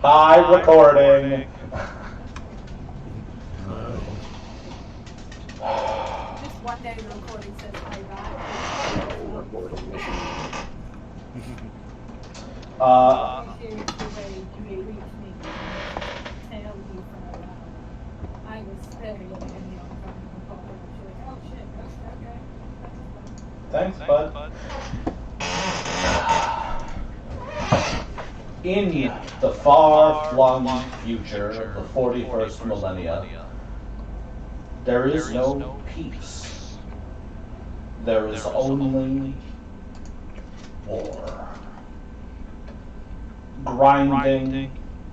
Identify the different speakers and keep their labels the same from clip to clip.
Speaker 1: Hi, recording.
Speaker 2: Just one day the recording says hi back. You may reach me. Tell you from around. I was very young and young from the call. She's like, oh shit, okay.
Speaker 1: Thanks, bud. In the far-flung future of the 41st millennia, there is no peace. There is only war. Grinding,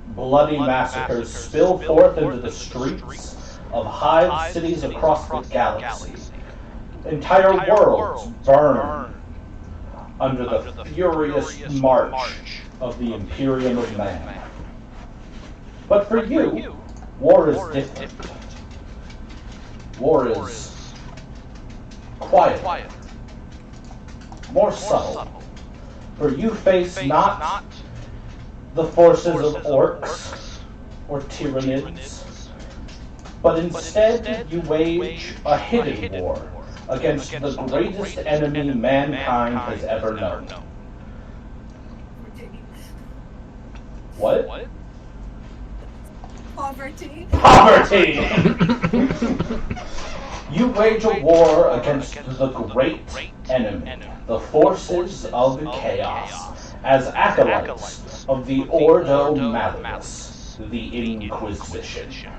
Speaker 1: bloody massacres spill forth into the streets of hive cities across the galaxy. Entire worlds burn under the furious march of the Imperium of Man. But for you, war is different. War is quiet, more subtle. For you face not the forces of orcs or tyrannids, but instead you wage a hidden war against the greatest enemy mankind has ever known. What?
Speaker 2: Poverty.
Speaker 1: Poverty! You wage a war against the great enemy, the forces of chaos, as acolytes of the Ordo Malleus, the Inquisition.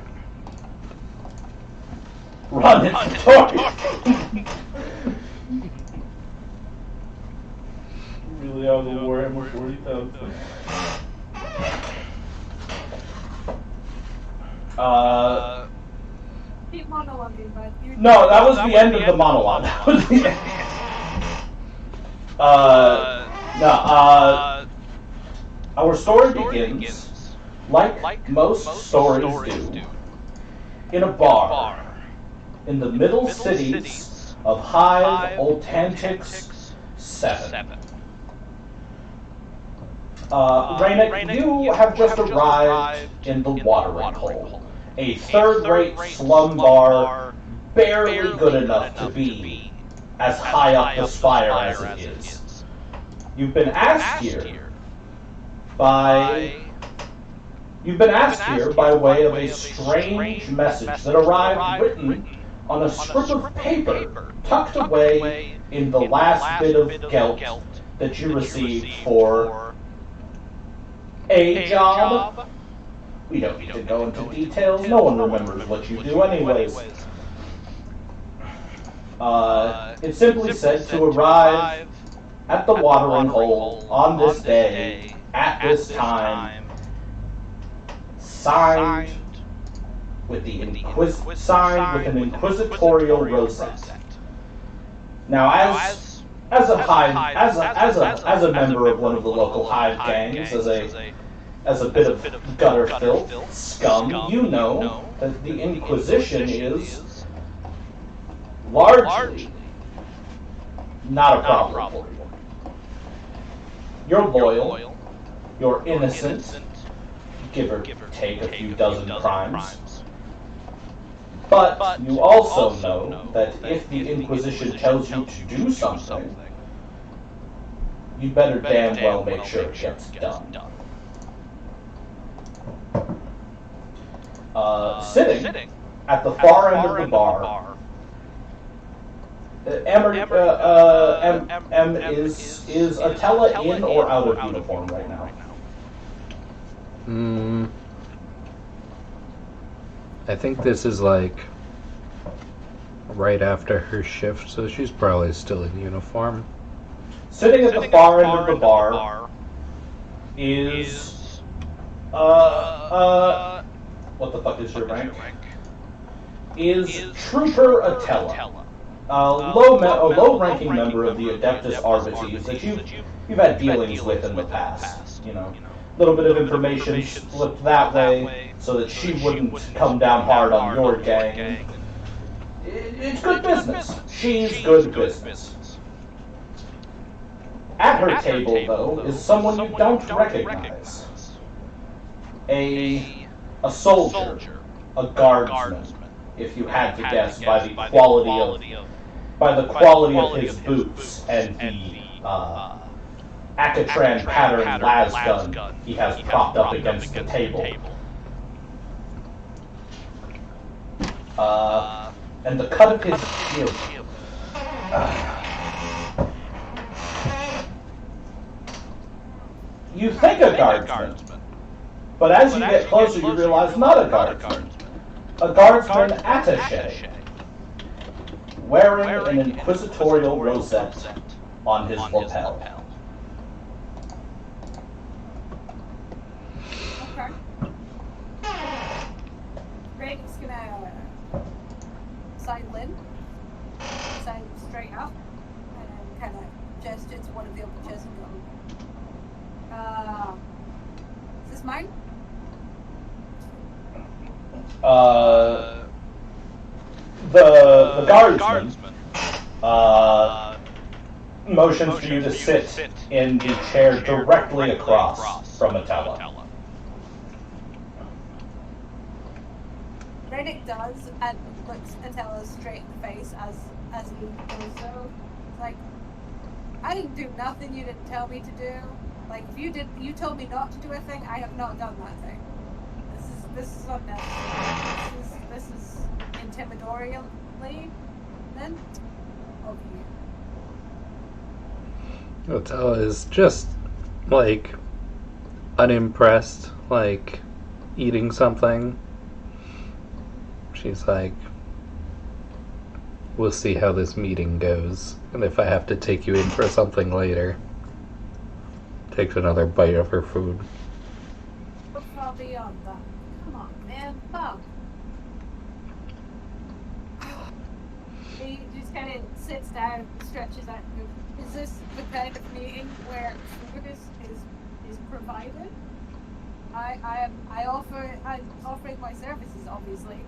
Speaker 1: Run its story! Really are the Warhammer 40,000.
Speaker 2: Keep monologuing, but you.
Speaker 1: No, that was the end of the monologue. That was the end. Our story begins, like most stories do, in a bar in the middle cities of Hive Ultantix 7. Rainick, you have just arrived in the watering hole, a third-rate slum bar, barely good enough to be as high up the spire as it is. You've been asked here by way of a strange message that arrived written on a strip of paper tucked away in the last bit of gelt that you received for a job. We don't need to go into details. No one remembers what you do anyways. It simply said to arrive at the watering hole on this day, at this time, signed with an inquisitorial rosette. Now, as a member of one of the local hive gangs, as a bit of gutter filth, scum, you know that the Inquisition is largely not a problem for you. You're loyal, you're innocent, give or take a few dozen crimes, but you also know that if the Inquisition tells you to do something, you better damn well make sure it gets done. Sitting at the far end of the bar, is Attila in or out of uniform right now?
Speaker 3: I think this is like right after her shift, so she's probably still in uniform.
Speaker 1: Sitting at the far end of the bar is what the fuck is your rank? Is Trooper Attila, a low-ranking member of the Adeptus Arbites that you've had dealings with in the past. You know, a little bit of information slipped that way so that she wouldn't come down hard on your gang. It's good business. She's good business. At her table, though, is someone you don't recognize. A soldier, a guardsman, if you had to guess by the quality of his boots and the Akatran pattern las gun he has propped up against the table. And the cut of his shield. You think a guardsman, but as you get closer you realize not a guardsman. A guardsman attaché, wearing an inquisitorial rosette on his lapel.
Speaker 2: Okay. Ray's gonna side straight up, and kind of gesture to one of the other chairs and go, is this mine?
Speaker 1: The guardsman motions for you to sit in the chair directly across from Atella.
Speaker 2: Raynick does, and looks Atella straight in the face as he does so. It's like, I didn't do nothing you didn't tell me to do. Like, if you told me not to do a thing, I have not done that thing. This is unnecessary. This is intimidatorially then of you.
Speaker 3: Otella is just, like, unimpressed, like, eating something. She's like, we'll see how this meeting goes, and if I have to take you in for something later. Takes another bite of her food.
Speaker 2: But far beyond that. Come on, man. Bum. He just kind of sits down, stretches out. Is this the kind of meeting where food is provided? I'm offering my services, obviously,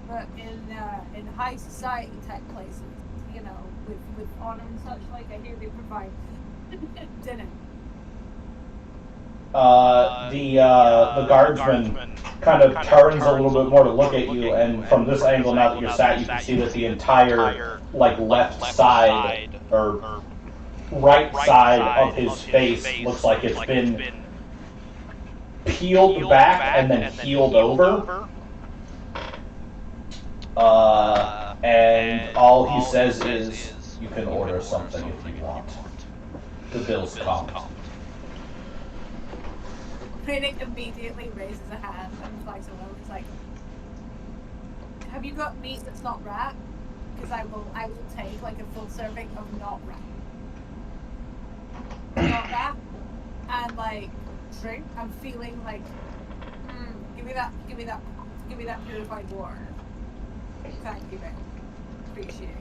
Speaker 2: but in high society type places, you know, with honor and such, like I hear they provide dinner.
Speaker 1: The guardsman kind of turns a little bit more to look at you, and from this angle, now that you're sat, you can see that the entire, like, left side, or right side of his face looks like it's been peeled back and then healed over. And all he says is, you can order something if you want. The bill's comped.
Speaker 2: Riddick immediately raises a hand and flags alone. He's like, have you got meat that's not rat? Because I will take like a full serving of not rat. Not rat. And like drink. I'm feeling like give me that purified water. Thank you, man. Appreciate it.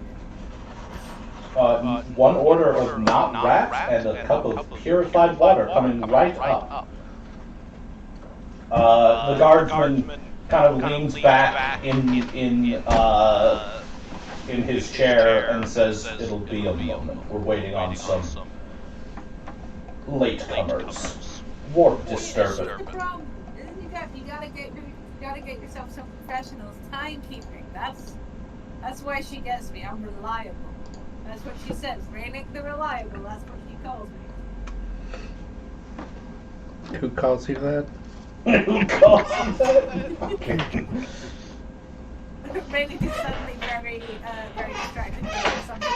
Speaker 1: One order of not rat and a cup of purified water coming right up. The guardsman kind of leans back in his chair and says, "It'll be a moment. We're waiting on some latecomers. Warp disturber."
Speaker 2: That's the problem. You gotta get yourself some professionals. Timekeeping. That's why she gets me. I'm reliable. That's what she says. Raynick the Reliable. That's what she calls me.
Speaker 3: Who calls you that?
Speaker 1: Who calls you that?
Speaker 2: Raynick is suddenly very distracted by something in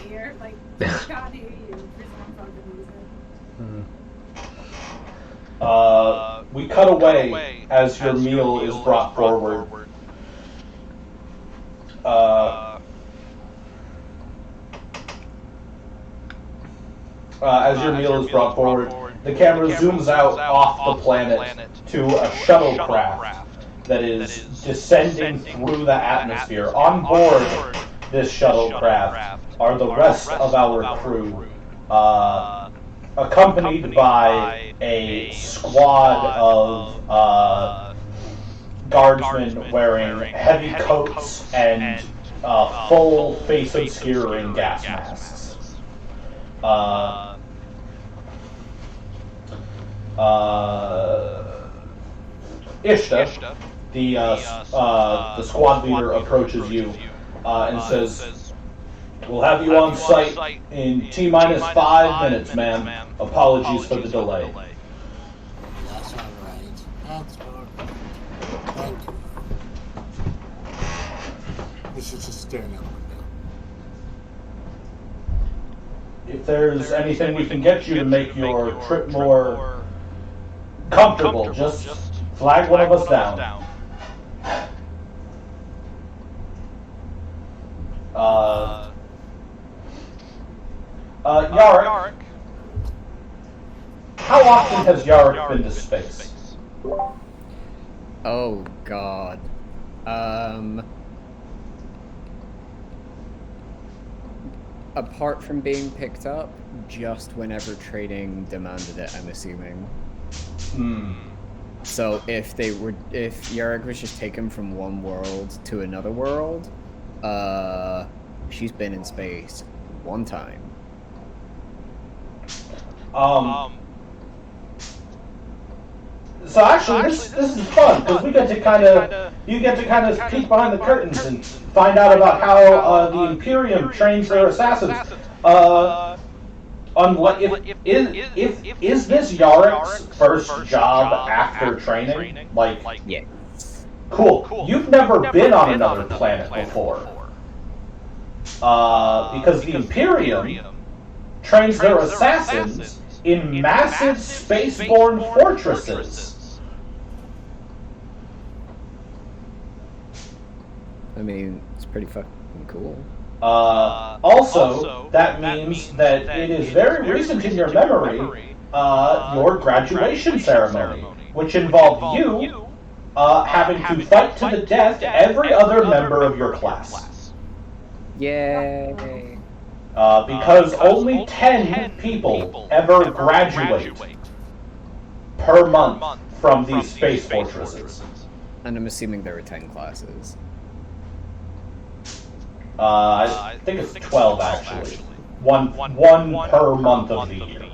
Speaker 2: his ear. Like, can't hear you. There's one part of the music.
Speaker 1: We cut away as your meal is brought forward. As your meal is brought forward, the camera zooms out off the planet to a shuttlecraft that is descending through the atmosphere. On board this shuttlecraft are the rest of our crew, accompanied by a squad of guardsmen wearing heavy coats and full face obscuring gas masks. Ishta, the squad leader, approaches you and says, "We'll have you on site in T-minus 5 minutes, ma'am. Apologies for the delay."
Speaker 4: That's all right. That's all right. Thank you. This is just staring out the window.
Speaker 1: If there's anything we can get you to make your trip more comfortable, just flag one of us down. Yarick, how often has Yarick been to space?
Speaker 5: Oh God. Apart from being picked up, just whenever trading demanded it, I'm assuming. So if Yarick was just taken from one world to another world, she's been in space one time.
Speaker 1: So actually, this is fun because you get to kind of peek behind the curtains and find out about how the Imperium trains their assassins. Is this Yarick's first job after training?
Speaker 5: Yeah.
Speaker 1: Cool. You've never been on another planet before, because the Imperium trains their assassins in massive spaceborne fortresses.
Speaker 5: I mean, it's pretty fucking cool.
Speaker 1: Also, that means that it is very recent in your memory, your graduation ceremony, which involved you having to fight to the death every other member of your class.
Speaker 5: Yay!
Speaker 1: Because only 10 people ever graduate per month from these space fortresses.
Speaker 5: And I'm assuming there are 10 classes.
Speaker 1: I think it's 12 actually. One per month of the year.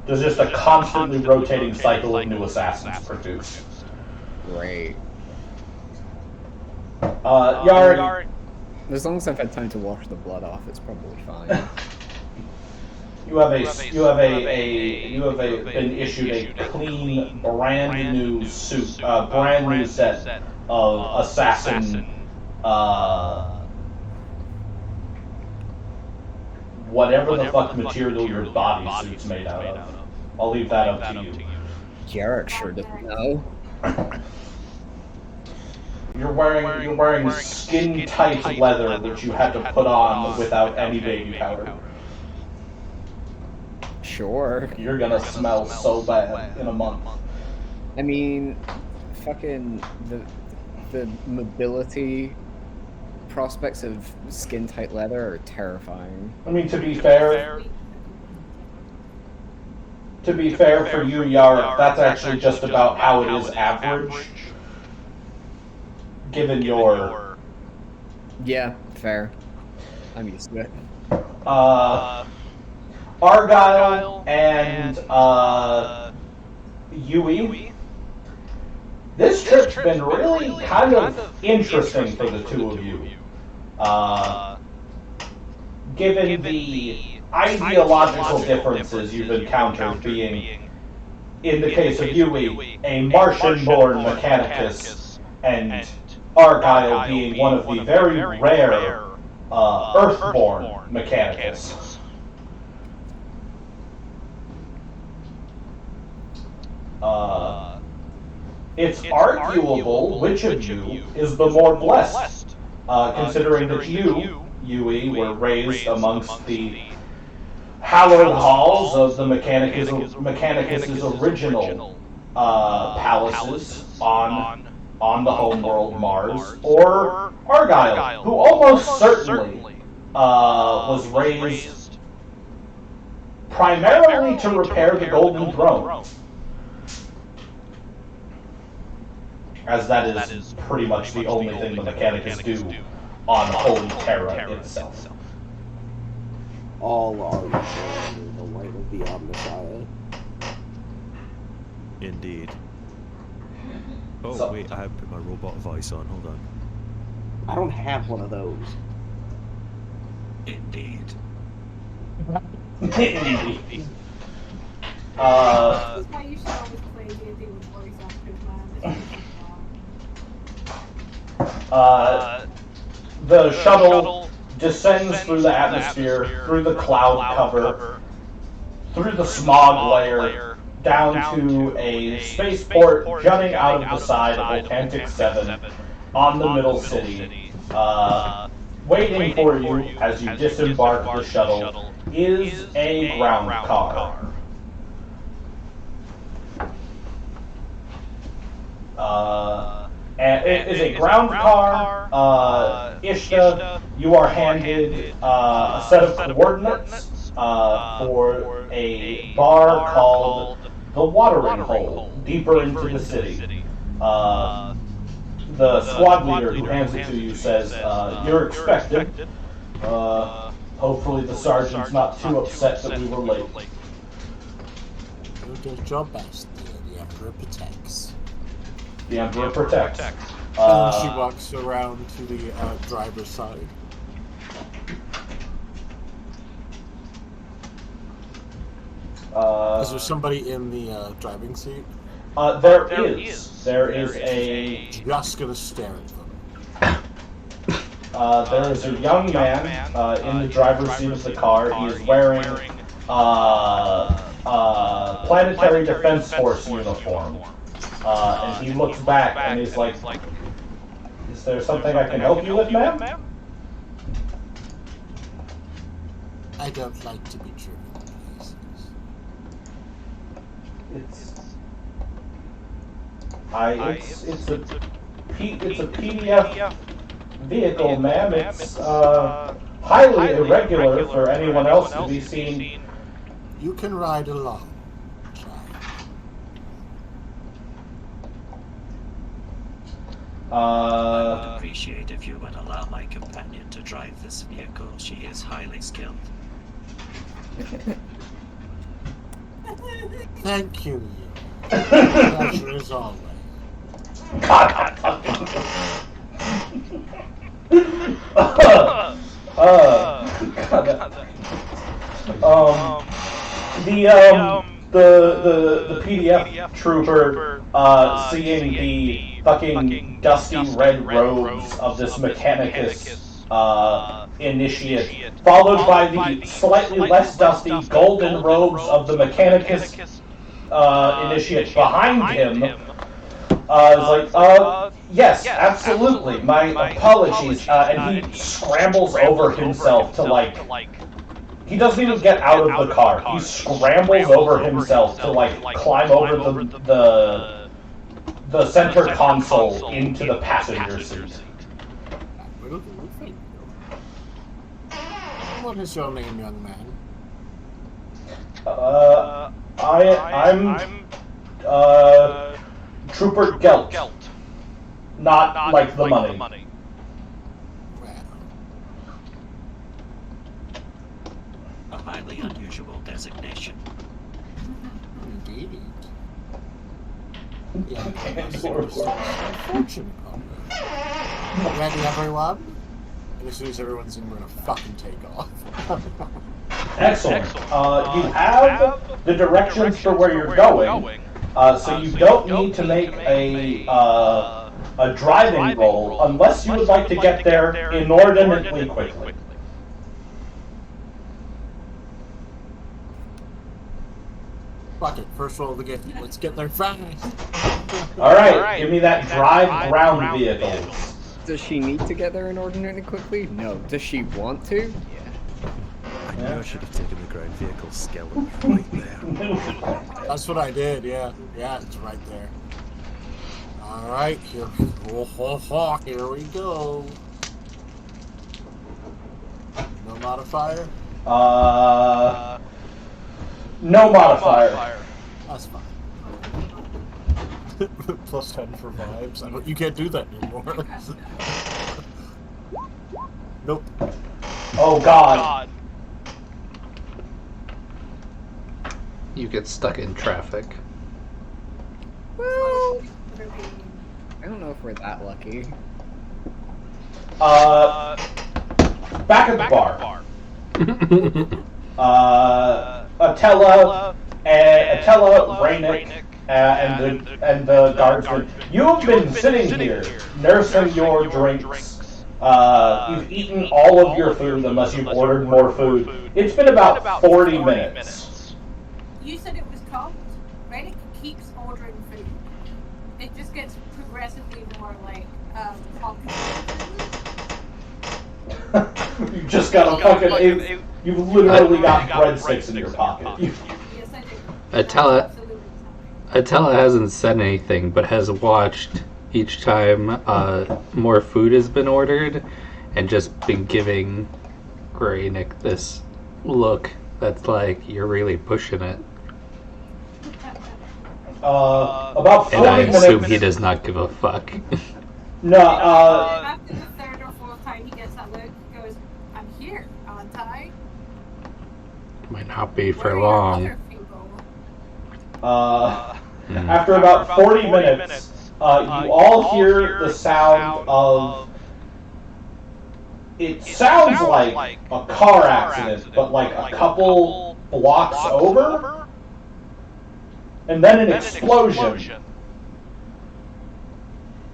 Speaker 1: There's just a constantly rotating cycle of new assassins produced.
Speaker 5: Great.
Speaker 1: Yarick,
Speaker 5: As long as I've had time to wash the blood off, it's probably fine.
Speaker 1: you have been issued a clean, brand new suit, brand new set of assassin, whatever the fuck material your bodysuit's made out of. I'll leave that up to you.
Speaker 5: Jarek sure doesn't know.
Speaker 1: You're wearing skin tight leather which you had to put on without any baby powder.
Speaker 5: Sure.
Speaker 1: You're gonna smell so bad in a month.
Speaker 5: I mean, fucking the mobility prospects of skin tight leather are terrifying.
Speaker 1: I mean, to be fair for you, Yarick, that's actually just about how it is average. Given your...
Speaker 5: Yeah, fair. I'm used to it.
Speaker 1: Argyle and Yui. This trip's been really kind of interesting for the two of you. Given the ideological differences you've encountered, being, in the case of Yui, a Martian-born Mechanicus, and Argyle being one of the very rare Earthborn Mechanicus. It's arguable which of you is the more blessed, considering that you, Yui, were raised amongst the hallowed halls of the Mechanicus' original palaces on the homeworld Mars, or Argyle, who almost certainly was raised primarily to repair the Golden Throne, as that is pretty much the only thing the Mechanicus do on Holy Terra itself.
Speaker 6: All are restored, the light will be on the side.
Speaker 7: Indeed.
Speaker 6: Oh,
Speaker 1: So-
Speaker 6: wait, I haven't put my robot voice on. Hold on.
Speaker 7: I don't have one of those.
Speaker 8: Indeed.
Speaker 2: This is why you should always play D&D with voice actors, man. This is wrong.
Speaker 1: The shuttle descends through the atmosphere, through the cloud cover, through the smog layer, down to a spaceport jutting out of the side of Ultantix 7 on the middle city. Waiting for you as you disembark the shuttle is a ground car. And it is a ground car. Ishta, you are handed a set of coordinates for a bar called the Watering Hole, deeper into the city. The squad leader who hands it to you says, you're expected. Hopefully the sergeant's not too upset that we were late.
Speaker 4: You do your best, the Emperor protects.
Speaker 1: The Emperor protects.
Speaker 9: And she walks around to the driver's side. Is there somebody in the driving seat?
Speaker 1: There is. There is a...
Speaker 9: Just gonna stare at them.
Speaker 1: There is a young man in the driver's seat of the car. He is wearing Planetary Defense Force uniform. And he looks back and he's like, is there something I can help you with, ma'am?
Speaker 4: I don't like to be driven places.
Speaker 1: It's a PDF vehicle, ma'am. It's highly irregular for anyone else to be seen.
Speaker 4: You can ride along, child.
Speaker 8: I would appreciate if you would allow my companion to drive this vehicle. She is highly skilled.
Speaker 4: Thank you. Pleasure as always.
Speaker 1: The PDF trooper, seeing the fucking dusty red robes of this Mechanicus initiate, followed by the slightly less dusty golden robes of the Mechanicus initiate behind him, is like, yes, absolutely, my apologies, and he scrambles over himself to, like, he doesn't even get out of the car. He scrambles over himself to, like, climb over the center console into the passenger seat.
Speaker 9: What is your name, young man?
Speaker 1: I'm Trooper Gelt. Not like the money.
Speaker 4: Well,
Speaker 8: A highly unusual designation.
Speaker 4: indeed.
Speaker 9: Fortune. Ready, everyone? And as soon as everyone's in, we're gonna fucking take off.
Speaker 1: Excellent. You have the directions for where you're going, so you don't need to make a driving roll unless you would like to get there inordinately quickly.
Speaker 9: Fuck it, first roll of the game. Let's get there fast.
Speaker 1: Alright, give me that drive ground vehicle.
Speaker 5: Does she need to get there inordinately quickly? No. Does she want to? Yeah.
Speaker 6: I knew I should have taken the ground vehicle skeleton right there.
Speaker 9: That's what I did, yeah. Yeah, it's right there. Alright, here we go. No modifier?
Speaker 1: No modifier.
Speaker 9: That's fine. Plus 10 for vibes. You can't do that anymore. Nope.
Speaker 1: Oh god.
Speaker 3: You get stuck in traffic.
Speaker 2: Well,
Speaker 5: I don't know if we're that lucky.
Speaker 1: Back at the bar. Attila, Raynick, and the guardsman. You've been sitting here, nursing your drinks. You've eaten all of your food, unless you've ordered more food. It's been about 40 minutes.
Speaker 2: You said it was cold. Raynick keeps ordering food. It just gets progressively more like complicated.
Speaker 1: You just got a fucking. You've literally got breadsticks in your pocket.
Speaker 2: Yes, I do.
Speaker 3: Attila hasn't said anything, but has watched each time more food has been ordered, and just been giving Graynick this look that's like, you're really pushing it.
Speaker 1: About 40
Speaker 3: and I
Speaker 1: minutes.
Speaker 3: assume he does not give a fuck.
Speaker 1: No,
Speaker 2: after the third or fourth time he gets that look, he goes, I'm here, aren't I?
Speaker 3: Might not be for
Speaker 2: Where are your
Speaker 3: long.
Speaker 2: other people?
Speaker 1: After about 40 minutes, you all hear the sound of. It sounds like a car accident, but like a couple blocks over, and then an explosion.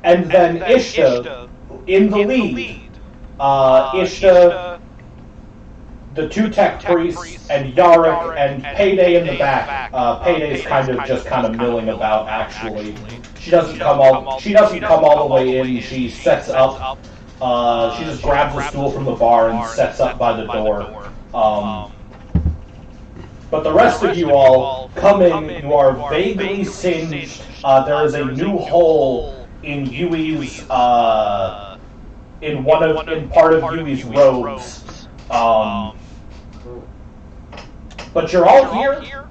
Speaker 1: And then Ishta, in the lead, Ishta, the two tech priests, and Yarick, and Payday in the back. Payday's kind of milling about. Actually, she doesn't come all the way in. She sets up. She just grabs a stool from the bar and sets up by the door. But the rest of you all come in. You are vaguely singed. There is a new hole in Yui's in part of Yui's robes. But you're all here.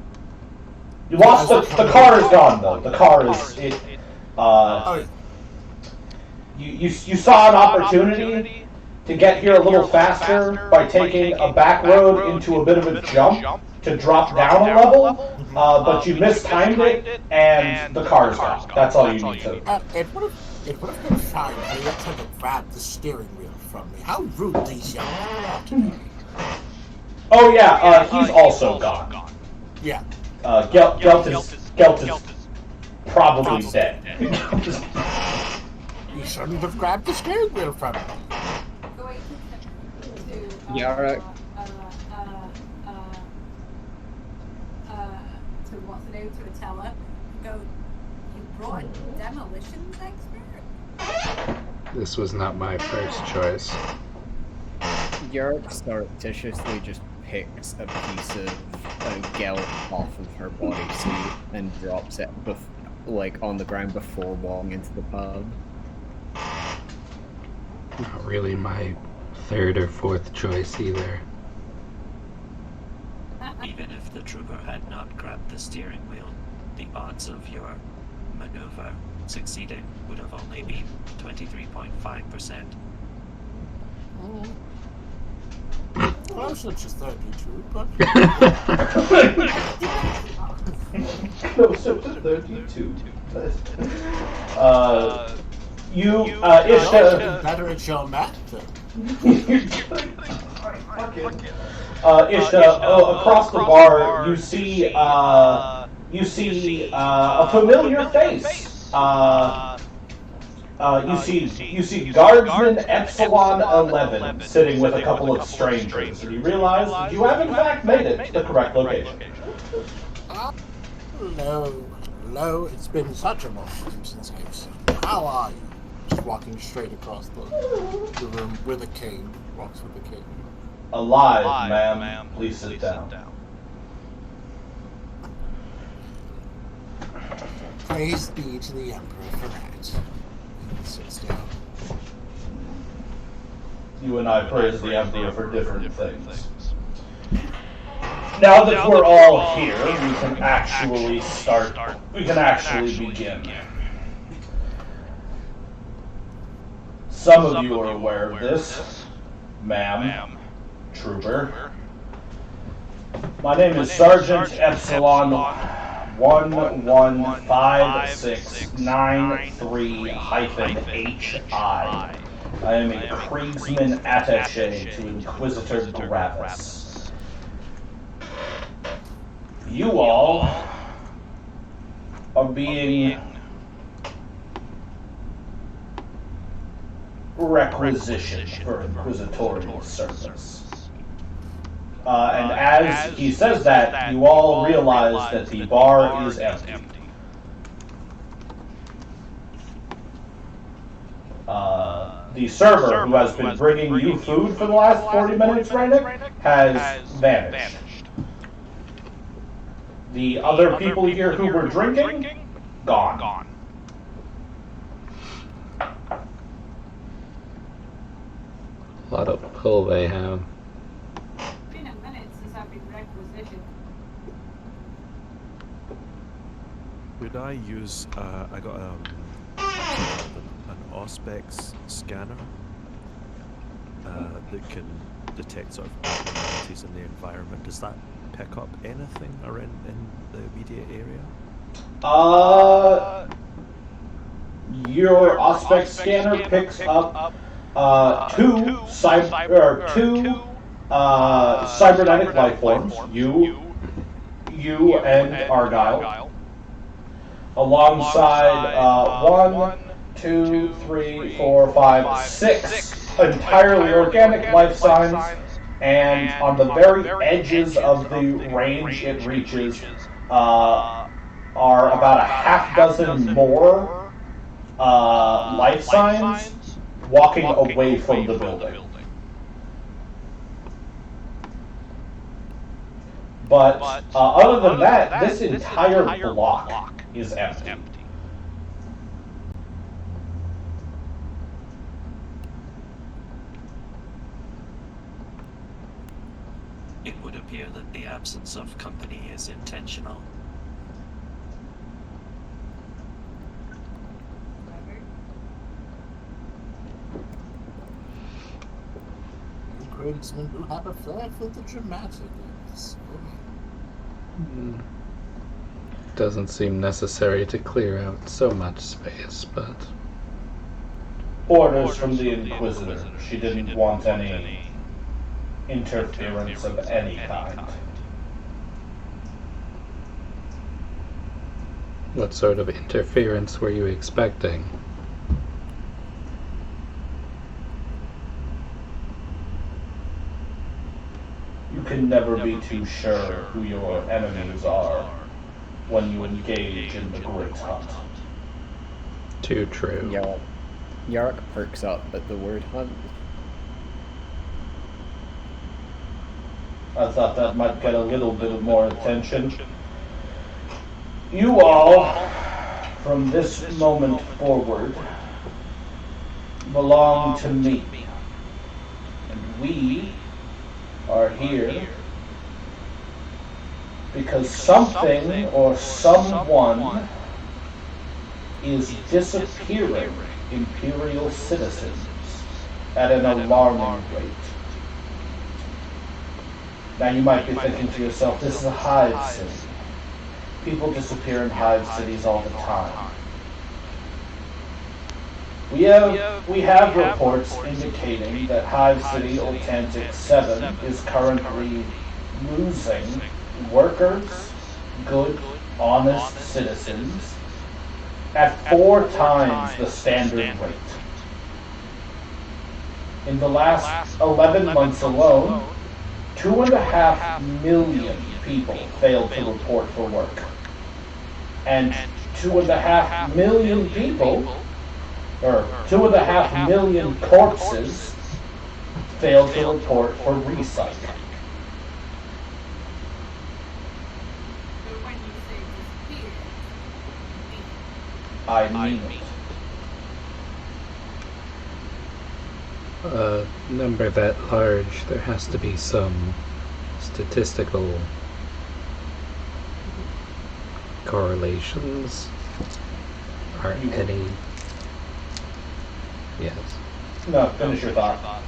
Speaker 1: You lost the car is gone though. The car is it. You saw an opportunity to get here a little faster by taking a back road into a bit of a jump to drop down a level, but you mistimed it, and the car's gone. That's all you need to do.
Speaker 9: It would have been fine if you had to grab the steering wheel from me. How rude these young men are today.
Speaker 1: Oh yeah, he's also gone.
Speaker 9: Yeah.
Speaker 1: Gelt is probably dead.
Speaker 9: You shouldn't have grabbed the steering wheel from me.
Speaker 2: Going to
Speaker 5: Yara.
Speaker 2: To what's the name, to Attila, go, you brought a demolitions expert?
Speaker 3: This was not my first choice.
Speaker 5: Yara surreptitiously just picks a piece of gelt off of her bodysuit and drops it on the ground before walking into the pub.
Speaker 3: Not really my third or fourth choice either.
Speaker 8: Even if the trooper had not grabbed the steering wheel, the odds of your maneuver succeeding would have only been 23.5%.
Speaker 9: Closer to 32, but...
Speaker 1: Closer to 32. Ishta...
Speaker 9: better at your math,
Speaker 1: Ishta, across the bar, you see a familiar face. You see Guardsman Epsilon 11 sitting with a couple of strangers, and you realize that you have in fact made it to the correct location.
Speaker 9: Hello, it's been such a long time since I've seen you. How are you? Just walking straight across the room with a cane. Walks with a cane.
Speaker 1: Alive, ma'am. Please sit down.
Speaker 9: Praise be to the Emperor for that. He sits down.
Speaker 1: You and I praise the Emperor for different things. Now that we're all here, we can actually start. We can actually begin. Some of you are aware of this, ma'am, trooper. My name is Sergeant Epsilon 115693-HI. I am a Kriegsman attaché to Inquisitor Gravis. You all are being requisitioned for inquisitorial service. And as he says that, you all realize that the bar is empty. The server who has been bringing you food for the last 40 minutes, Raynick, has vanished. The other people here who were drinking, gone.
Speaker 3: A lot of pull they have.
Speaker 2: It's been a minute since I've been requisitioned.
Speaker 6: Would I use, I got an Auspex scanner that can detect sort of abnormalities in the environment. Does that pick up anything around in the immediate area?
Speaker 1: Your Auspex scanner picks up two cybernetic life forms, you and Argyle, alongside 1, 2, 3, 4, 5, 6 entirely organic life signs, and on the very edges of the range it reaches are about a half dozen more life signs walking away from the building. But other than that, this entire block is empty.
Speaker 8: It would appear that the absence of company is intentional.
Speaker 9: Kriegsmen do have a flair for the dramatic.
Speaker 3: Doesn't seem necessary to clear out so much space, but...
Speaker 1: Orders from the Inquisitor. She didn't want any interference of any kind.
Speaker 3: What sort of interference were you expecting?
Speaker 1: You can never be too sure who your enemies are when you engage in the Great Hunt.
Speaker 3: Too true.
Speaker 5: Yark perks up at the word hunt.
Speaker 1: I thought that might get a little bit more attention. You all, from this moment forward, belong to me. And we are here because something or someone is disappearing Imperial citizens at an alarming rate. Now you might be thinking to yourself, this is a hive city. People disappear in hive cities all the time. We have reports indicating that Hive City Ultantix 7 is currently losing workers, good, honest citizens, at 4 times the standard rate. In the last 11 months alone, 2.5 million people failed to report for work. And 2.5 million people, or 2.5 million corpses, failed to report for recycling.
Speaker 2: But when you say disappeared,
Speaker 1: I mean it.
Speaker 3: A number that large, there has to be some statistical correlations. Are any? Yes.
Speaker 1: No, finish your thought.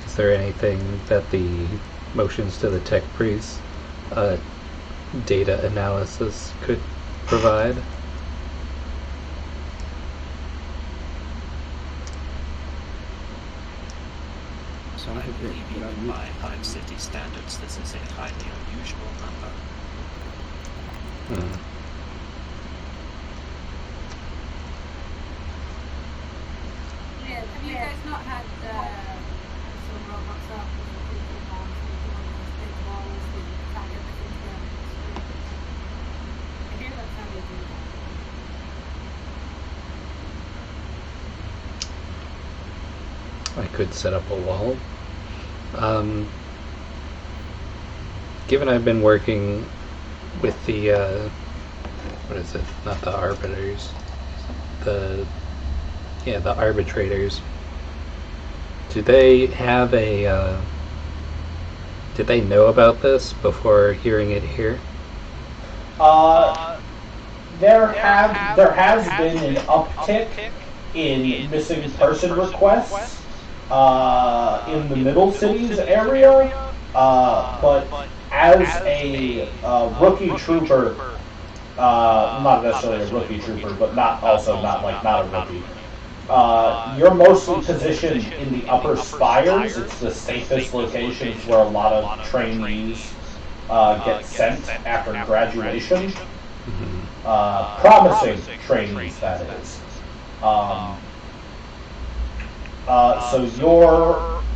Speaker 3: Is there anything that the motions to the tech priest data analysis could provide.
Speaker 5: Sounds
Speaker 8: I
Speaker 5: a bit
Speaker 8: believe even
Speaker 5: like-
Speaker 8: by Hive City standards, this is a highly unusual number.
Speaker 3: Hmm.
Speaker 2: Yeah, have you guys not had some robots up with the people down to one of those big walls with tag everything together? I hear that's how they do that.
Speaker 3: I could set up a wall. Given I've been working with the, what is it? Not the arbiters. The arbitrators. Do they have a, did they know about this before hearing it here?
Speaker 1: There has been an uptick in missing person requests in the Middle Cities area, but as a rookie trooper, not necessarily a rookie trooper, but not a rookie. You're mostly positioned in the upper spires. It's the safest locations where a lot of trainees get sent after graduation. Promising trainees, that is. So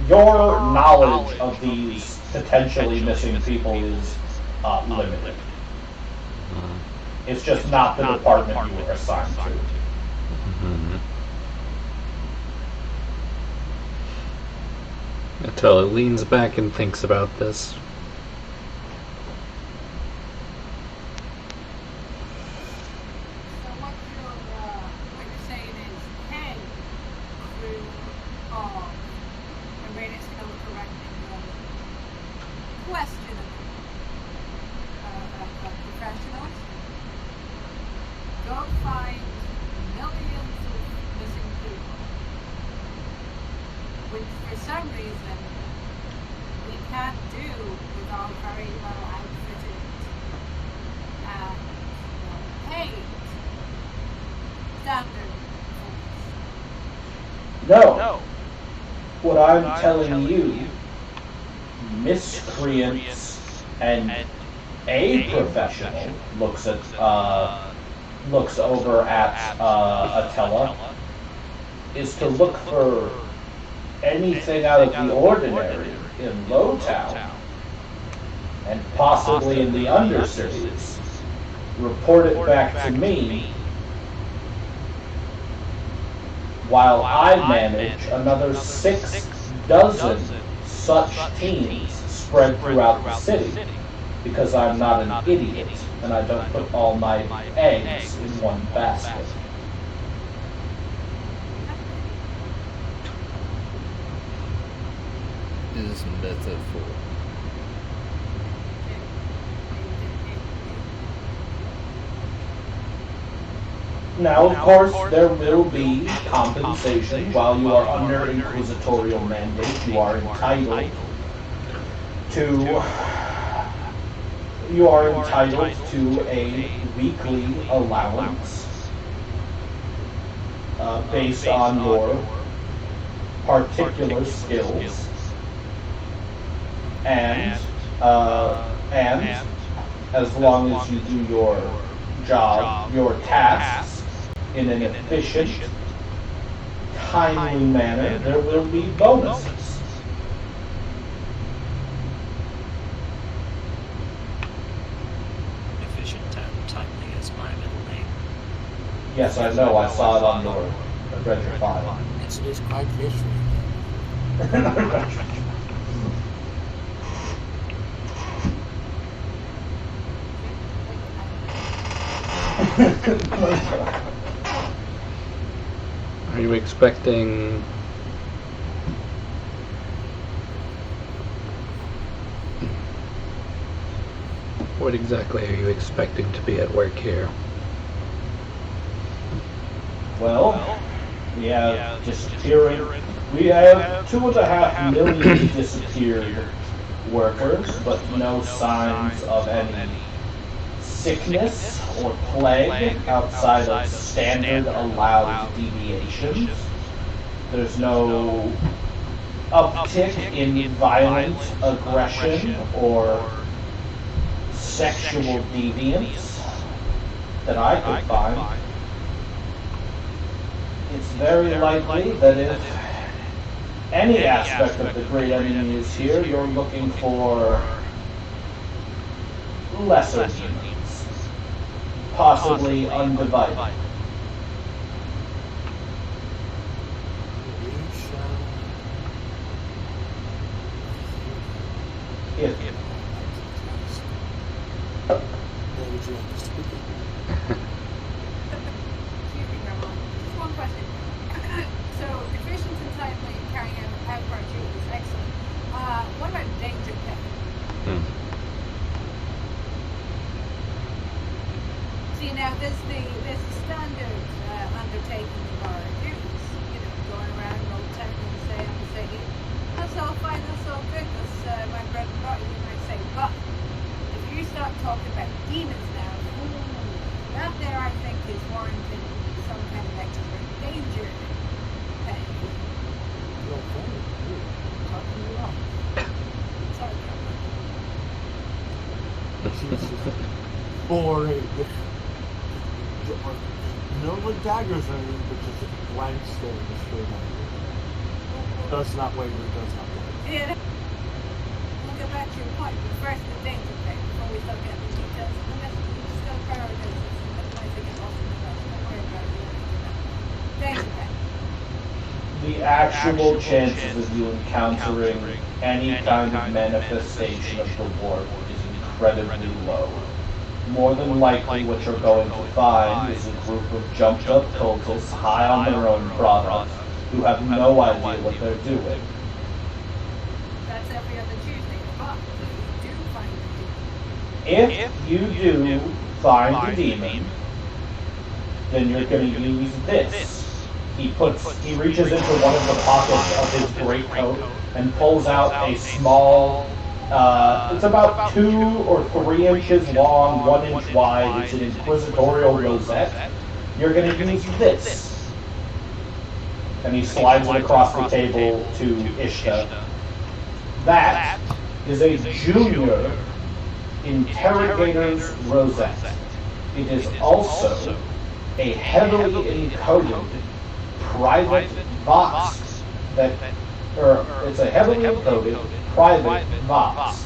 Speaker 1: your knowledge of these potentially missing people is limited. It's just not the department you were assigned to.
Speaker 3: Attila leans back and thinks about this.
Speaker 2: So what you're saying is, hey, through the way it's still correcting questionable professionals, go find millions of missing people, which for some reason we can't do with our very well outfitted and paid standard force.
Speaker 1: No. What I'm telling you, miscreants and a professional looks over at Attila, is to look for anything out of the ordinary in Lowtown and possibly in the Undercities. Report it back to me, while I manage another 6 dozen such teams spread throughout the city, because I'm not an idiot and I don't put all my eggs in one basket.
Speaker 5: Is metaphor.
Speaker 1: Now, of course, there will be compensation while you are under inquisitorial mandate. You are entitled to a weekly allowance based on your particular skills, and as long as you do your job, your tasks, in an efficient, timely manner, there will be bonuses.
Speaker 8: Efficient and timely is my middle name.
Speaker 1: Yes, I know. I saw it on your adventure file.
Speaker 9: Yes, it is quite visual.
Speaker 3: Are you expecting... What exactly are you expecting to be at work here?
Speaker 1: Well, we have disappearing. We have 2.5 million disappeared workers, but no signs of any sickness or plague outside of standard allowed deviations. There's no uptick in violent aggression or sexual deviance that I could find. It's very likely that if any aspect of the great enemy is here, you're looking for lesser demons, possibly undivided. If
Speaker 2: Excuse me, Grandma. Just one question. So, efficient and timely in carrying out our duties, excellent. What about danger pay? See, now there's the standard undertaking of our duties. You know, going around Ultantix and saying, that's all fine, that's all good, that's my bread and butter, you might say. But if you start talking about demons now, that there I think is warranted some kind of extra danger pay. Sorry,
Speaker 9: Boring. No like daggers or anything, but just a blank stare straight at you. Does not waver, does not waver.
Speaker 2: Yeah. We'll get back to your point, but first the danger pay before we start getting the details. And then we just gotta prioritize this. Otherwise they get lost in the rest. Don't worry about it. Danger pay.
Speaker 1: the actual chances of you encountering any kind of manifestation of the warp is incredibly low. More than likely what you're going to find is a group of jumped up cultists high on their own product who have no idea what they're doing.
Speaker 2: That's every other Tuesday. But if you do find
Speaker 1: If you do find the demon, then you're going to use this. He reaches into one of the pockets of his greatcoat and pulls out a small, it's about 2 or 3 inches long, 1 inch wide. It's an inquisitorial rosette. You're going to use this. And he slides it across the table to Ishta. That is a junior interrogator's rosette. It is also a heavily encoded private box it's a heavily encoded private box.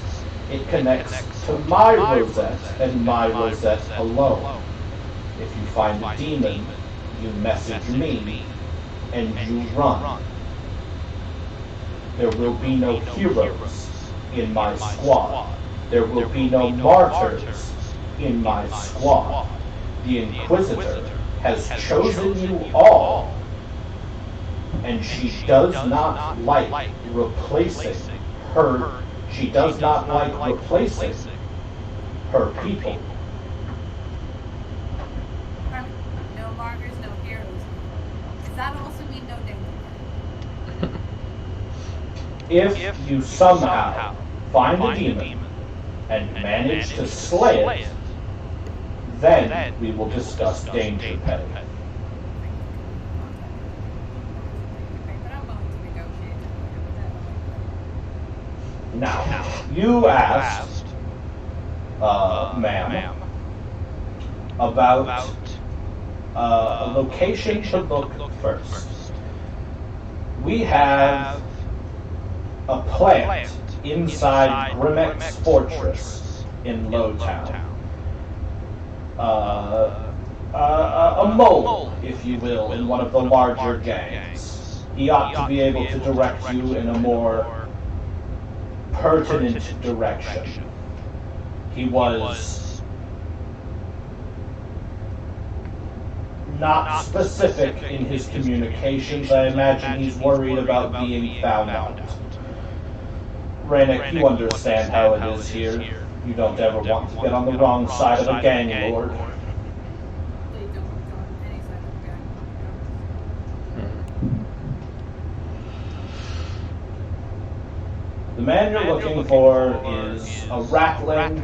Speaker 1: It connects to my rosette and my rosette alone. If you find a demon, you message me and you run. There will be no heroes in my squad. There will be no martyrs in my squad. The Inquisitor has chosen you all, and she does not like replacing her. She does not like replacing her people.
Speaker 2: no martyrs, no heroes. Does that also mean no danger?
Speaker 1: If you somehow find a demon and manage to slay it, then we will discuss danger pay.
Speaker 2: But I'm willing to negotiate.
Speaker 1: Now, you asked, ma'am, about a location to look first. We have a plant inside Grimmeck's fortress in Lowtown. A mole, if you will, in one of the larger gangs. He ought to be able to direct you in a more pertinent direction. He was not specific in his communications. I imagine he's worried about being found out. Ranick, you understand how it is here. You don't ever want to get on the wrong side of a gang lord.
Speaker 2: They don't want to go on any side of the gang.
Speaker 1: The man you're looking for is a rattling,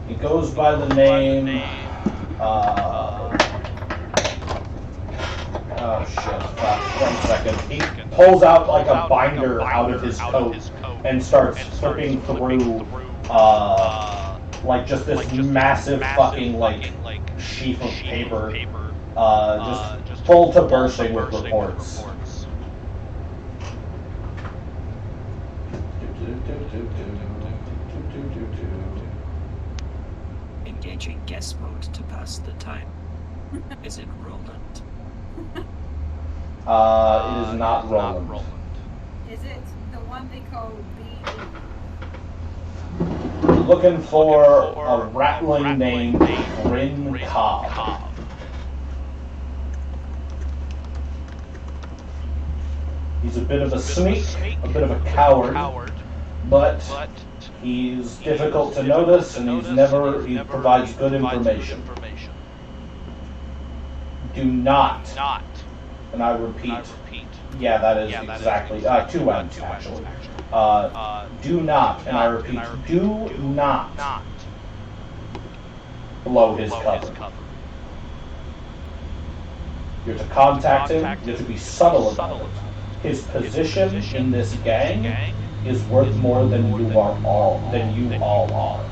Speaker 1: It goes by the name. Oh shit! Fuck. 1 second. He pulls out like a binder out of his coat and starts flipping through, like just this massive fucking like sheaf of paper, just full to bursting with reports.
Speaker 8: Engaging guest mode to pass the time. Is it Roland?
Speaker 1: It is not Roland.
Speaker 2: Is it the one they call B?
Speaker 1: Looking for a rattling named Bryn Cobb. He's a bit of a sneak, a bit of a coward, but he's difficult to notice, and he provides good information. Do not, and I repeat, yeah, that is exactly, 2 M's actually. Do not, and I repeat, do not blow his cover. You're to contact him, you're to be subtle about it. His position in this gang is worth more than you all are.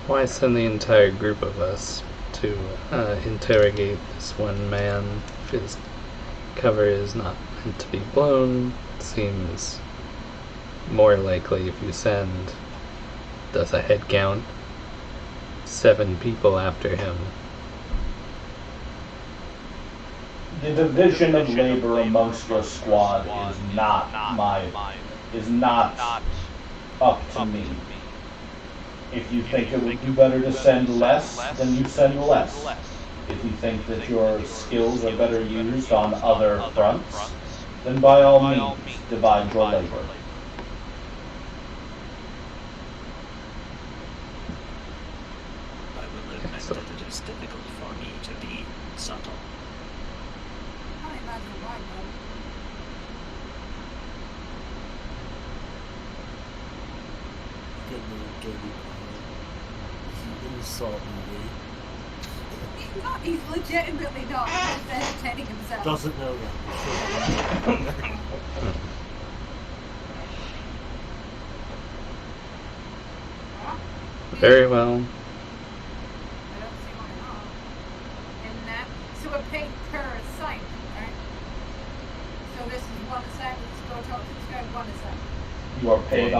Speaker 3: Why send the entire group of us to interrogate this one man if his cover is not meant to be blown? Seems more likely if you send, does a head count, 7 people after him.
Speaker 1: The division of labor amongst your squad is not up to me. If you think it would be better to send less, then you send less. If you think that your skills are better used on other fronts, then by all means, divide your labor.
Speaker 8: I will admit that it is difficult for me to be subtle.
Speaker 2: I imagine why,
Speaker 9: Good move, dirty. Insult me.
Speaker 2: He's not. He's legitimately not. He's entertaining himself.
Speaker 9: Doesn't know that.
Speaker 3: Very well.
Speaker 2: I don't see why not. And that, so we're paid per site, right? So this is one site. Let's go talk to this guy. One site.
Speaker 1: You are paid.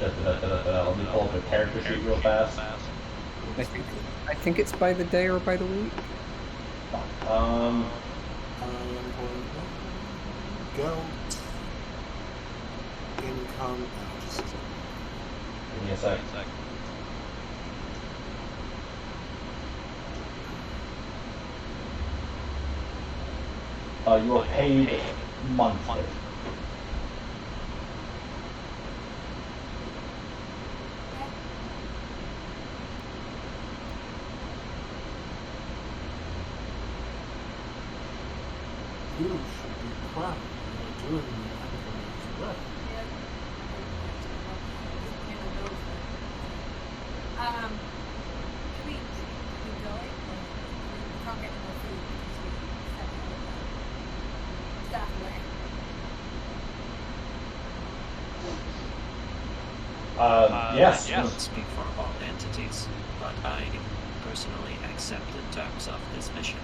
Speaker 1: Let me pull up a character sheet real fast.
Speaker 5: I think it's by the day or by the week.
Speaker 9: I am going to go. Income.
Speaker 1: Give me a sec. You are paid monthly.
Speaker 9: You should be proud. You're doing the right.
Speaker 2: Can we go? We can't get more food because staff away.
Speaker 1: Yes.
Speaker 8: I don't speak for all entities, but I personally accept the terms of this mission.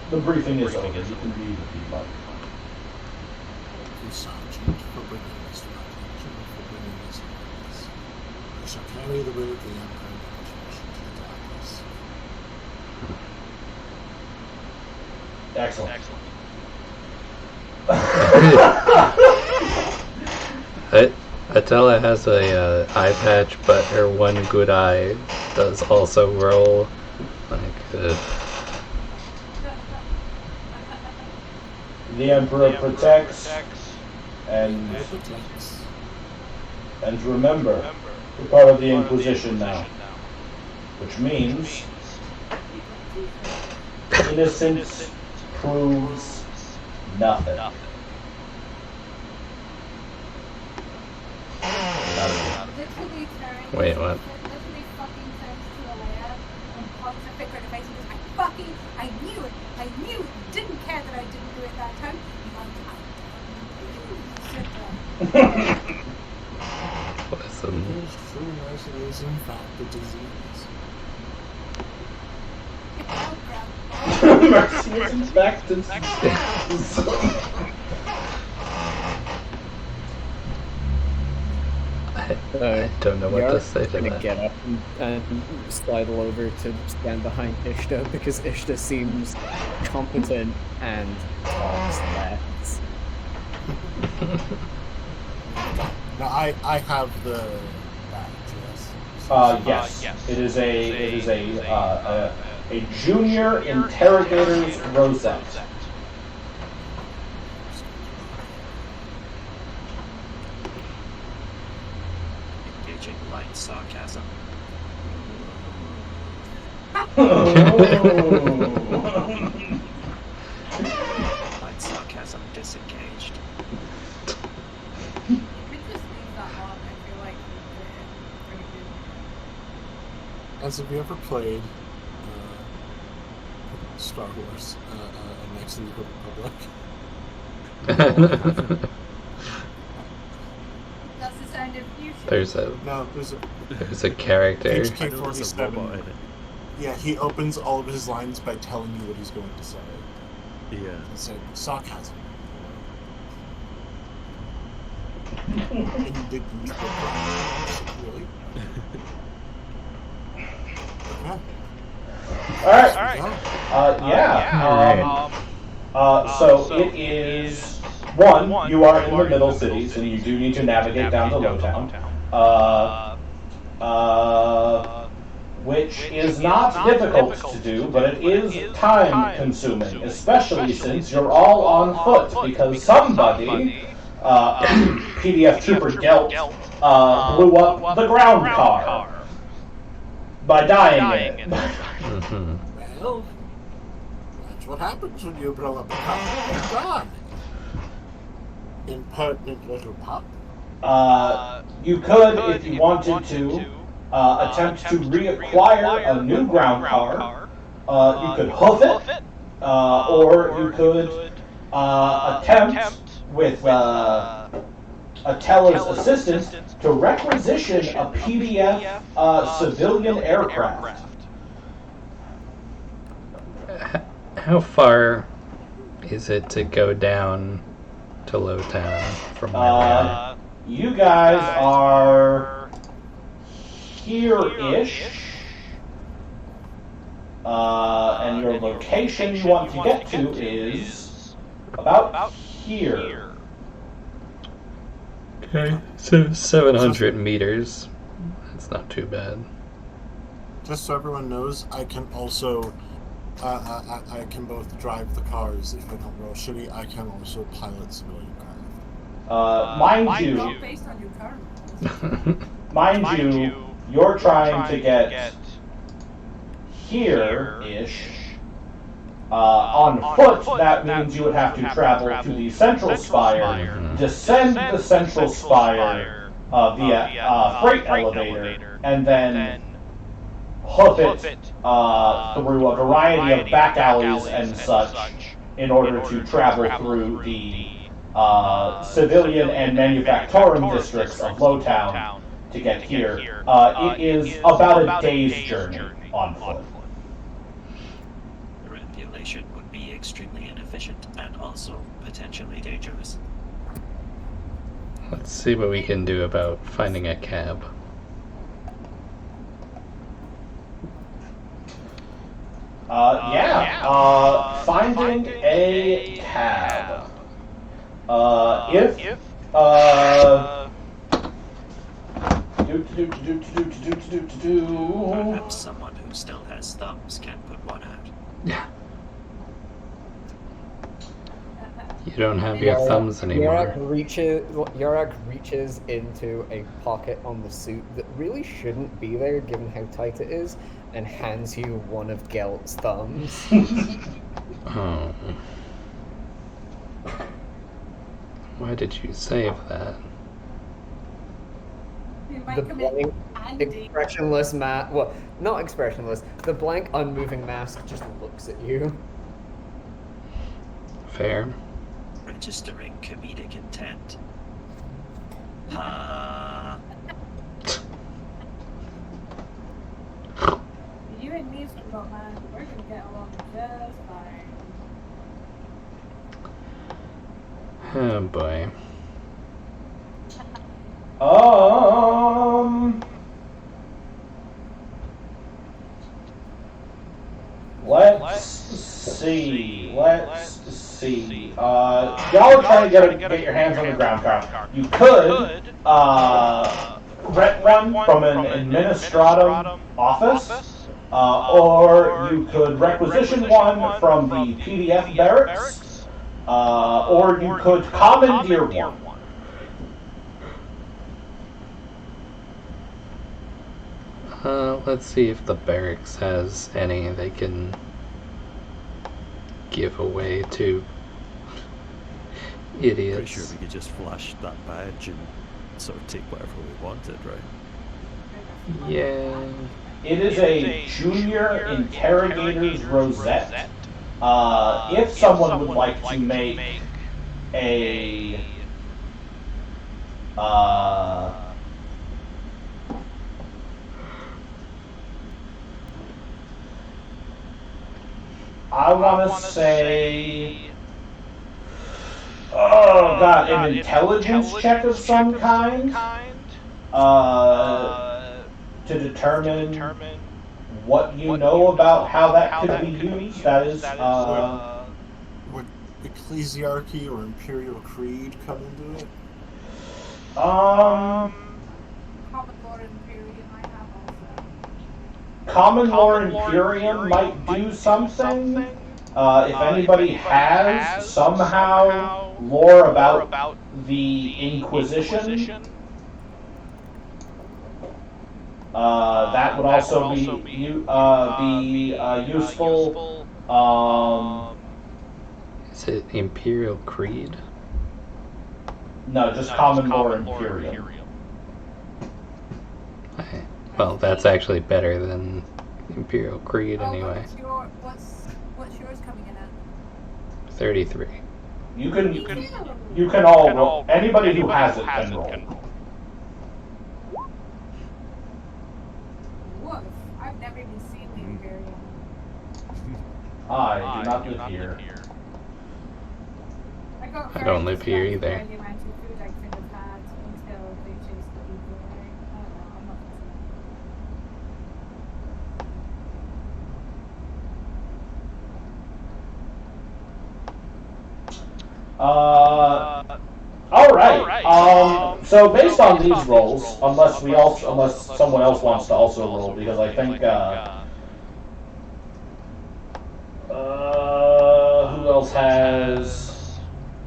Speaker 1: The briefing is over. You can read the feedback.
Speaker 9: Thank you, Sergeant, for bringing this to my attention and for bringing this awareness. I shall carry the will of the Emperor into the darkness.
Speaker 1: Excellent.
Speaker 3: Atella has a eye patch, but her one good eye does also roll.
Speaker 1: The Emperor protects, and remember, you're part of the Inquisition now, which means innocence proves nothing.
Speaker 3: Wait, what?
Speaker 2: Literally fucking turns to Alea and points a finger in her face and goes, I knew it! I knew it! Didn't care that I didn't do it that time.
Speaker 3: Listen.
Speaker 9: It's true as it is in fact a disease.
Speaker 1: Mercy is in fact a
Speaker 3: I don't know what to say to
Speaker 5: gonna
Speaker 3: that.
Speaker 5: get up and sidle over to stand behind Ishta because Ishta seems competent and talks less.
Speaker 9: Now I have the badge, yes.
Speaker 1: Yes. It is a junior interrogator's rosette.
Speaker 8: Engaging light sarcasm. Light sarcasm disengaged.
Speaker 9: As have you ever played Star Wars Knights of the Republic?
Speaker 2: That's the sound of future.
Speaker 3: There's a character.
Speaker 9: HK-47. Yeah, he opens all of his lines by telling you what he's going to say.
Speaker 6: Yeah.
Speaker 9: He said sarcasm. And you did use the really? Okay.
Speaker 1: Alright. So it is one. You are in the middle cities, and you do need to navigate down to Lowtown, which is not difficult to do, but it is time-consuming, especially since you're all on foot because somebody, PDF Trooper Gelt, blew up the ground car by dying in it.
Speaker 9: Well, that's what happens when you blow up a car. You're gone. Impertinent little pup.
Speaker 1: You could, if you wanted to, attempt to reacquire a new ground car. You could hoof it, or you could attempt, with Atella's assistance, to requisition a PDF civilian aircraft.
Speaker 3: How far is it to go down to Lowtown from where we are?
Speaker 1: You guys are here-ish, and your location you want to get to is about here.
Speaker 3: Okay, so 700 meters. That's not too bad.
Speaker 9: Just so everyone knows, I can also, I can both drive the cars if I don't roll shitty. I can also pilot civilian craft.
Speaker 1: Mind you, you're trying to get here-ish. On foot, that means you would have to travel to the central spire, descend the central spire via freight elevator, and then hoof it through a variety of back alleys and such in order to travel through the civilian and manufactorum districts of Lowtown to get here. It is about a day's journey on foot.
Speaker 8: Perambulation would be extremely inefficient and also potentially dangerous.
Speaker 3: Let's see what we can do about finding a cab.
Speaker 1: Finding a cab. If
Speaker 8: Perhaps someone who still has thumbs can put one out.
Speaker 3: Yeah. You don't have your thumbs anymore.
Speaker 5: Yorak reaches into a pocket on the suit that really shouldn't be there given how tight it is, and hands you one of Gelt's thumbs.
Speaker 3: Oh. Why did you save that?
Speaker 5: The blank, expressionless mask. Well, not expressionless. The blank, unmoving mask just looks at you.
Speaker 3: Fair.
Speaker 8: Registering comedic intent.
Speaker 2: You and me, man, we're gonna get along just fine.
Speaker 3: Oh boy.
Speaker 1: Let's see. Y'all are trying to get your hands on the ground car. You could rent one from an administratum office, or you could requisition one from the PDF barracks, or you could commandeer one.
Speaker 3: Let's see if the barracks has any they can give away to idiots.
Speaker 6: Pretty sure we could just flash that badge and sort of take whatever we wanted, right?
Speaker 3: Yeah.
Speaker 1: It is a junior interrogator's rosette. If someone would like to make a I want to say, an intelligence check of some kind, to determine what you know about how that could be used. That is,
Speaker 9: would ecclesiarchy or imperial creed come into it?
Speaker 2: Common Lore Imperium I have also.
Speaker 1: Common Lore Imperium might do something. If anybody has somehow lore about the Inquisition, that would also be useful.
Speaker 3: Is it Imperial Creed?
Speaker 1: No, just Common Lore Imperium.
Speaker 3: Well, that's actually better than Imperial Creed anyway.
Speaker 2: What's yours coming in at?
Speaker 3: 33.
Speaker 1: You can all roll. Anybody who has it can roll.
Speaker 2: Woof. I've never even seen the Imperium.
Speaker 1: I do not live here.
Speaker 3: I don't live here either.
Speaker 2: The amount of food I could have had until they chased the people away. I don't know. I'm not
Speaker 1: All right. So based on these rolls, unless someone else wants to also roll, because I think who else has?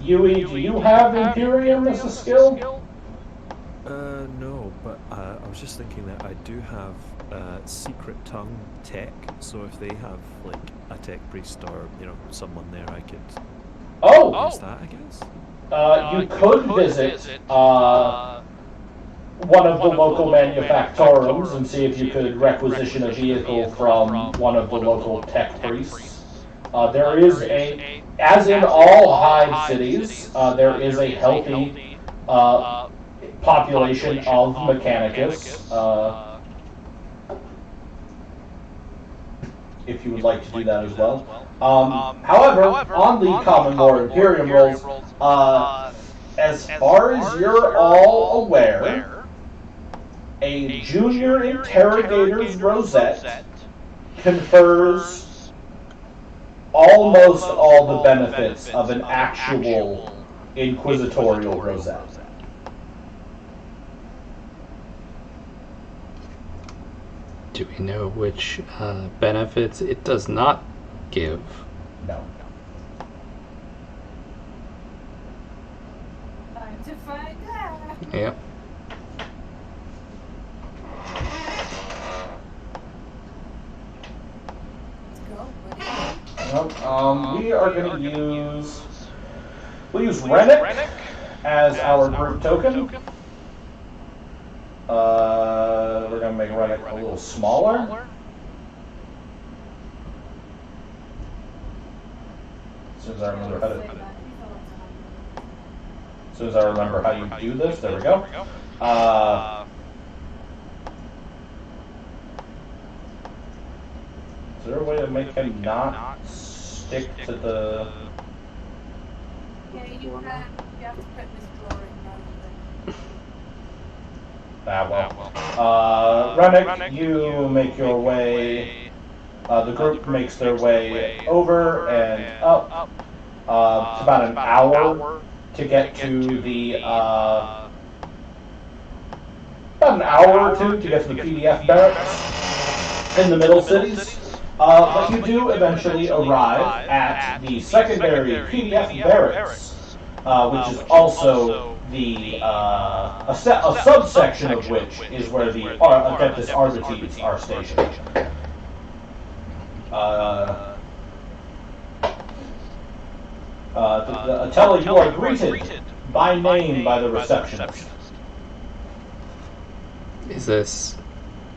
Speaker 1: Yui, do you have Imperium as a skill?
Speaker 6: No, but I was just thinking that I do have secret tongue tech, so if they have like a tech priest or someone there, I could use that, I guess.
Speaker 1: You could visit one of the local manufactorums and see if you could requisition a vehicle from one of the local tech priests. There is as in all hive cities, there is a healthy population of Mechanicus. If you would like to do that as well. However, on the Common Lore Imperium rolls, as far as you're all aware, a junior interrogator's rosette confers almost all the benefits of an actual inquisitorial rosette.
Speaker 3: Do we know which benefits it does not give?
Speaker 1: No.
Speaker 2: Time to find out.
Speaker 3: Yep.
Speaker 2: Let's go, buddy.
Speaker 1: Nope. We are going to use... We'll use Rennick as our group token. We're going to make Rennick a little smaller. As soon as I remember how you do this, there we go. Is there a way to make him not stick to the...
Speaker 2: Yeah, you have to put this drawer in
Speaker 1: well. Rennick, you make your way... the group makes their way over and up. It's about an hour to get to the... about an hour or two to get to the PDF barracks in the middle cities. But you do eventually arrive at the secondary PDF barracks, which is also the a subsection of which is where the Adeptus Arbites are stationed. Atella, you are greeted by name by the receptionist.
Speaker 3: Is this...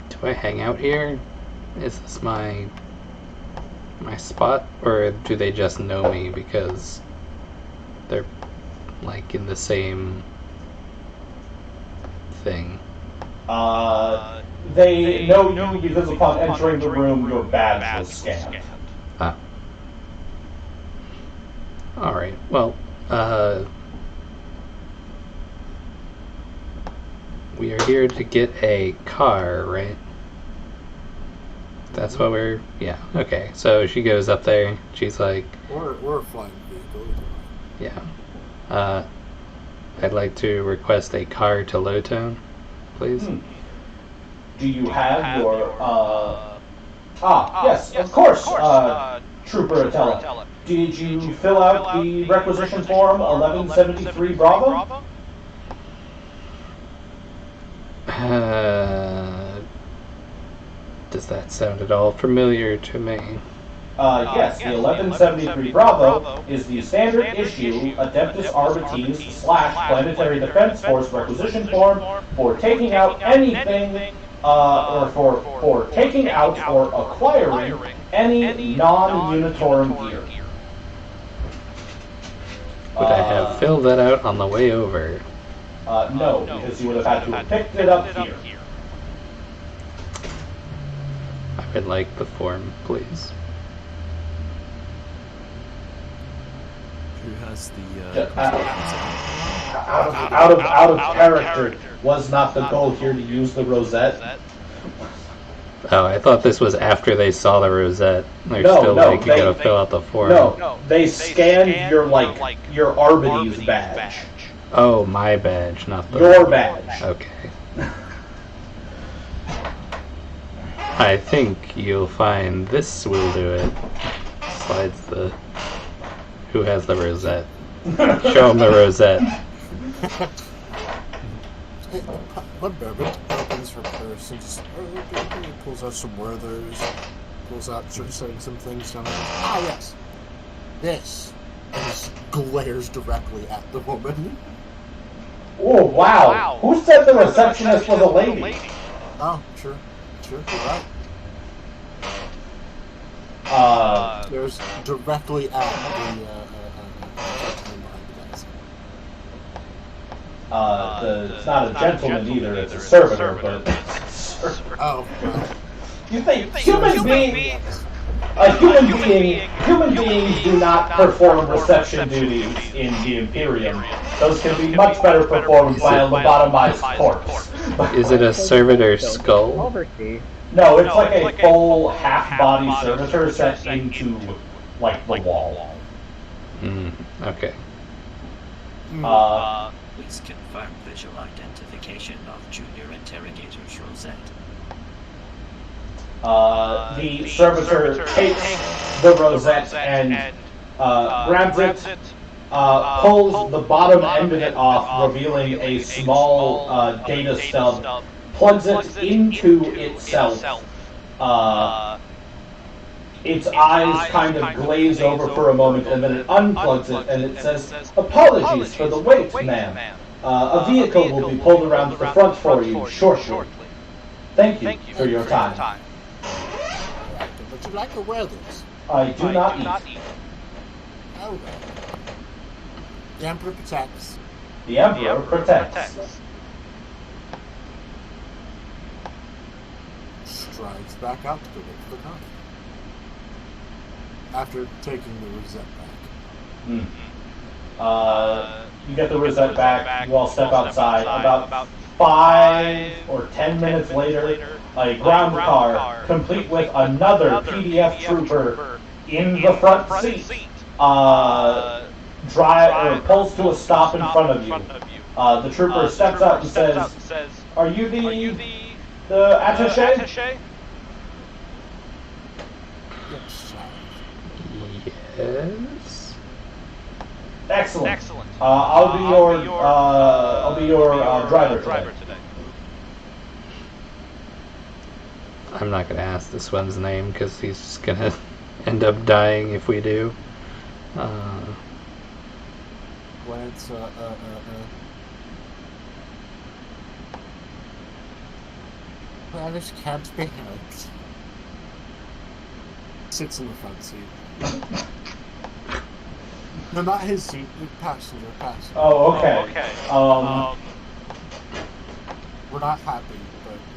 Speaker 3: Do I hang out here? Is this my spot? Or do they just know me because they're like in the same thing?
Speaker 1: They know you because upon entering the room your badge was scanned.
Speaker 3: Ah. Alright, well, we are here to get a car, right? That's what we're... Yeah, okay. So she goes up there, she's like...
Speaker 9: Or a flying vehicle.
Speaker 3: Yeah. I'd like to request a car to Lowtown, please.
Speaker 1: Do you have your... yes, of course, Trooper Atella. Did you fill out the requisition form 1173 Bravo?
Speaker 3: Does that sound at all familiar to me?
Speaker 1: Yes, the 1173 Bravo is the standard issue Adeptus Arbites / Planetary Defense Force requisition form for taking out anything, or for taking out or acquiring any non-Unitorum gear.
Speaker 3: Would I have filled that out on the way over?
Speaker 1: No, because you would have had to have picked it up here.
Speaker 3: I would like the form, please.
Speaker 6: Who has the
Speaker 1: out of character. Was not the goal here to use the rosette?
Speaker 3: Oh, I thought this was after they saw the rosette. They're still like, you gotta fill out the form.
Speaker 1: No, they scanned your Arbites badge.
Speaker 3: Oh, my badge, not the...
Speaker 1: Your badge.
Speaker 3: Okay. I think you'll find this will do it. Slides the... Who has the rosette? Show him the rosette.
Speaker 9: Burbage opens her purse and just pulls out some Werthers, starts saying some things down there. Ah, yes. This. And just glares directly at the woman.
Speaker 1: Oh, wow. Who said the receptionist was a lady?
Speaker 9: Oh, sure, you're right. There's directly at the
Speaker 1: it's not a gentleman either, it's a servitor, but...
Speaker 9: Oh, well.
Speaker 1: You think human beings do not perform reception duties in the Imperium. Those can be much better performed by a lobotomized corpse.
Speaker 3: Is it a servitor skull?
Speaker 1: No, it's like a full half-body servitor set into, like, the wall.
Speaker 3: Okay.
Speaker 8: Please confirm visual identification of Junior Interrogator's rosette.
Speaker 1: The servitor takes the rosette and grabs it, pulls the bottom end of it off, revealing a small data stub, plugs it into itself. Its eyes kind of glaze over for a moment, and then it unplugs it, and it says, "Apologies for the wait, ma'am. A vehicle will be pulled around to the front for you shortly. Thank you for your time."
Speaker 9: Would you like to wear this?
Speaker 1: I do not eat.
Speaker 9: Oh, well. The Emperor protects.
Speaker 1: The Emperor protects.
Speaker 9: Strides back out to go look for the car. After taking the rosette back.
Speaker 1: You get the rosette back, you all step outside. About 5 or 10 minutes later, a ground car, complete with another PDF trooper in the front seat, pulls to a stop in front of you. The trooper steps out and says, "Are you the attaché?"
Speaker 3: Yes.
Speaker 1: Excellent. I'll be your driver today.
Speaker 3: I'm not gonna ask this one's name because he's just gonna end up dying if we do.
Speaker 9: Glance, Spanish can't be helped. Sits in the front seat. No, not his seat, the passenger.
Speaker 1: Oh, okay.
Speaker 9: We're not happy,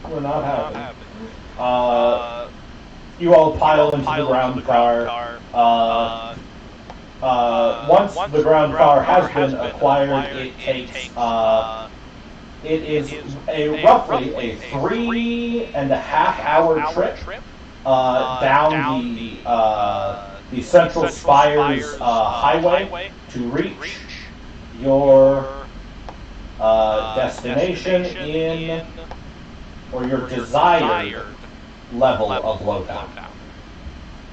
Speaker 9: but...
Speaker 1: We're not happy. You all pile into the ground car. Once the ground car has been acquired, it takes... it is roughly a 3.5-hour trip down the Central Spires highway to reach your destination or your desired level of loadout.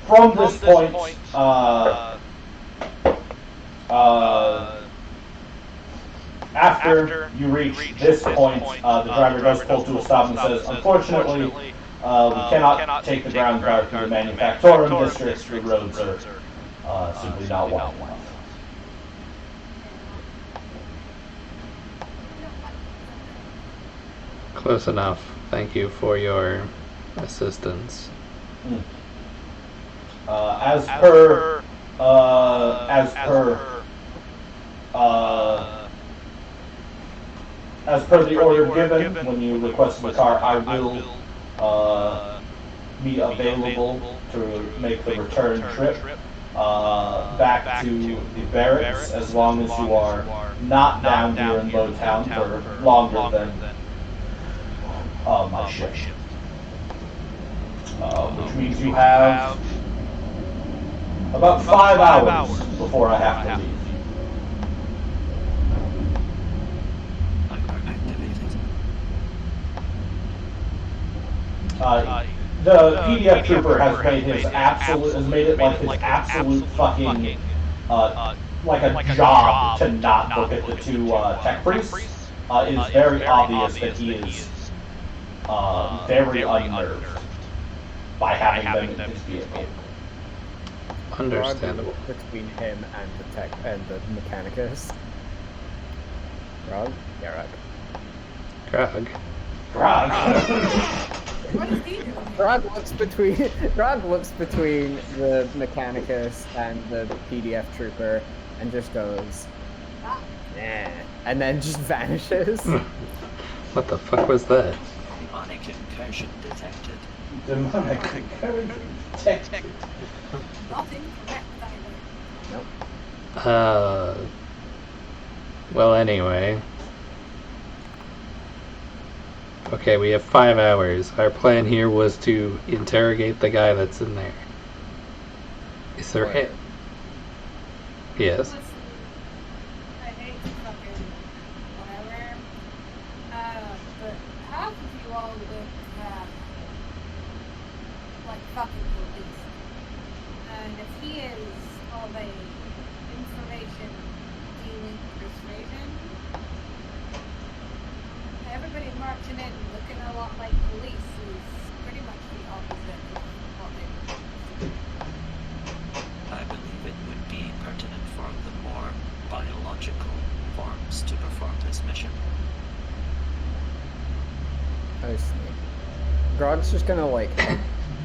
Speaker 1: From this point, after you reach this point, the driver does pull to a stop and says, "Unfortunately, we cannot take the ground car through the Manufactorum districts. The roads are simply not wide enough."
Speaker 3: Close enough. Thank you for your assistance.
Speaker 1: As per the order given, when you request the car, I will be available to make the return trip back to the barracks as long as you are not down here in Lowtown for longer than my shift. Which means you have about 5 hours before I have to leave. The PDF trooper has made it like his absolute fucking like a job to not look at the two tech priests. It is very obvious that he is very unnerved by having them in his vehicle.
Speaker 3: Understandable.
Speaker 5: Between him and the Mechanicus. Grog? Yeah, right.
Speaker 3: Grog.
Speaker 2: What is he doing?
Speaker 5: Grog looks between the Mechanicus and the PDF trooper and just goes,
Speaker 2: Ah.
Speaker 5: nah, and then just vanishes.
Speaker 3: What the fuck was that?
Speaker 8: Demonic incursion detected.
Speaker 1: Demonic incursion detected.
Speaker 2: Nothing correct either.
Speaker 5: Nope.
Speaker 3: Well, anyway. Okay, we have 5 hours. Our plan here was to interrogate the guy that's in there. Is there
Speaker 5: Right.
Speaker 3: Yes.
Speaker 2: Listen, I hate to fucking whatever. But half of you all look and if he is of a information dealing persuasion, everybody marching in looking a lot like police is pretty much the opposite of what they would.
Speaker 8: I believe it would be pertinent for the more biological forms to perform this mission.
Speaker 5: I see. Grog's just gonna like.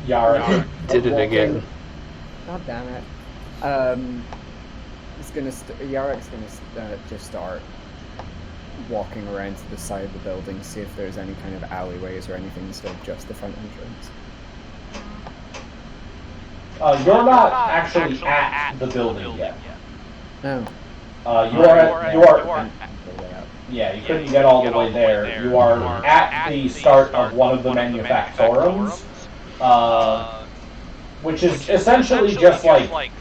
Speaker 1: Yara.
Speaker 3: Did it again.
Speaker 5: God damn it. It's gonna. Yarek's gonna just start walking around to the side of the building, see if there's any kind of alleyways or anything instead of just the front entrance.
Speaker 1: You're not actually at the building yet.
Speaker 5: Oh.
Speaker 1: You are. Yeah, you couldn't get all the way there. You are at the start of one of the manufactorums, which is essentially just like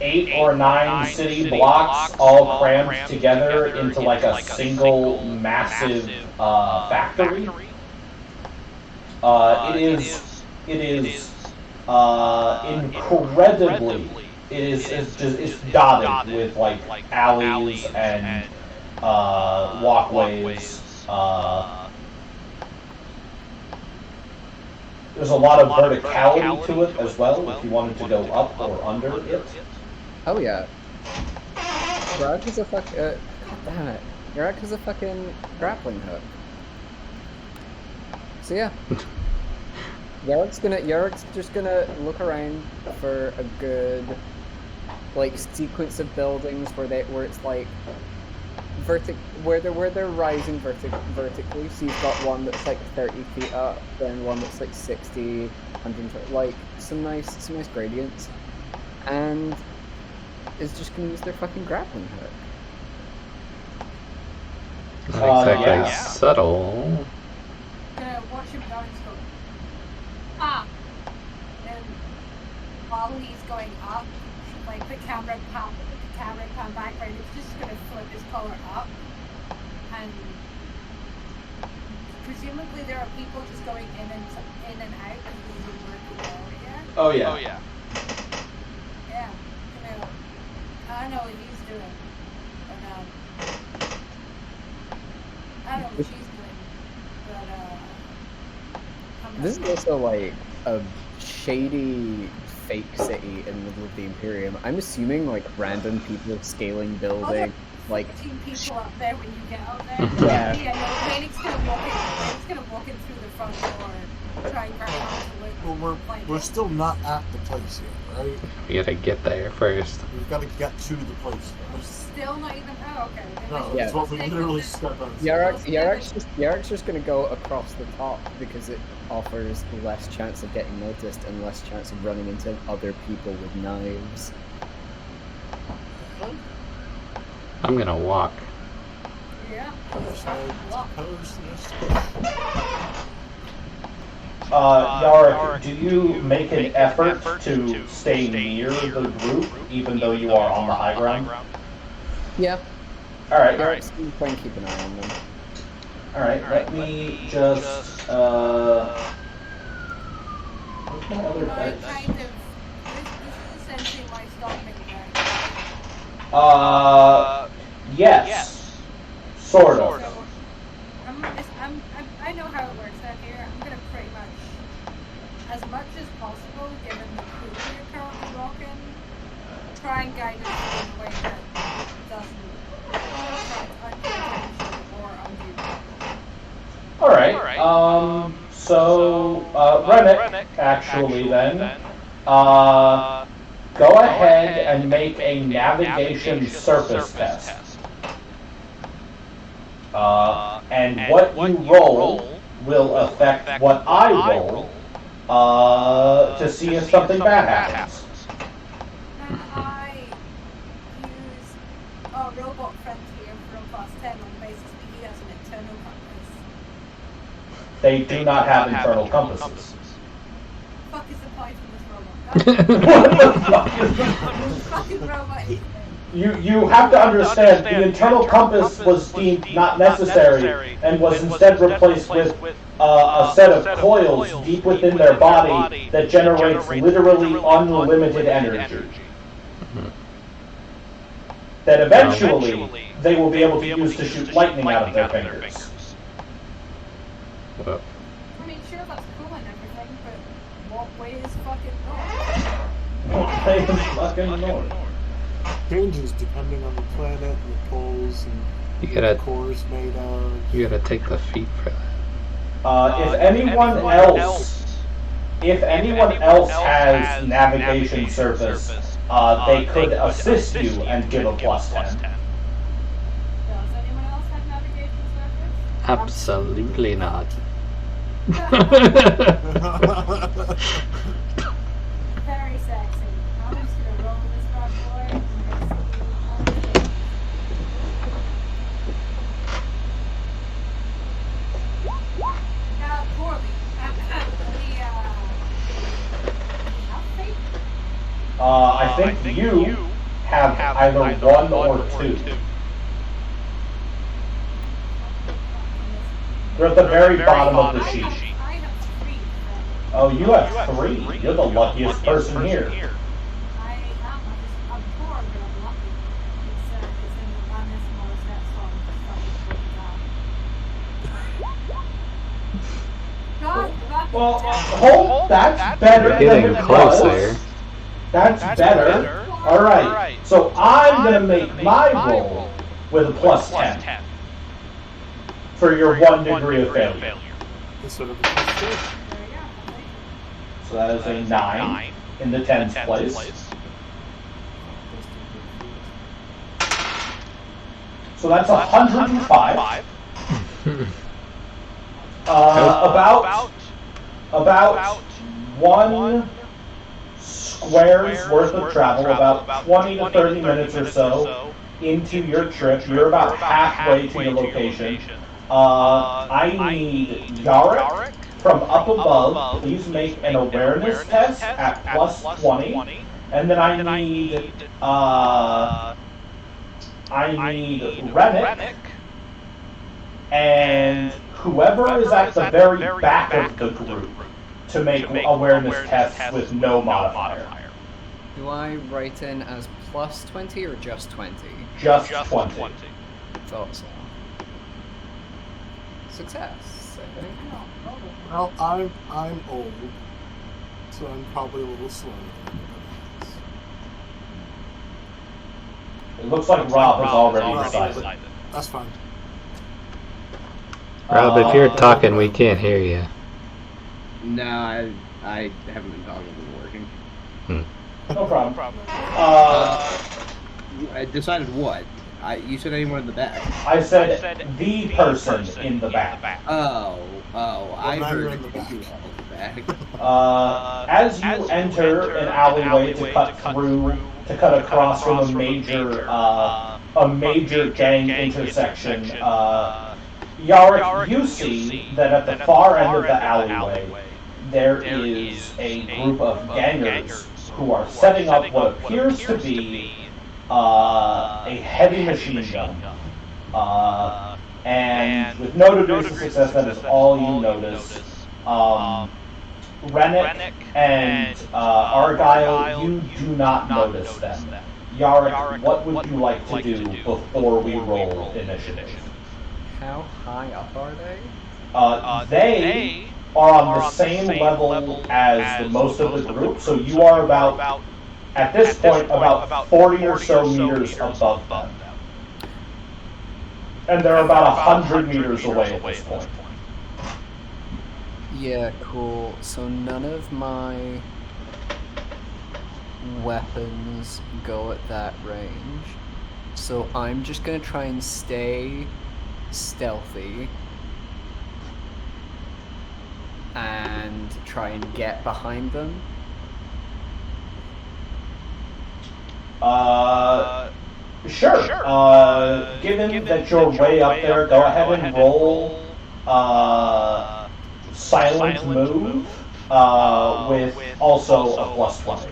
Speaker 1: 8 or 9 city blocks all crammed together into like a single massive factory. It is incredibly. It's dotted with like alleys and walkways. There's a lot of verticality to it as well, if you wanted to go up or under it.
Speaker 5: Oh yeah. Grog is a fuck. God damn it. Grog is a fucking grappling hook. So yeah. Yarek's just gonna look around for a good like sequence of buildings where it's like where they're rising vertically. So you've got one that's like 30 feet up, then one that's like 60, 120, like some nice gradients, and is just gonna use their fucking grappling hook.
Speaker 3: Not exactly
Speaker 1: yeah.
Speaker 3: subtle.
Speaker 2: Gonna watch him go and go, ah! And while he's going up, like the camera pan back, right? It's just gonna flip his collar up, and presumably there are people just going in and out because this is a working area.
Speaker 1: Oh yeah.
Speaker 2: Oh yeah. Yeah. You know, I don't know what he's doing, but I don't know what she's doing, but
Speaker 5: This is also like a shady fake city in the middle of the Imperium. I'm assuming like random people scaling building, like
Speaker 2: 15 people up there when you get up there.
Speaker 5: Yeah.
Speaker 2: Yeah, no, Phoenix gonna walk in through the front door, try and grab onto it.
Speaker 9: Well, we're still not at the place yet, right?
Speaker 3: We gotta get there first.
Speaker 9: We've got to get to the place first.
Speaker 2: Still not even. Oh, okay.
Speaker 9: No,
Speaker 5: Yeah.
Speaker 9: it's what we literally step on.
Speaker 5: Yarek's just gonna go across the top because it offers less chance of getting noticed and less chance of running into other people with knives.
Speaker 3: I'm gonna walk.
Speaker 2: Yeah.
Speaker 1: Yarick, do you make an effort to stay near the group, even though you are on the high ground?
Speaker 5: Yeah.
Speaker 1: Alright.
Speaker 5: Yarek's try and keep an eye on them.
Speaker 1: Alright, let me just, what's my other dice?
Speaker 2: This is essentially my stopping point.
Speaker 1: Yes. Sort of.
Speaker 2: So, I know how it works out here. I'm gonna pretty much as possible, given the crew you're currently walking, try and guide us in a way that doesn't affect unintentional or undue damage.
Speaker 1: Alright, so, Rennick, actually then, go ahead and make a navigation surface test. And what you roll will affect what I roll, to see if something bad happens.
Speaker 2: Can I use a robot friend here from class 10 on the basis that he has an internal compass?
Speaker 1: They do not have internal compasses.
Speaker 2: Fuck is the point of this robot?
Speaker 1: What the fuck is that?
Speaker 2: Fucking robot is
Speaker 1: You have to understand, the internal compass was deemed not necessary and was instead replaced with a set of coils deep within their body that generates literally unlimited energy. That eventually they will be able to use to shoot lightning out of their fingers.
Speaker 3: Well,
Speaker 2: I mean, sure, that's cool and everything, but what way is fucking north?
Speaker 1: What way is fucking north?
Speaker 9: Changes depending on the planet and the poles and
Speaker 3: You
Speaker 9: what
Speaker 3: gotta-
Speaker 9: the core is made of.
Speaker 3: you gotta take the feet for that.
Speaker 1: If anyone else has navigation surface, they could assist you and give a +10.
Speaker 2: Does anyone else have navigation surface?
Speaker 3: Absolutely not.
Speaker 2: Very sexy. I'm just gonna roll this bad boy and now, Corby,
Speaker 1: I think you have either 1 or 2. They're at the very bottom of the sheet.
Speaker 2: I have 3.
Speaker 1: Oh, you have 3. You're the luckiest person here.
Speaker 2: I'm poor, but I'm lucky. It's in the honest most that song. God,
Speaker 1: Well, hold. That's better
Speaker 3: You're
Speaker 1: than
Speaker 3: getting
Speaker 1: it
Speaker 3: closer.
Speaker 1: was. That's better. All right. So I'm gonna make my roll with a +10 for your 1 degree of failure.
Speaker 9: Instead of a +2.
Speaker 1: So that is a 9 in the 10th place. So that's 105. About 1 square's worth of travel, about 20 to 30 minutes or so into your trip. You're about halfway to your location. I need Yarick from up above. Please make an awareness test at +20. And then I need Rennick and whoever is at the very back of the group to make awareness tests with no modifier.
Speaker 5: Do I write in as +20 or just 20?
Speaker 1: Just 20.
Speaker 5: Thought so. Success, I think.
Speaker 9: Well, I'm old, so I'm probably a little slower than everybody else.
Speaker 1: It looks like Rob has already decided.
Speaker 9: That's fine.
Speaker 3: Rob, if you're talking, we can't hear you.
Speaker 7: No, I haven't been talking. I've been working.
Speaker 1: No problem.
Speaker 7: I decided what? You said anyone in the back.
Speaker 1: I said the person in the back.
Speaker 7: Oh, I
Speaker 9: now
Speaker 7: heard
Speaker 9: you're in the back.
Speaker 7: you all in the back.
Speaker 1: As you enter an alleyway to cut across from a major gang intersection, Yarick, you see that at the far end of the alleyway, there is a group of gangers who are setting up what appears to be a heavy machine gun. And with no degrees of success, that is all you notice. Rennick and Argyle, you do not notice them. Yarick, what would you like to do before we roll initiative?
Speaker 5: How high up are they?
Speaker 1: They are on the same level as the most of the group, so you are about, at this point, about 40 or so meters above them. And they're about 100 meters away at this point.
Speaker 5: Yeah, cool. So none of my weapons go at that range. So I'm just gonna try and stay stealthy and try and get behind them.
Speaker 1: Sure. Given that you're way up there, go ahead and roll silent move with also a +20.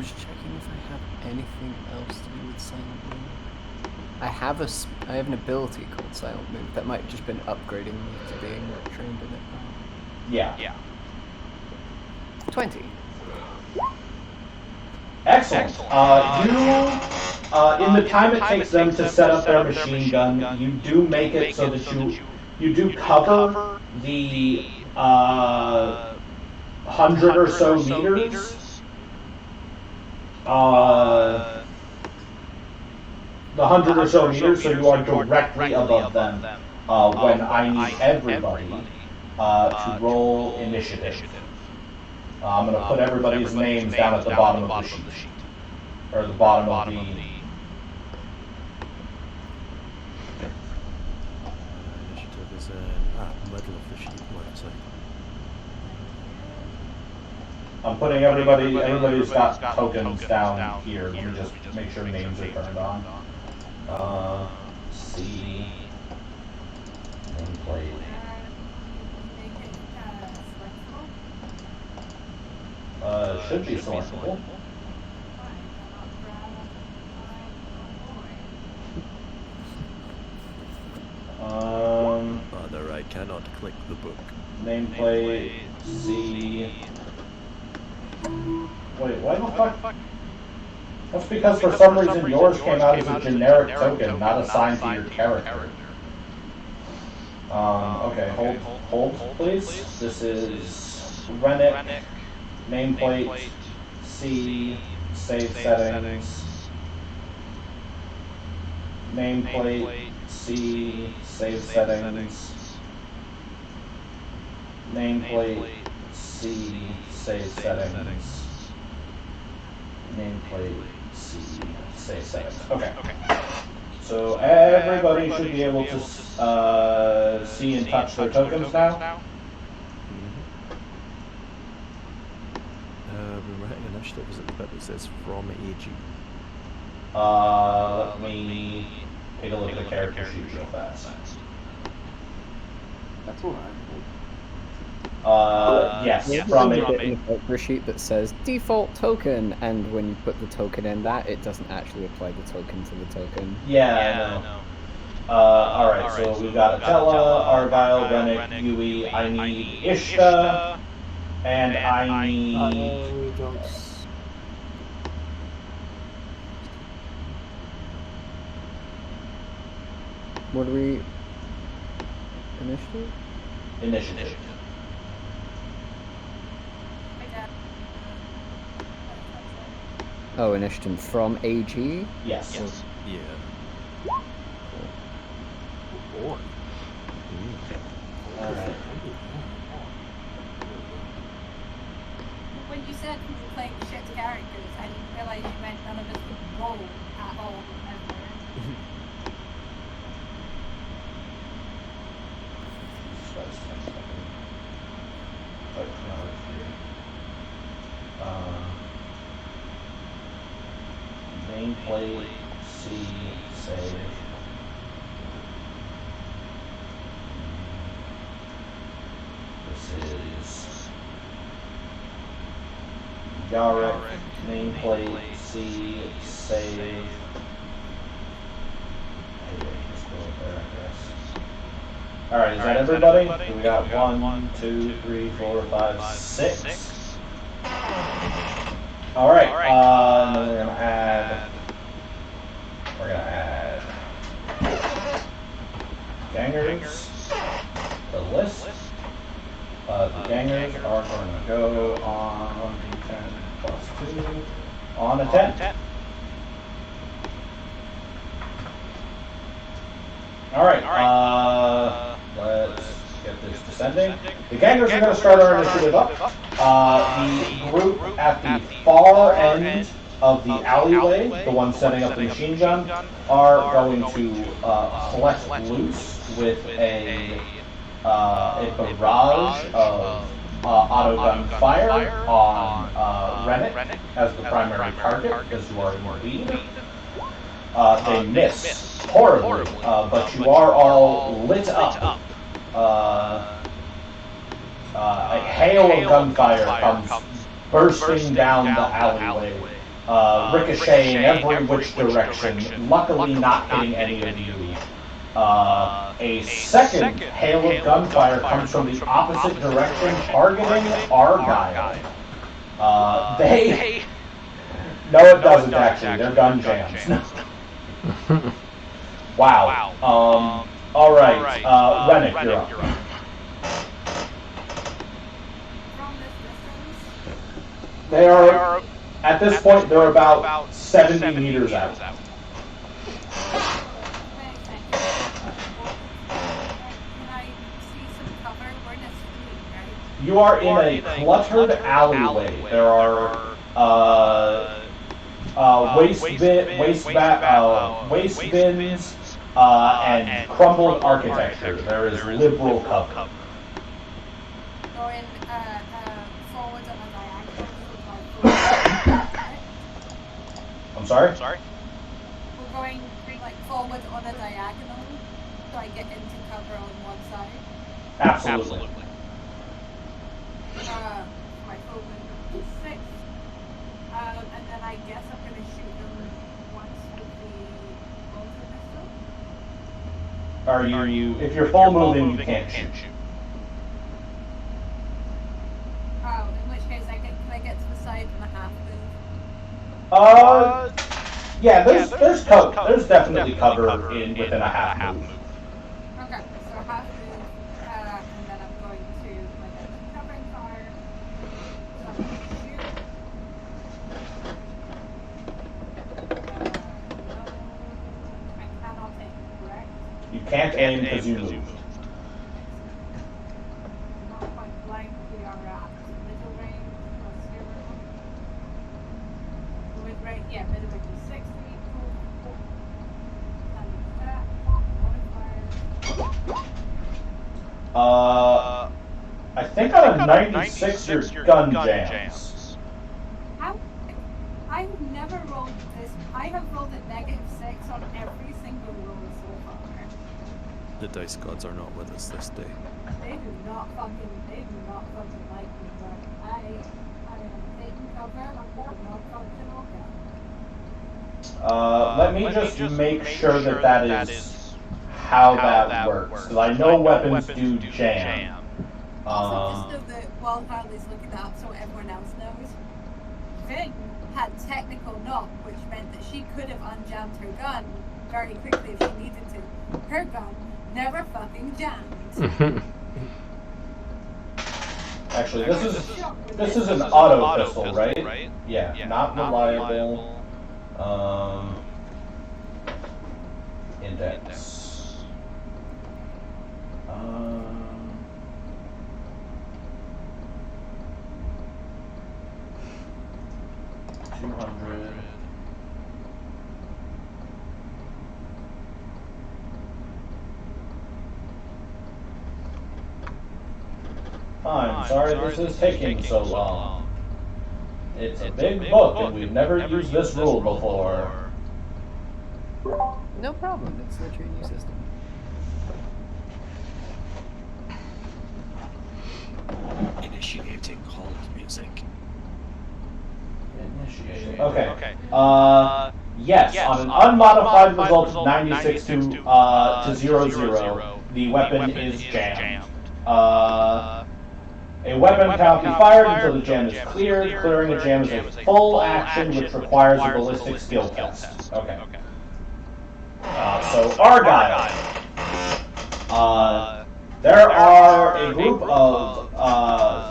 Speaker 5: just checking if I have anything else to do with Silent Move. I have an ability called Silent Move that might have just been upgrading me to being trained in it.
Speaker 1: Yeah.
Speaker 5: 20.
Speaker 1: Excellent. In the time it takes them to set up their machine gun, you do make it so that you do cover the 100 or so meters. The 100 or so meters, so you are directly above them when I need everybody to roll initiative. I'm going to put everybody's names down at the bottom of the sheet. Or the bottom of the...
Speaker 6: Initiative is in middle of the sheet, left side.
Speaker 1: I'm putting everybody's got tokens down here. Let me just make sure names are turned on. C. Nameplate. Should be selectable.
Speaker 6: Father, I cannot click the book.
Speaker 1: Nameplate C. Wait, why the fuck? That's because for some reason yours came out as a generic token, not assigned to your character. Okay, hold, please. This is Rennick, nameplate, C, save settings, nameplate, C, save settings, nameplate, C, save settings, nameplate, C, save settings. Okay. So everybody should be able to see and touch their tokens now.
Speaker 6: Rewriting initiative is at the bit that says from AG.
Speaker 1: Let me take a look at the character sheet real fast.
Speaker 7: That's alright.
Speaker 1: Yes,
Speaker 5: From a character sheet that says default token, and when you put the token in that, it doesn't actually apply the token to the token.
Speaker 1: Yeah, I know. Alright, so we've got Atella, Argyle, Rennick, Yui, I need Ishta, and I need...
Speaker 5: What do we... Initiative?
Speaker 1: Initiative.
Speaker 5: Oh, initiative from AG?
Speaker 1: Yes.
Speaker 6: Yeah.
Speaker 9: Boy.
Speaker 1: Alright.
Speaker 2: When you said we were playing shit characters, I didn't realize you meant none of us could roll at all ever.
Speaker 1: Nameplate, C, save. This is Yarick, nameplate, C, save. Hey, just go up there, I guess. Alright, is that everybody? So we got 1, 2, 3, 4, 5, 6. Alright, and then we're gonna add gangers to the list. The gangers are going to go on 1d10 plus 2 on a 10. Alright, let's get this descending. The gangers are going to start our initiative up. The group at the far end of the alleyway, the one setting up the machine gun, are going to collect loose with a barrage of auto gun fire on Rennick as the primary target, because you are in the lead. They miss horribly, but you are all lit up. A hail of gunfire comes bursting down the alleyway ricocheting every which direction, luckily not hitting any of you. A second hail of gunfire comes from the opposite direction, targeting Argyle. They... No, it doesn't actually. They're gun jams. Wow. Alright, Rennick, you're up.
Speaker 2: From this distance,
Speaker 1: They are, at this point, they're about 70 meters out.
Speaker 2: can I see some cover? We're in a street, right?
Speaker 1: You are in a cluttered alleyway. There are waste bins and crumbled architecture. There is liberal cover.
Speaker 2: Going forward on a diagonal.
Speaker 1: I'm sorry?
Speaker 2: We're going like forward on a diagonal, so I get into cover on one side.
Speaker 1: Absolutely.
Speaker 2: My full movement is 6. And then I guess I'm gonna shoot them once with the bolter pistol.
Speaker 1: Are you? If you're full moving, you can't shoot.
Speaker 2: Oh, in which case can I get to the side and a half move?
Speaker 1: Yeah. There's definitely cover within a half move.
Speaker 2: Okay, so half move, and then I'm going to like covering fire. So I'm going to shoot. No, I cannot aim, correct?
Speaker 1: You can't aim because you move.
Speaker 2: Not quite blank. We are at middle range plus 0. With range, yeah, middle range is 60. Cool. And that modifier.
Speaker 1: I think on a 96 your gun jams.
Speaker 2: How? I've never rolled this. I have rolled a -6 on every single roll so far.
Speaker 6: The dice gods are not with us this day.
Speaker 2: They do not fucking like me, but I am taking cover. I'm not functional gun.
Speaker 1: Let me just make sure that is how that works. Because I know weapons do jam.
Speaker 2: Also, just so that while Harley's looking that up so everyone else knows, Ving had technical knock, which meant that she could have unjammed her gun very quickly if she needed to. Her gun never fucking jammed.
Speaker 1: Actually, this is an auto pistol, right? Yeah, not reliable. Index. 200. I'm sorry this is taking so long. It's a big book and we've never used this rule before.
Speaker 5: No problem, it's the training system.
Speaker 8: Initiating hold music.
Speaker 1: Okay. Yes, on an unmodified result of 96 to 00, the weapon is jammed. A weapon cannot be fired until the jam is cleared. Clearing a jam is a full action which requires a ballistic skill test. Okay. So Argyle. There are a group of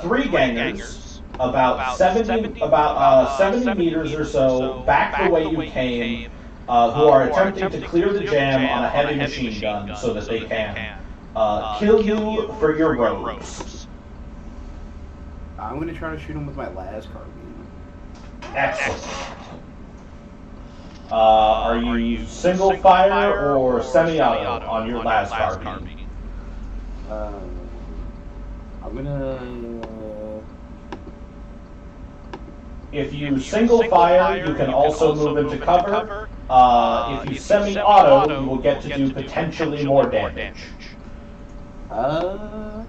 Speaker 1: 3 gangers about 70 meters or so back the way you came, who are attempting to clear the jam on a heavy machine gun so that they can kill you for your robes.
Speaker 7: I'm gonna try to shoot him with my las carbine.
Speaker 1: Excellent. Are you single fire or semi-auto on your las carbine?
Speaker 7: I'm gonna.
Speaker 1: If you single fire, you can also move into cover. If you semi-auto, you will get to do potentially more damage.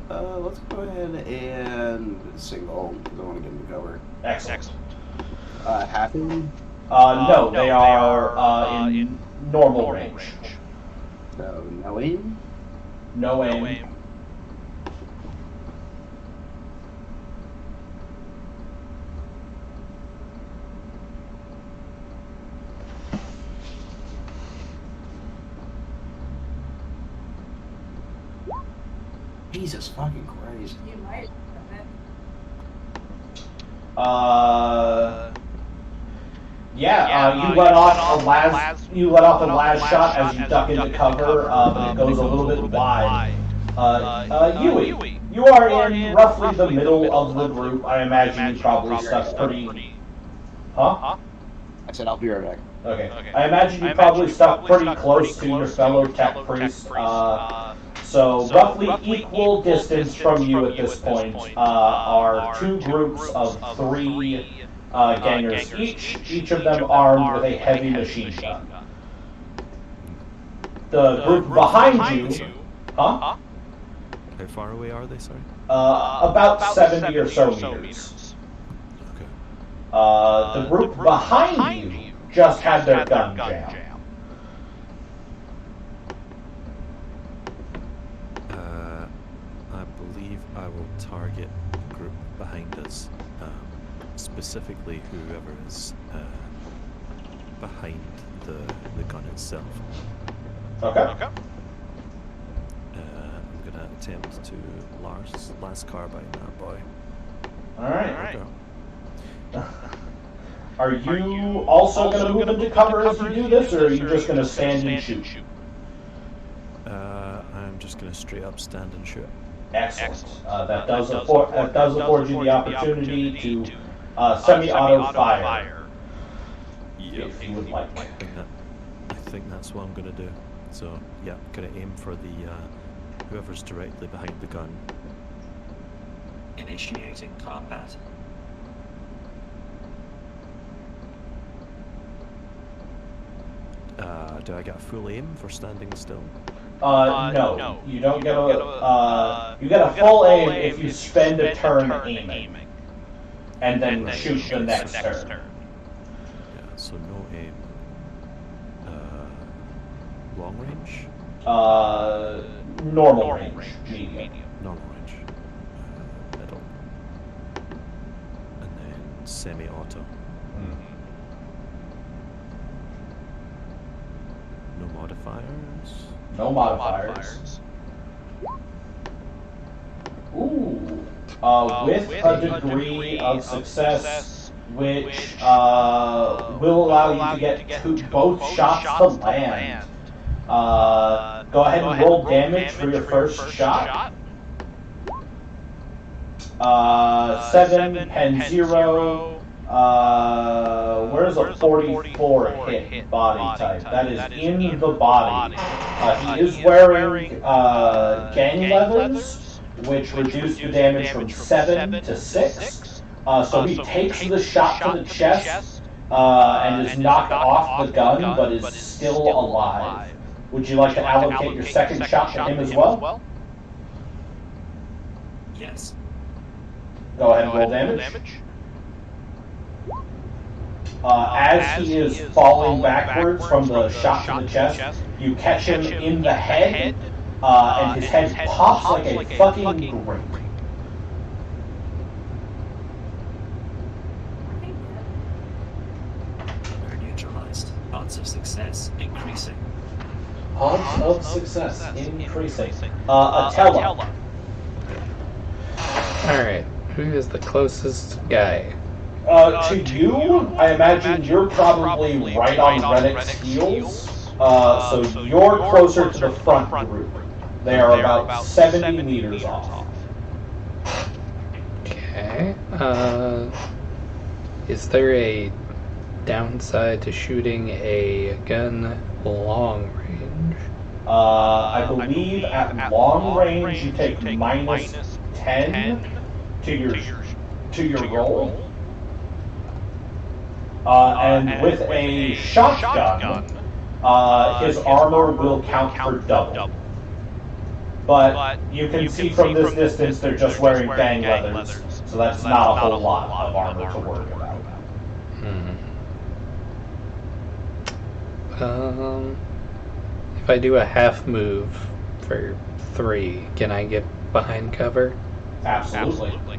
Speaker 7: Let's go ahead and single, because I want to get into cover.
Speaker 1: Excellent.
Speaker 7: Half
Speaker 1: No, they are in normal range.
Speaker 7: So, no aim?
Speaker 1: No aim.
Speaker 7: Jesus fucking Christ.
Speaker 2: You might.
Speaker 1: You let off the last shot as you duck into cover, but it goes a little bit wide. Yui, you are in roughly the middle of the group. I imagine you probably stuck pretty... Huh?
Speaker 7: I said I'll be right back.
Speaker 1: Okay. I imagine you probably stuck pretty close to your fellow tech priest. So roughly equal distance from you at this point are two groups of three gangers each of them armed with a heavy machine gun. The group behind you... Huh?
Speaker 6: How far away are they, sorry?
Speaker 1: About 70 or so meters.
Speaker 6: Okay.
Speaker 1: The group behind you just had their gun jammed.
Speaker 6: I believe I will target the group behind us, specifically whoever is behind the gun itself.
Speaker 1: Okay.
Speaker 6: I'm gonna attempt to last carbine that boy.
Speaker 1: Alright. Are you also going to move into cover as you do this, or are you just going to stand and shoot?
Speaker 6: I'm just gonna straight up stand and shoot.
Speaker 1: Excellent. That does afford you the opportunity to semi-auto fire, if you would like.
Speaker 6: I think that's what I'm gonna do. So yeah, gonna aim for the whoever's directly behind the gun.
Speaker 8: Initiating combat.
Speaker 6: Do I get a full aim for standing still?
Speaker 1: No. You don't get a. You get a full aim if you spend a turn aiming, and then shoot the next turn.
Speaker 6: Yeah. So no aim. Long range.
Speaker 1: Normal range. Medium.
Speaker 6: Normal range. Middle. And then semi-auto. No modifiers.
Speaker 1: No modifiers. Ooh. With a degree of success, which will allow you to get both shots to land. Go ahead and roll damage for your first shot. 7, pen 0. Where's a 44 hit body type? That is in the body. He is wearing gang leathers, which reduce the damage from 7 to 6. So he takes the shot to the chest and is knocked off the gun, but is still alive. Would you like to allocate your second shot to him as well?
Speaker 8: Yes.
Speaker 1: Go ahead and roll damage. As he is falling backwards from the shot to the chest, you catch him in the head, and his head pops like a fucking grape.
Speaker 8: They're neutralized. Odds of success increasing.
Speaker 1: Odds of success increasing. Atella.
Speaker 3: Alright, who is the closest guy?
Speaker 1: To you, I imagine you're probably right on Rennick's heels, so you're closer to the front group. They are about 70 meters off.
Speaker 3: Okay, is there a downside to shooting a gun long range?
Speaker 1: I believe at long range you take minus 10 to your roll. And with a shotgun, his armor will count for double. But you can see from this distance they're just wearing gang leathers, so that's not a whole lot of armor to worry about.
Speaker 3: If I do a half move for 3, can I get behind cover?
Speaker 1: Absolutely.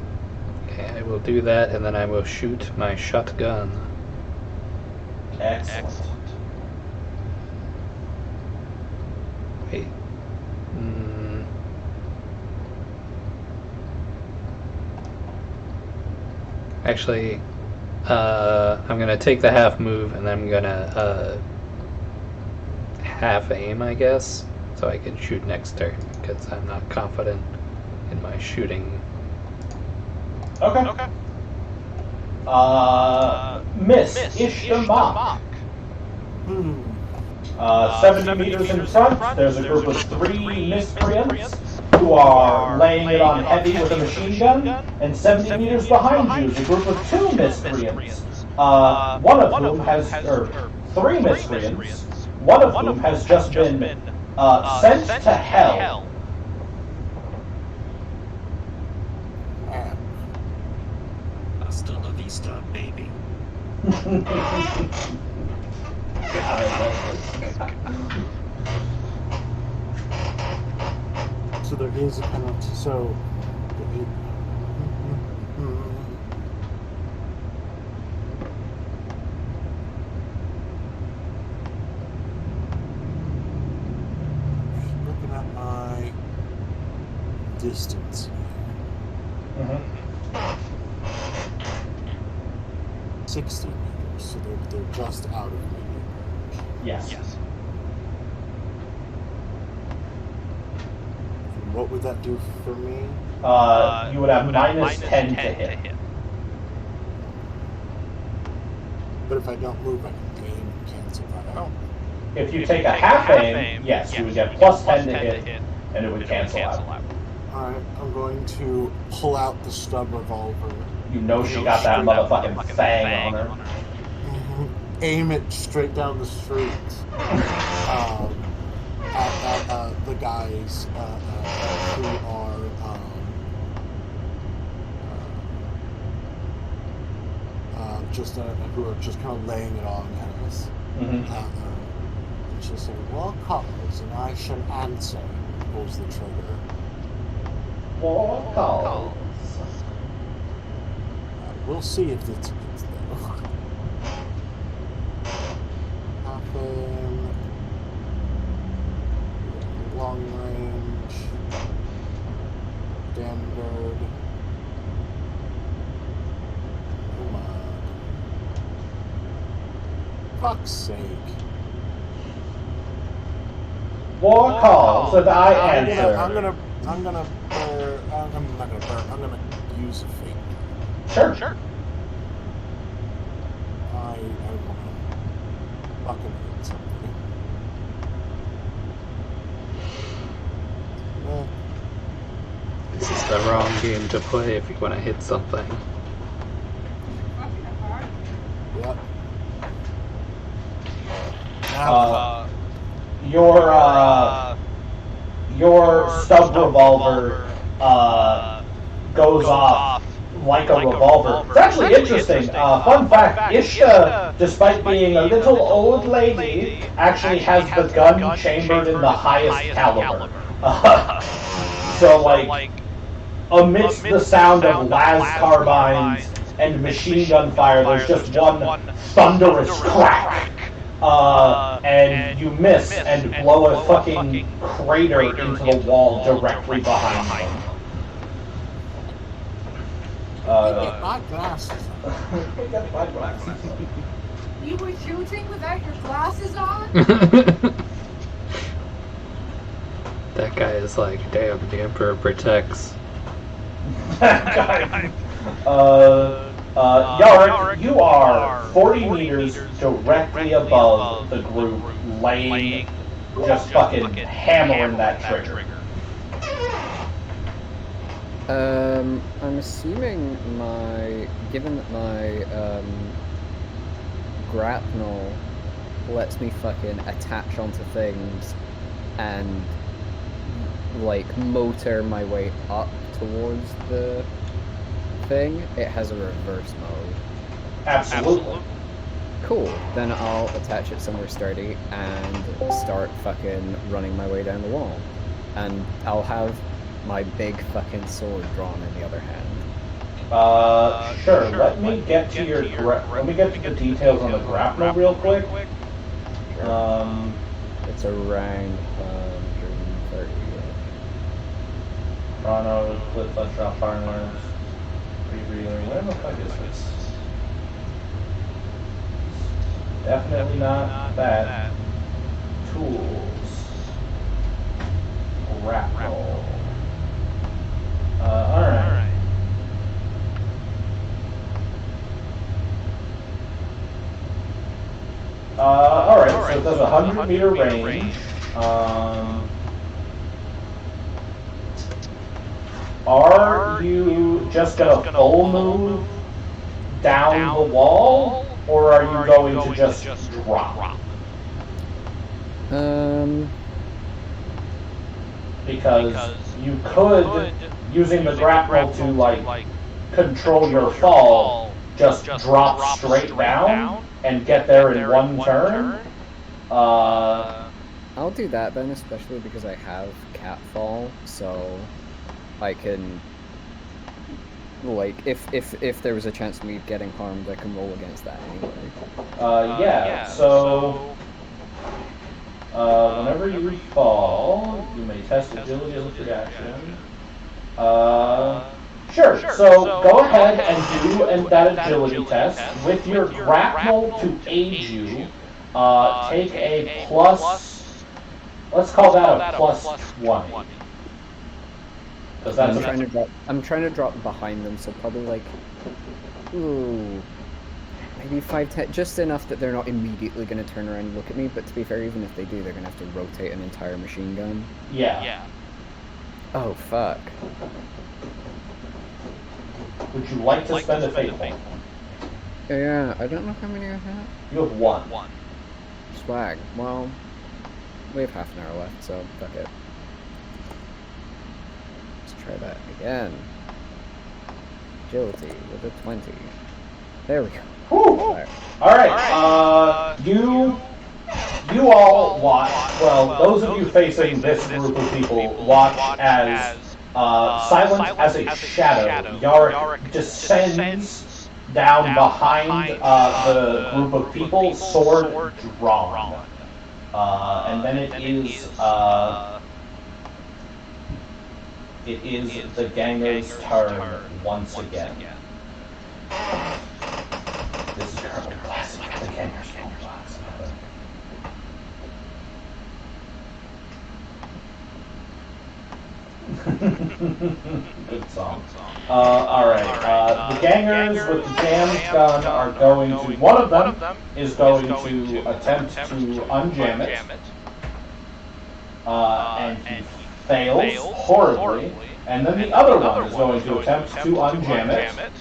Speaker 3: Okay, I will do that, and then I will shoot my shotgun.
Speaker 1: Excellent.
Speaker 3: Wait. Actually, I'm gonna take the half move, and then I'm gonna half aim, I guess, so I can shoot next turn, because I'm not confident in my shooting.
Speaker 1: Okay. Miss Ishtamak. 70 meters in front, there's a group of 3 miscreants who are laying it on heavy with a machine gun, and 70 meters behind you is a group of 2 miscreants, one of whom has, or 3 miscreants, one of whom has just been sent to hell.
Speaker 8: Hasta la vista, baby.
Speaker 9: So there is a penalty. So. Looking at my distance. 60 meters, so they're just out of medium range.
Speaker 1: Yes.
Speaker 9: And what would that do for me?
Speaker 1: You would have minus 10 to hit.
Speaker 9: But if I don't move, I can aim and cancel that out.
Speaker 1: If you take a half aim, yes, you would get plus 10 to hit, and it would cancel out.
Speaker 9: Alright, I'm going to pull out the stub revolver.
Speaker 1: You know she got that motherfucking fang on her.
Speaker 9: Aim it straight down the street at the guys who are who are just kind of laying it on us. She'll say, "War calls, and I shall answer." Pulls the trigger.
Speaker 1: War calls.
Speaker 9: We'll see if it's though. Happen. Long range. Standard. Come on. Fuck's sake.
Speaker 1: War calls, and I answer.
Speaker 9: I'm gonna use a fake.
Speaker 1: Sure.
Speaker 9: I want to fucking hit something.
Speaker 3: This is the wrong game to play if you want to hit something.
Speaker 9: Yep.
Speaker 1: Your stub revolver goes off like a revolver. It's actually interesting. Fun fact, Ishta, despite being a little old lady, actually has the gun chambered in the highest caliber. So, like, amidst the sound of las carbines and machine gun fire, there's just one thunderous crack. And you miss and blow a fucking crater into the wall directly behind them.
Speaker 9: Get my glasses
Speaker 2: You were shooting without your glasses on?
Speaker 3: That guy is like, damn, the Emperor protects.
Speaker 1: Yarrick, you are 40 meters directly above the group, laying, just fucking hammering that trigger.
Speaker 5: I'm assuming given that my grapnel lets me fucking attach onto things and like motor my way up towards the thing, it has a reverse mode.
Speaker 1: Absolutely.
Speaker 5: Cool. Then I'll attach it somewhere sturdy and start fucking running my way down the wall. And I'll have my big fucking sword drawn in the other hand.
Speaker 1: Sure. Let me get to your let me get to the details on the grapnel real quick.
Speaker 5: It's around 130.
Speaker 1: Chrono, flip, flesh, drop, firearms, rebreathing. Where the fuck is this? Definitely not that. Tools. Grapnel. Alright. Alright, so it does a 100-meter range. Are you just gonna full move down the wall, or are you going to just drop? Because you could, using the grapnel to like control your fall, just drop straight down and get there in one turn.
Speaker 5: I'll do that then, especially because I have catfall, so I can, like, if there was a chance of me getting harmed, I can roll against that anyway.
Speaker 1: Yeah, so whenever you fall, you may test agility as a free action. Sure, so go ahead and do that agility test. With your grapnel to aid you, take a plus, let's call that a plus 20.
Speaker 5: I'm trying to drop behind them, so probably like, maybe 5, 10, just enough that they're not immediately going to turn around and look at me, but to be fair, even if they do, they're going to have to rotate an entire machine gun.
Speaker 1: Yeah.
Speaker 5: Oh, fuck.
Speaker 1: Would you like to spend a fate point?
Speaker 5: Yeah, I don't know how many I have.
Speaker 1: You have 1.
Speaker 5: Swag. Well, we have half an hour left, so fuck it. Let's try that again. Agility with a 20. There we go.
Speaker 1: Alright, you all watch, well, those of you facing this group of people watch as, silent as a shadow, Yarick descends down behind the group of people, sword drawn. And then it is the ganger's turn once again. This is Colonel Classic, the ganger's class. Good song. Alright, the gangers with the jammed gun are going to, one of them is going to attempt to unjam it. And he fails horribly. And then the other one is going to attempt to unjam it.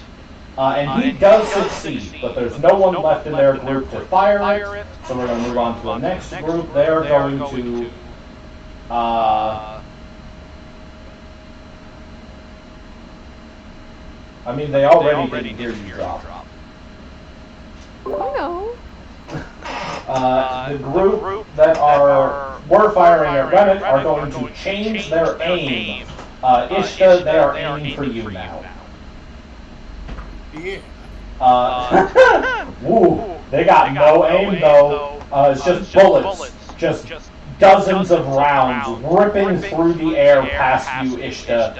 Speaker 1: And he does succeed, but there's no one left in their group to fire it. So we're going to move on to the next group. They are going to I mean, they already didn't hear you drop.
Speaker 5: No.
Speaker 1: The group that were firing at Rennet are going to change their aim. Ishta, they are aiming for you now.
Speaker 9: Yeah.
Speaker 1: Woo, they got no aim though. It's just bullets. Just dozens of rounds ripping through the air past you, Ishta,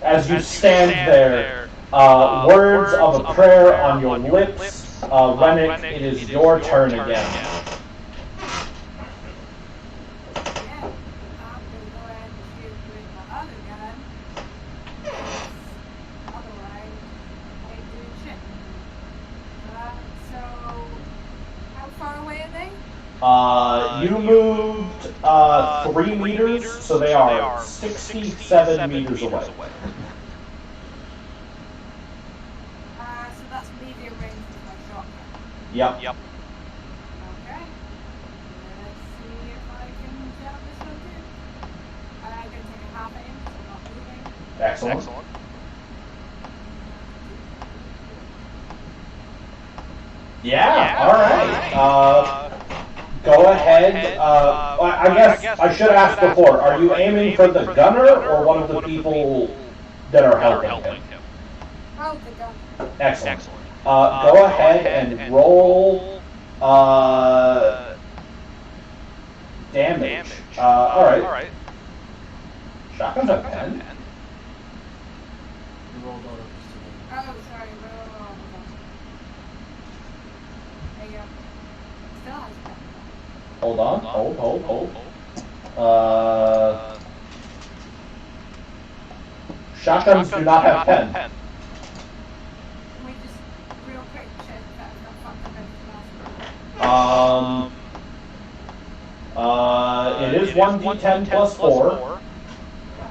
Speaker 1: as you stand there, words of a prayer on your lips. Rennet, it is your turn again. You moved 3 meters, so they are 67 meters away.
Speaker 2: So that's medium range with my shotgun.
Speaker 1: Yep.
Speaker 2: Okay. Let's see if I can jump this one too. I can take a half aim, so I'm not moving.
Speaker 1: Excellent. Yeah, alright. Go ahead. I guess I should ask before. Are you aiming for the gunner or one of the people that are helping him?
Speaker 2: Oh, the gun.
Speaker 1: Excellent. Go ahead and roll damage. Alright. Shotgun's a 10.
Speaker 9: You rolled on it.
Speaker 2: Oh, sorry. Still has a gun.
Speaker 1: Hold on. Hold. Shotguns do not have 10.
Speaker 2: Can we just real quick check that I'm not fucking anything else?
Speaker 1: It is 1d10 plus 4.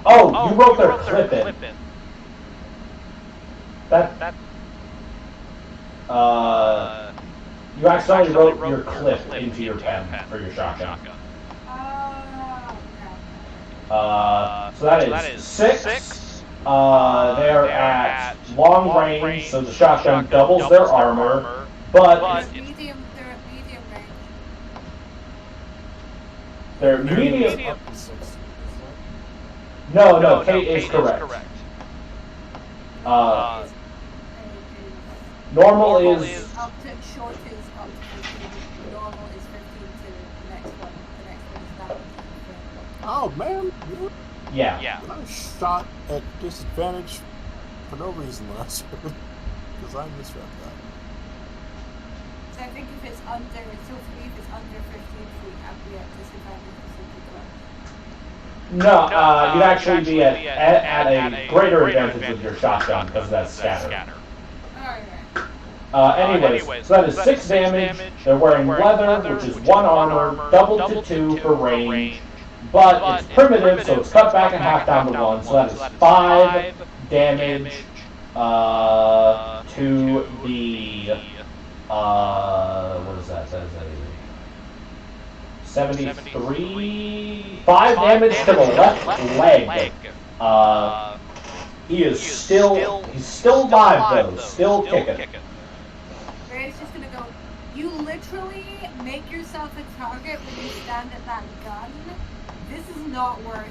Speaker 1: Oh, you wrote their clip in. You accidentally wrote your clip into your pen for your shotgun. So that is 6. They're at long range, so the shotgun doubles their armor, but
Speaker 2: They're at medium range.
Speaker 1: they're medium.
Speaker 9: Up to 6, isn't it?
Speaker 1: No, Kate is correct. Normal is
Speaker 2: Up to short is up to 15. Normal is 15 to the next one. The next one is that one.
Speaker 9: Oh man,
Speaker 1: yeah.
Speaker 9: I shot at disadvantage for no reason last round because I misread that.
Speaker 2: So I think if it's under 15 feet, I'd be at disadvantage for some people.
Speaker 1: No, you'd actually be at a greater advantage with your shotgun because that's scatter. Anyways, so that is 6 damage. They're wearing leather, which is 1 armor, doubled to 2 for range. But it's primitive, so it's cut back in half down to 1. So that is 5 damage to the what is that? That is a 73. 5 damage to the left leg. He's still alive though, still kicking.
Speaker 2: Ray's just gonna go, you literally make yourself a target when you stand at that gun? This is not worth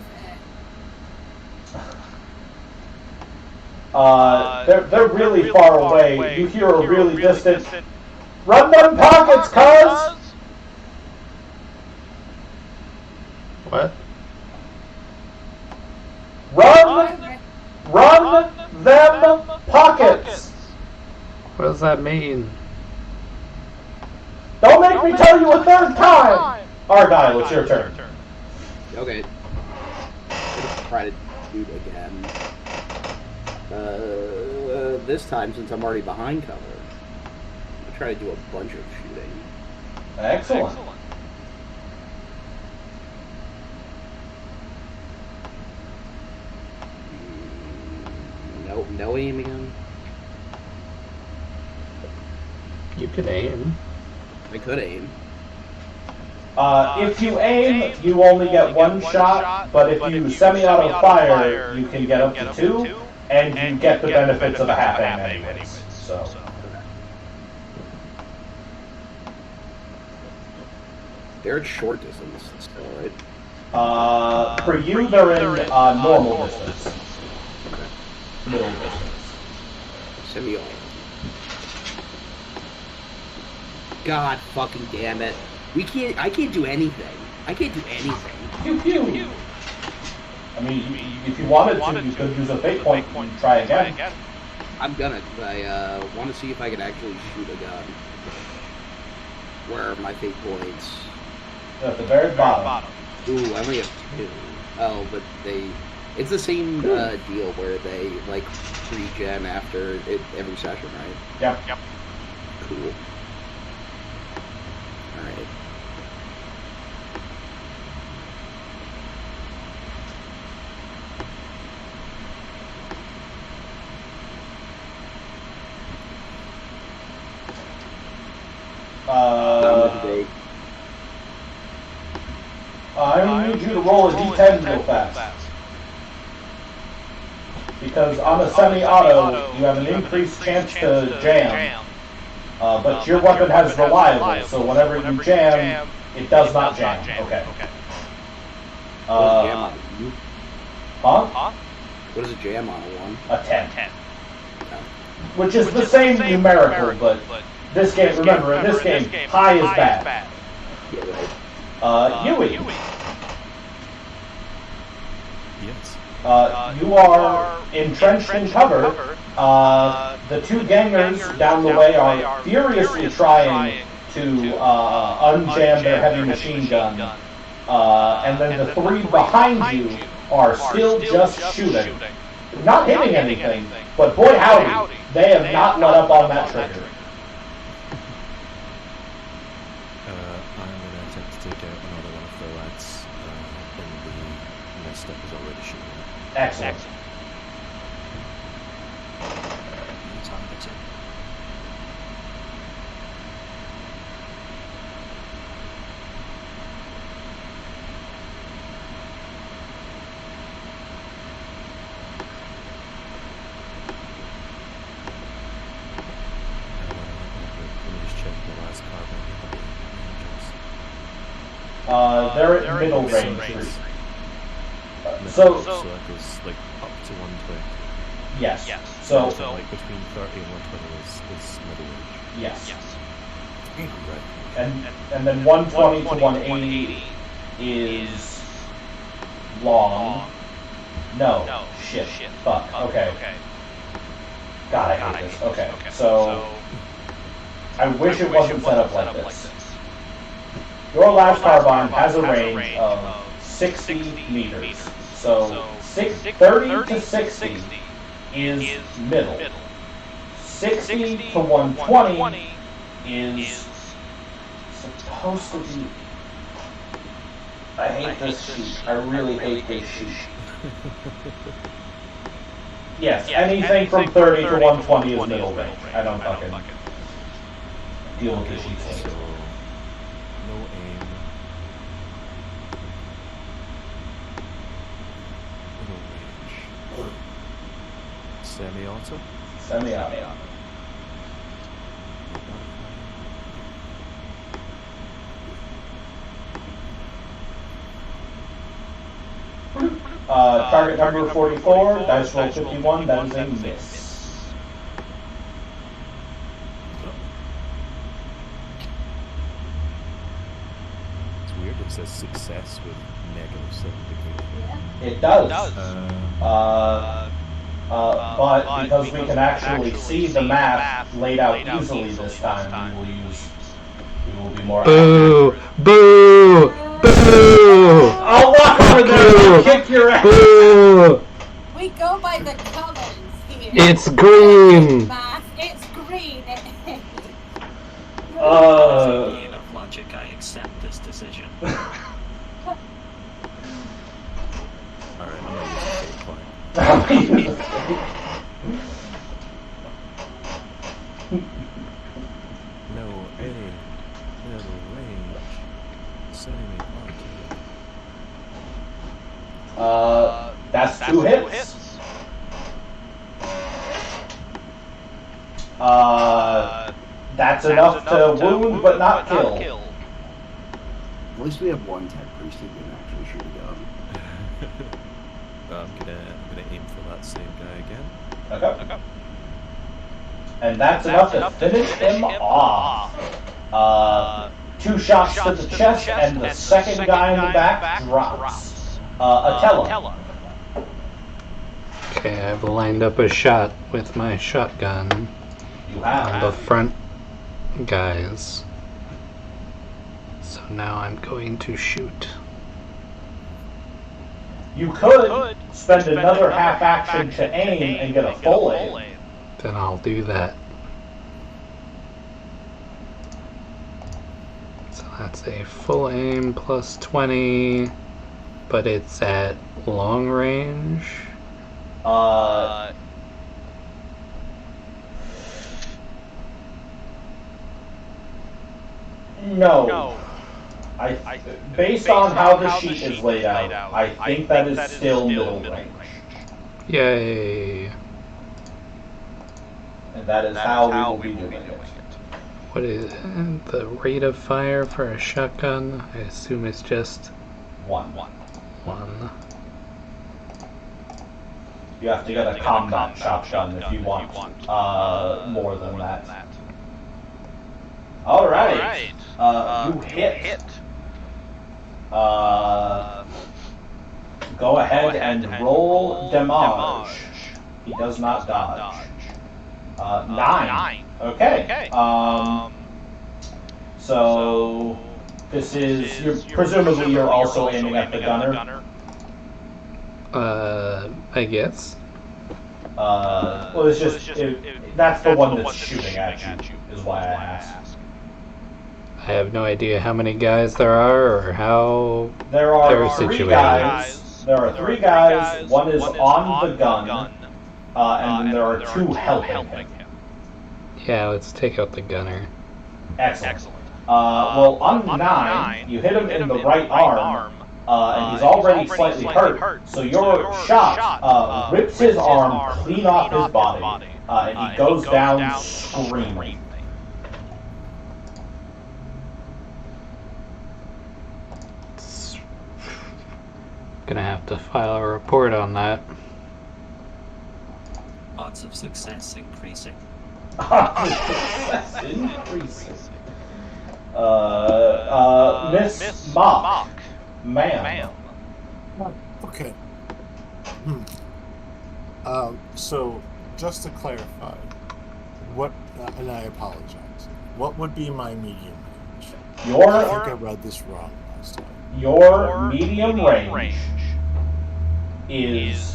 Speaker 2: it.
Speaker 1: They're really far away. You hear a really distant, run them pockets, cuz!
Speaker 3: What?
Speaker 1: Run them pockets!
Speaker 3: What does that mean?
Speaker 1: Don't make me tell you a third time! Argyle, it's your turn.
Speaker 7: Okay. Let's try to shoot again. This time, since I'm already behind cover, I'll try to do a bunch of shooting.
Speaker 1: Excellent.
Speaker 7: No aim again?
Speaker 3: You could aim.
Speaker 7: I could aim.
Speaker 1: If you aim, you only get 1 shot, but if you semi-auto fire, you can get up to 2, and you get the benefits of a half aim anyways. So.
Speaker 7: They're at short distance still, right?
Speaker 1: For you, they're in normal distance. Middle distance.
Speaker 7: Semi-auto. God fucking damn it. I can't do anything. I can't do anything.
Speaker 1: Pew. I mean, if you wanted to, you could use a fate point and try again.
Speaker 7: I'm gonna. I want to see if I can actually shoot a gun. Where are my fate points?
Speaker 1: At the very bottom.
Speaker 7: Ooh, I only have 2. Oh, but it's the same deal where they, like, regen after every session, right?
Speaker 1: Yep.
Speaker 7: Cool. Alright.
Speaker 1: I need you to roll a d10 real fast. Because on a semi-auto, you have an increased chance to jam. But your weapon has reliable, so whenever you jam, it does not jam. Okay. Huh?
Speaker 7: What is a jam on a 1?
Speaker 1: A 10. Which is the same numerical, but this game, remember, in this game, high is bad.
Speaker 7: Yeah, right.
Speaker 1: Yui.
Speaker 6: Yes.
Speaker 1: You are entrenched in cover. The two gangers down the way are furiously trying to unjam their heavy machine gun. And then the three behind you are still just shooting. Not hitting anything, but boy howdy, they have not let up on that trigger.
Speaker 6: I'm going to attempt to take out another one of the lads in the nest that was already shooting.
Speaker 1: Excellent.
Speaker 8: Targeted.
Speaker 6: Let me just check the last carbon.
Speaker 1: They're at middle range.
Speaker 6: So
Speaker 1: So,
Speaker 6: that goes like up to 120.
Speaker 1: yes.
Speaker 6: So
Speaker 1: So,
Speaker 6: like between 30 and 120 is middle range.
Speaker 1: yes.
Speaker 6: Right.
Speaker 1: And then 120 to 180 is long. No. Shit. Fuck. Okay. God, I hate this. Okay. So, I wish it wasn't set up like this. Your last carbine has a range of 60 meters. So 30 to 60 is middle. 60 to 120 is supposed to be... I hate this sheet. I really hate this sheet. Yes, anything from 30 to 120 is middle range. I don't fucking deal with the sheets.
Speaker 6: So no aim. Middle range. Semi-auto.
Speaker 1: Semi-auto. Target number 44, dice roll 51, that is a miss.
Speaker 6: It's weird, it says success with -7 degrees.
Speaker 1: It does. But because we can actually see the map laid out easily this time, we will be more
Speaker 3: Boo!
Speaker 1: accurate.
Speaker 3: Boo! Boo!
Speaker 1: I'll walk over there and kick your ass!
Speaker 3: Boo!
Speaker 2: We go by the colors here.
Speaker 3: It's green!
Speaker 2: Math. It's green.
Speaker 8: Enough logic, I accept this decision.
Speaker 6: Alright, I'm gonna use a fake point. No aim. Middle range. Semi-auto.
Speaker 1: That's 2 hits. That's enough to wound but not kill.
Speaker 7: At least we have one tech priest who can actually shoot a gun.
Speaker 6: I'm gonna aim for that same guy again.
Speaker 1: Okay. And that's enough to finish him off. 2 shots to the chest, and the second guy in the back drops. Atella.
Speaker 3: Okay, I've lined up a shot with my shotgun
Speaker 1: You
Speaker 3: on the
Speaker 1: have.
Speaker 3: front guys. So now I'm going to shoot.
Speaker 1: You could spend another half action to aim and get a full aim.
Speaker 3: Then I'll do that. So that's a full aim plus 20, but it's at long range.
Speaker 1: No. Based on how the sheet is laid out, I think that is still middle range.
Speaker 3: Yay!
Speaker 1: And that is how we will be doing it.
Speaker 3: What is the rate of fire for a shotgun? I assume it's just
Speaker 1: 1.
Speaker 3: 1.
Speaker 1: You have to get a combat shotgun if you want more than that. Alright. You hit. Go ahead and roll damage. He does not dodge. 9. Okay. So this is presumably you're also aiming at the gunner.
Speaker 3: I guess.
Speaker 1: Well, it's just that's the one that's shooting at you. Is why I asked.
Speaker 3: I have no idea how many guys there are or how
Speaker 1: There are
Speaker 3: they're
Speaker 1: 3
Speaker 3: situated.
Speaker 1: guys. There are 3 guys. One is on the gun, and then there are 2 helping him.
Speaker 3: Yeah, let's take out the gunner.
Speaker 1: Excellent. Well, on 9, you hit him in the right arm, and he's already slightly hurt. So your shot rips his arm clean off his body, and he goes down screaming.
Speaker 3: Gonna have to file a report on that.
Speaker 8: Odds of success increasing.
Speaker 1: Success increasing. Miss Mock, ma'am.
Speaker 9: Okay. So, just to clarify, what, and I apologize, what would be my medium range? I think I read this wrong last time.
Speaker 1: Your medium range is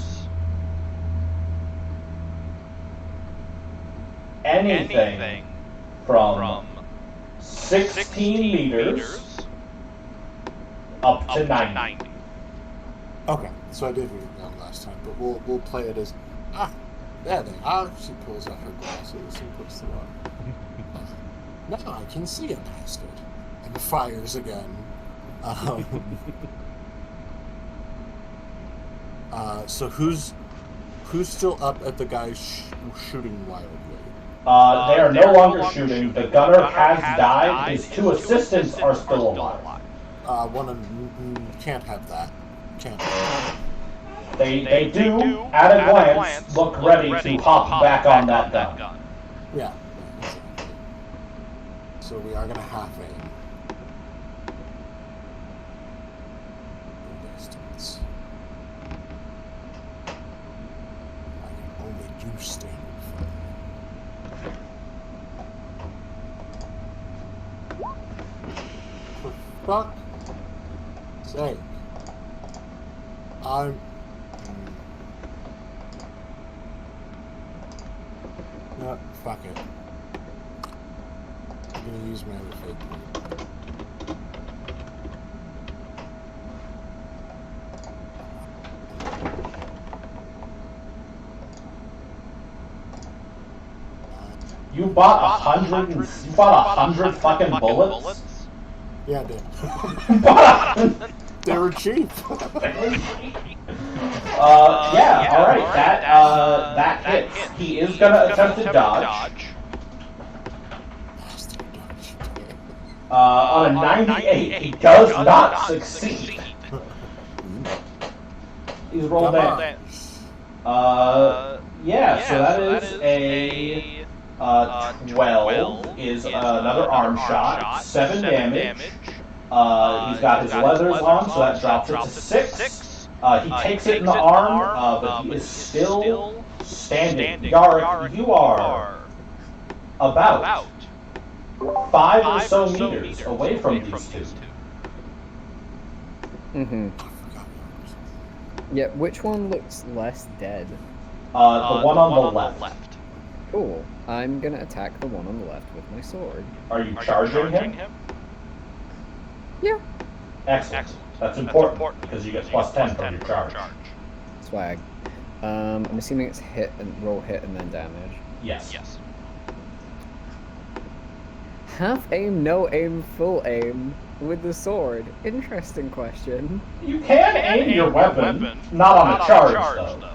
Speaker 1: anything from 16 meters up to 90.
Speaker 9: Okay, so I did read it wrong last time, but we'll play it as there they are. She pulls out her glasses and puts them on. Now I can see a bastard, and fires again. So who's still up at the guy shooting wildly?
Speaker 1: They are no longer shooting. The gunner has died. His 2 assistants are still alive.
Speaker 9: One of them can't have that. Can't have that.
Speaker 1: They do, at a glance, look ready to hop back on that gun.
Speaker 9: Yeah. Exactly. So we are gonna half aim. Distance. I can only do standard fire. For fuck's sake. No, fuck it. I'm gonna use my other fake point.
Speaker 1: You bought 100 fucking bullets?
Speaker 9: Yeah, I did.
Speaker 1: But
Speaker 9: They were cheap.
Speaker 1: yeah, alright, that hits. He is gonna attempt to dodge. On a 98, he does not succeed. He's rolled down. Yeah, so that is a 12 is another arm shot, 7 damage. He's got his leathers on, so that drops it to 6. He takes it in the arm, but he is still standing. Yarrick, you are about 5 or so meters away from these 2.
Speaker 5: Mm-hmm. Yeah, which one looks less dead?
Speaker 1: The one on the left.
Speaker 5: Cool. I'm gonna attack the one on the left with my sword.
Speaker 1: Are you charging him?
Speaker 5: Yeah.
Speaker 1: Excellent. That's important, because you get plus 10 from your charge.
Speaker 5: Swag. I'm assuming it's hit and roll hit and then damage.
Speaker 1: Yes.
Speaker 5: Half aim, no aim, full aim with the sword. Interesting question.
Speaker 1: You can aim your weapon, not on a charge, though.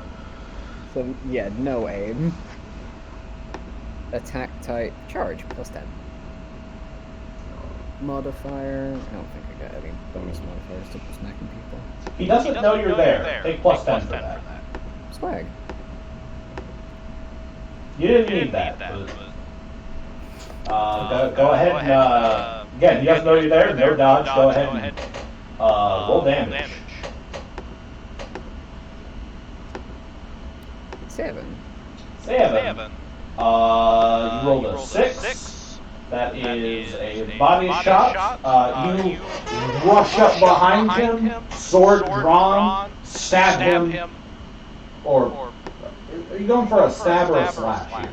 Speaker 5: So, yeah, no aim. Attack type, charge, plus 10. modifier. I don't think I got any bonus modifiers to smacking people.
Speaker 1: He doesn't know you're there. Take plus 10 for that.
Speaker 5: Swag.
Speaker 1: You didn't need that. Go ahead and, again, he doesn't know you're there. No dodge. Go ahead and roll damage.
Speaker 5: 7.
Speaker 1: 7. You rolled a 6. That is a body shot. You rush up behind him, sword drawn, stab him, or are you going for a stab or a slash here?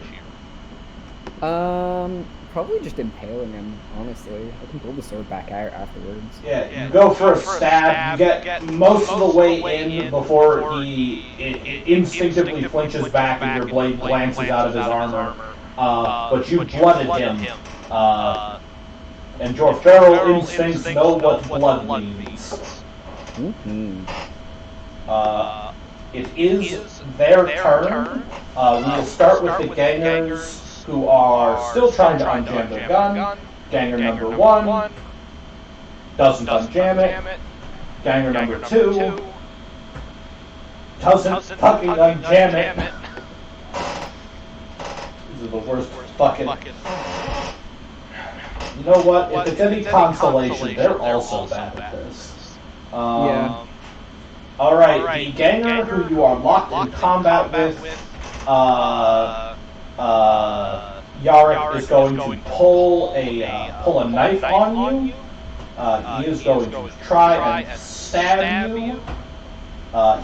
Speaker 5: Probably just impaling him, honestly. I can pull the sword back out afterwards.
Speaker 1: Yeah, you go for a stab, you get most of the way in before he instinctively flinches back and your blade glances out of his armor. But you blooded him, and your feral instincts know what blood means. It is their turn. We will start with the gangers who are still trying to unjam their gun. Ganger number 1 doesn't unjam it. Ganger number 2 doesn't fucking unjam it. These are the worst fucking... You know what? If it's any consolation, they're also bad at this.
Speaker 5: Yeah.
Speaker 1: Alright, the ganger who you are locked in combat with, Yarick is going to pull a knife on you. He is going to try and stab you.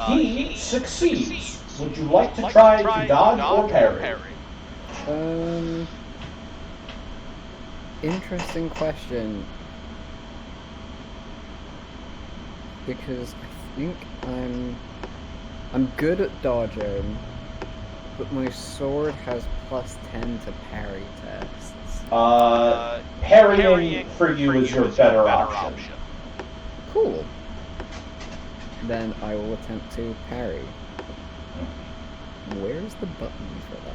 Speaker 1: He succeeds. Would you like to try to dodge or parry?
Speaker 5: Interesting question. Because I think I'm good at dodging, but my sword has plus 10 to parry tests.
Speaker 1: Parrying for you is your better option.
Speaker 5: Cool. Then I will attempt to parry. Where's the button for that?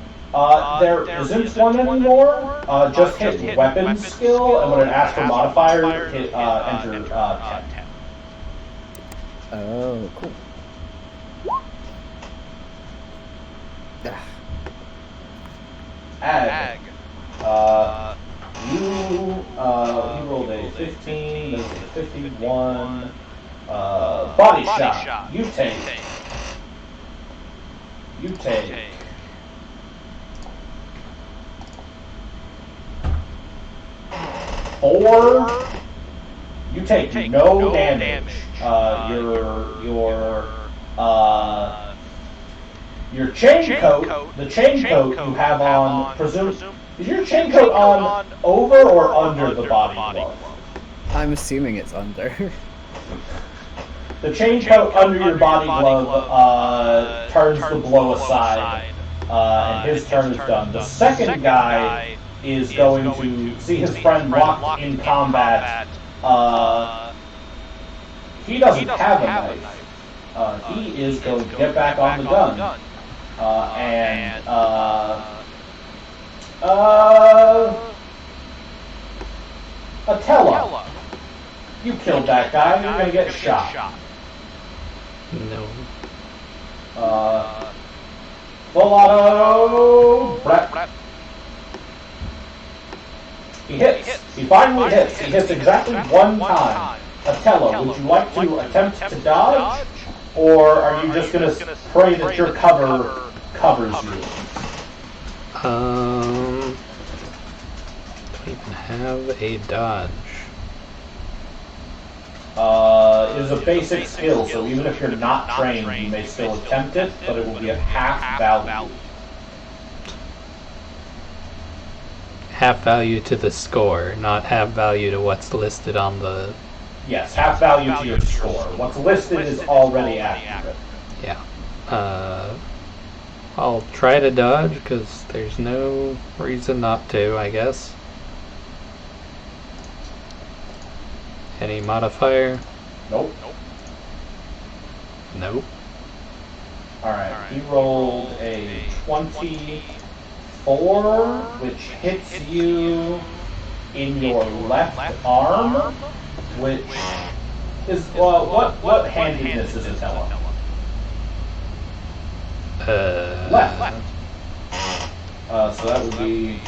Speaker 1: There isn't one anymore. Just hit weapon skill, and when it asks for modifier, hit enter 10.
Speaker 5: Oh, cool.
Speaker 1: Ag. You rolled a 15, there's a 51. Body shot. You take 4. You take no damage. Your chain coat, the chain coat you have on, is your chain coat on over or under the body glove?
Speaker 5: I'm assuming it's under.
Speaker 1: The chain coat under your body glove turns the blow aside, and his turn is done. The second guy is going to see his friend locked in combat. He doesn't have a knife. He is going to get back on the gun. Atella, you killed that guy. You're gonna get shot.
Speaker 3: No.
Speaker 1: Volato, Brett. He hits. He finally hits. He hits exactly one time. Atella, would you like to attempt to dodge? Or are you just going to pray that your cover covers you?
Speaker 3: Don't even have a dodge.
Speaker 1: It is a basic skill, so even if you're not trained, you may still attempt it, but it will be at half value.
Speaker 3: Half value to the score, not half value to what's listed on the...
Speaker 1: Yes, half value to your score. What's listed is already accurate.
Speaker 3: Yeah. I'll try to dodge, because there's no reason not to, I guess. Any modifier?
Speaker 1: Nope.
Speaker 3: Nope.
Speaker 1: Alright, he rolled a 24, which hits you in your left arm, which is what handedness is Atella? Left. So that would be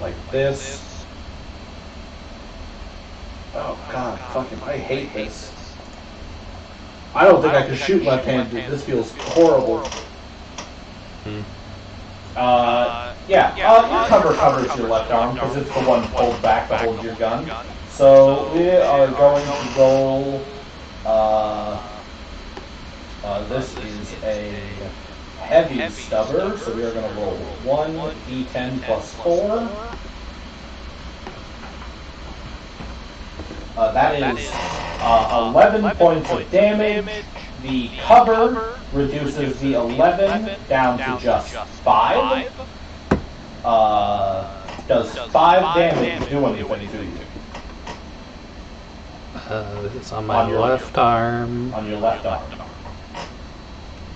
Speaker 1: like this. Oh god, fucking, I hate this. I don't think I can shoot left-handed. This feels horrible. Your cover covers your left arm because it's the one pulled back to hold your gun. So we are going to roll. This is a heavy stubber, so we are going to roll 1d10 plus 4. That is 11 points of damage. The cover reduces the 11 down to just 5. Does 5 damage do anything to you?
Speaker 3: It's on my left arm.
Speaker 1: On your left arm.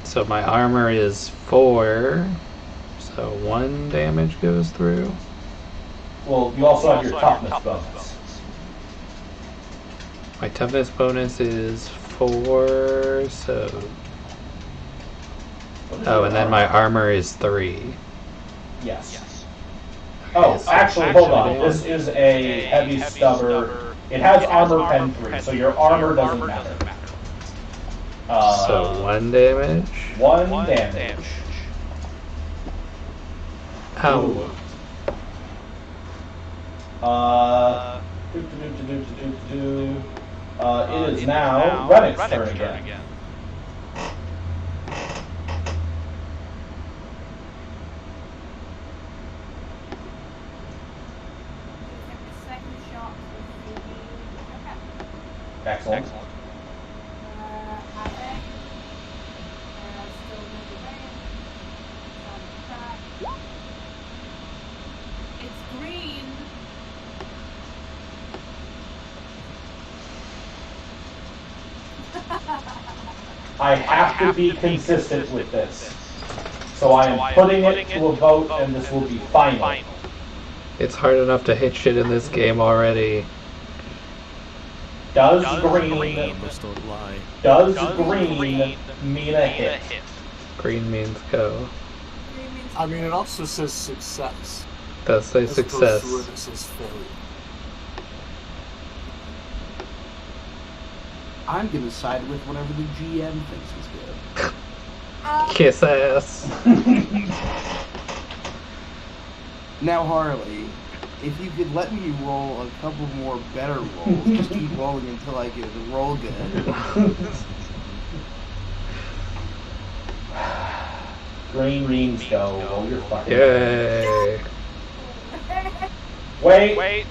Speaker 3: So my armor is 4. So 1 damage goes through.
Speaker 1: Well, you also have your toughness bonus.
Speaker 3: My toughness bonus is 4, so... Oh, and then my armor is 3.
Speaker 1: Yes. Oh, actually, hold on. This is a heavy stubber. It has armor pen 3, so your armor doesn't matter.
Speaker 3: So 1 damage?
Speaker 1: 1 damage.
Speaker 3: Ow.
Speaker 1: It is now Rennick's turn again. Excellent.
Speaker 2: It's green.
Speaker 1: I have to be consistent with this. So I am putting it to a vote, and this will be final.
Speaker 3: It's hard enough to hit shit in this game already.
Speaker 1: Does green mean a hit?
Speaker 3: Green means go.
Speaker 9: I mean, it also says success.
Speaker 3: Does say
Speaker 9: As opposed
Speaker 3: success.
Speaker 9: to where it says failure.
Speaker 7: I'm gonna side with whatever the GM thinks is good.
Speaker 3: Kiss ass.
Speaker 7: Now, Harley, if you could let me roll a couple more better rolls, just keep rolling until I get a roll good.
Speaker 1: Green means go. Roll your fucking.
Speaker 3: Yay.
Speaker 1: Wait.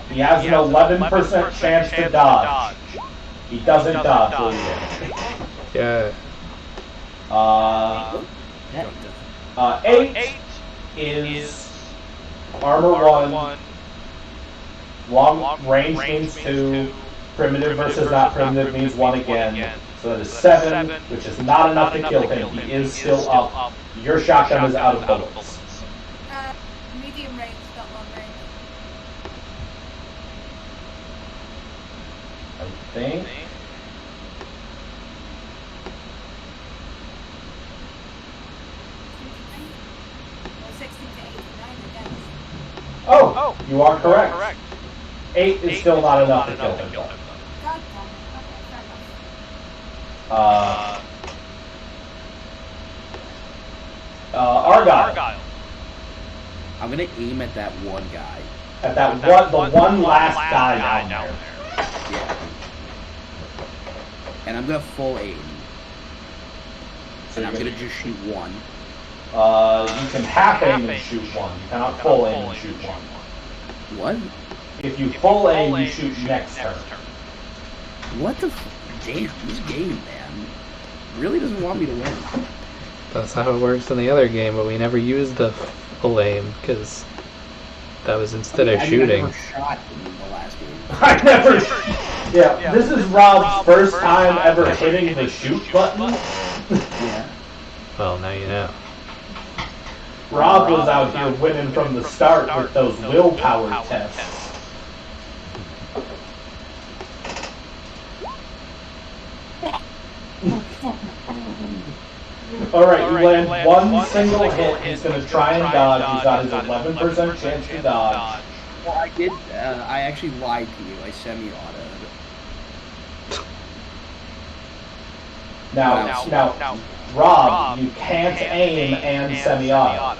Speaker 1: He has an 11% chance to dodge. He doesn't dodge, will he?
Speaker 3: Yeah.
Speaker 1: 8 is armor 1. Long range means 2. Primitive versus not primitive means 1 again. So that is 7, which is not enough to kill him. He is still up. Your shotgun is out of bullets.
Speaker 2: Medium range, not long range.
Speaker 1: I think. Oh, you are correct. 8 is still not enough to kill him, though. Argyle.
Speaker 7: I'm gonna aim at that one guy.
Speaker 1: At that one, the one last guy down there.
Speaker 7: Yeah. And I'm gonna full aim.
Speaker 1: So
Speaker 7: And I'm gonna just shoot one.
Speaker 1: You can half aim and shoot one. You cannot full aim and shoot one.
Speaker 7: What?
Speaker 1: If you full aim, you shoot next turn.
Speaker 7: What the damn, this game, man. Really doesn't want me to win.
Speaker 3: That's how it works in the other game, but we never used the full aim, because that was instead of shooting.
Speaker 7: I never shot in the last game.
Speaker 1: I never. Yeah, this is Rob's first time ever hitting the shoot button.
Speaker 7: Yeah.
Speaker 3: Well, now you know.
Speaker 1: Rob was out here winning from the start with those willpower tests. Alright, you land one single hit. He's going to try and dodge. He's got his 11% chance to dodge.
Speaker 7: Well, I did. I actually lied to you. I semi-autoed.
Speaker 1: Now, Rob, you can't aim and semi-auto.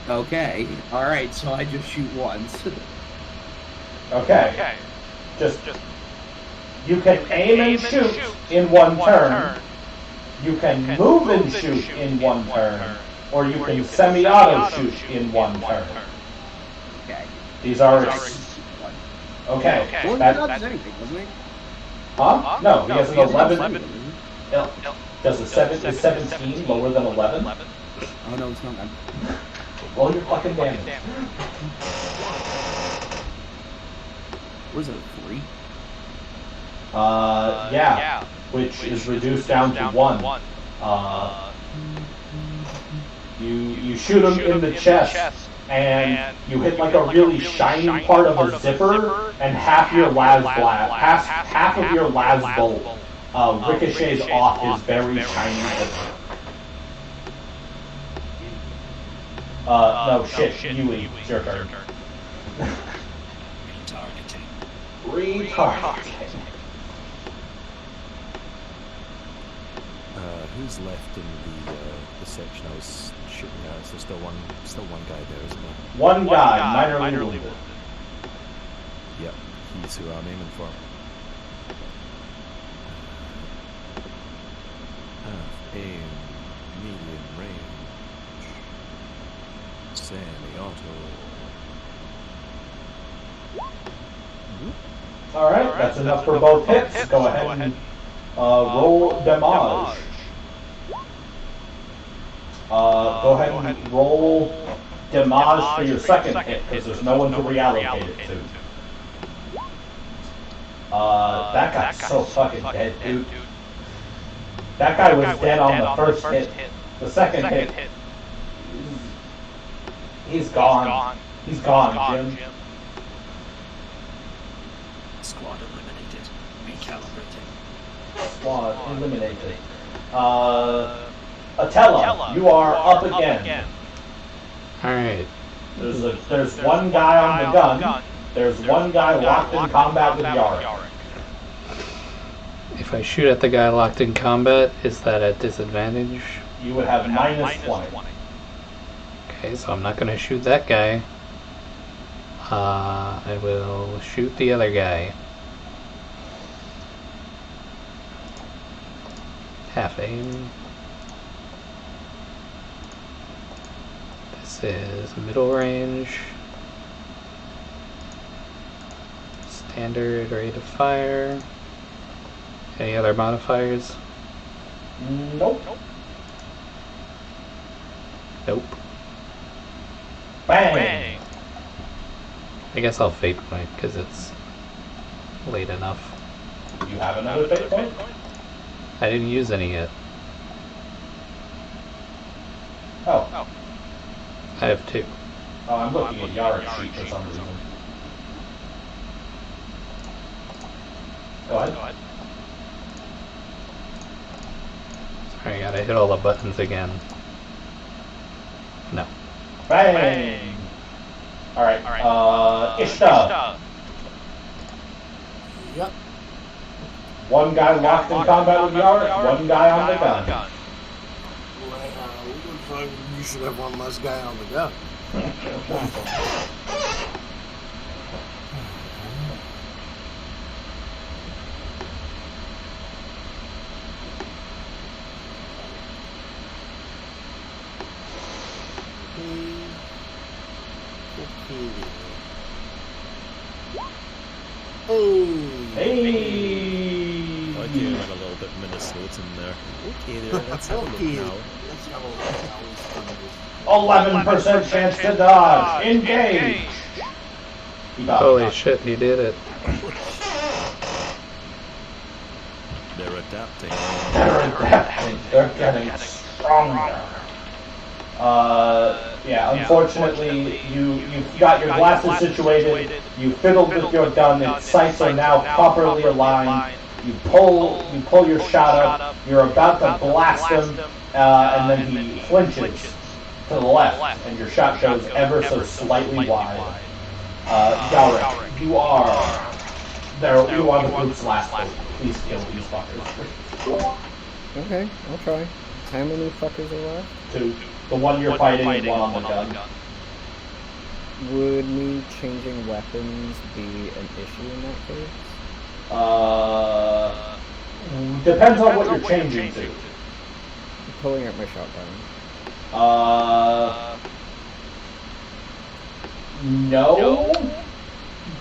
Speaker 7: Okay. Alright, so I just shoot once.
Speaker 1: Okay. Just you can aim and shoot in one turn. You can move and shoot in one turn, or you can semi-auto shoot in one turn.
Speaker 7: Okay.
Speaker 1: These are okay.
Speaker 7: Well, that's anything, wasn't he?
Speaker 1: Huh? No, he has an 11. Does a 17 lower than 11?
Speaker 7: Oh no, it's not.
Speaker 1: Roll your fucking damage.
Speaker 7: Was it 3?
Speaker 1: Yeah. Which is reduced down to 1. You shoot him in the chest, and you hit like a really shiny part of a zipper, and half your las blast, half of your las bolt ricochets off his very shiny zipper. No, shit, Yui, it's your turn. Retargeting.
Speaker 6: Who's left in the section I was shooting at? Is there still one guy there, isn't there?
Speaker 1: One guy, minorly wounded.
Speaker 6: Yep, he's who I'm aiming for. Aim, medium range, semi-auto.
Speaker 1: Alright, that's enough for both hits. Go ahead and roll damage. Go ahead and roll damage for your second hit, because there's no one to reallocate it to. That guy's so fucking dead, dude. That guy was dead on the first hit. The second hit, he's gone. He's gone, Jim.
Speaker 8: Squad eliminated. Recalibrating.
Speaker 1: Squad eliminated. Atella, you are up again.
Speaker 3: Alright.
Speaker 1: There's one guy on the gun. There's one guy locked in combat with Yarick.
Speaker 3: If I shoot at the guy locked in combat, is that at disadvantage?
Speaker 1: You would have minus 20.
Speaker 3: Okay, so I'm not going to shoot that guy. I will shoot the other guy. Half aim. This is middle range. Standard rate of fire. Any other modifiers?
Speaker 1: Nope.
Speaker 3: Nope.
Speaker 1: Bang!
Speaker 3: I guess I'll fate point because it's late enough.
Speaker 1: You have another fate point?
Speaker 3: I didn't use any yet.
Speaker 1: Oh.
Speaker 3: I have 2.
Speaker 1: Oh, I'm looking at Yarick's sheet for some reason. Go ahead.
Speaker 3: Sorry, I gotta hit all the buttons again. No.
Speaker 1: Bang! Alright, Ishta.
Speaker 9: Yep.
Speaker 1: One guy locked in combat with Yarick, one guy on the gun.
Speaker 9: Looks like you should have one less guy on the gun.
Speaker 1: Hey!
Speaker 6: I do went a little bit Minnesotan there. Okay there, let's have a look now.
Speaker 1: 11% chance to dodge. Engage!
Speaker 3: Holy shit, he did it.
Speaker 6: They're adapting.
Speaker 1: They're adapting. They're getting stronger. Yeah, unfortunately, you got your glasses situated, you fiddled with your gun, its sights are now properly aligned, you pull your shot up, you're about to blast him, and then he flinches to the left, and your shot goes ever so slightly wide. Yarick, you are the group's last hope. Please kill these fuckers.
Speaker 5: Okay, I'll try. How many fuckers are left?
Speaker 1: 2. The one you're fighting and one on the gun.
Speaker 5: Would me changing weapons be an issue in that case?
Speaker 1: Depends on what you're changing to.
Speaker 5: Pulling out my shotgun.
Speaker 1: No.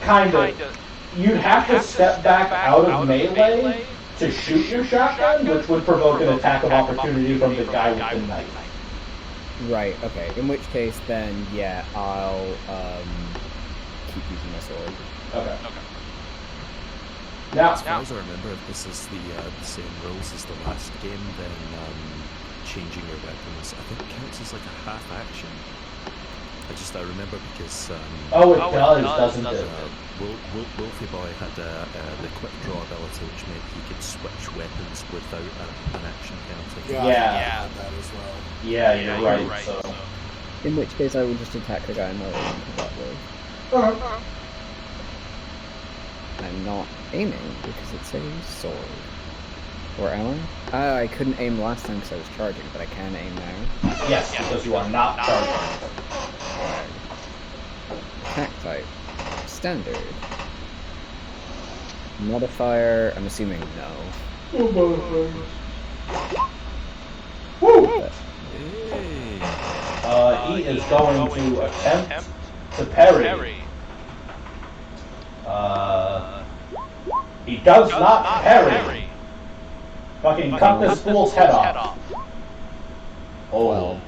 Speaker 1: Kind of. You'd have to step back out of melee to shoot your shotgun, which would provoke an attack of opportunity from the guy with the knife.
Speaker 5: Right, okay. In which case, then, yeah, I'll keep using my sword.
Speaker 1: Okay. Now,
Speaker 6: as far as I remember, if this is the same rules as the last game, then changing your weapons, I think counts as like a half action. I remember because...
Speaker 1: it does, doesn't it?
Speaker 6: Wolfie Boy had the quick draw ability, which meant he could switch weapons without an action penalty.
Speaker 9: Yeah. That as well.
Speaker 1: Yeah, you're right. So.
Speaker 5: In which case, I will just attack the guy in my way that way. I'm not aiming because it's a sword. Or am I? I couldn't aim last time because I was charging, but I can aim now.
Speaker 1: Yes, because you are not charging.
Speaker 5: Attack type. Standard. Modifier, I'm assuming no.
Speaker 1: Woo!
Speaker 6: Hey.
Speaker 1: He is going to attempt to parry. He does not parry. Fucking cut this fool's head off. Oh,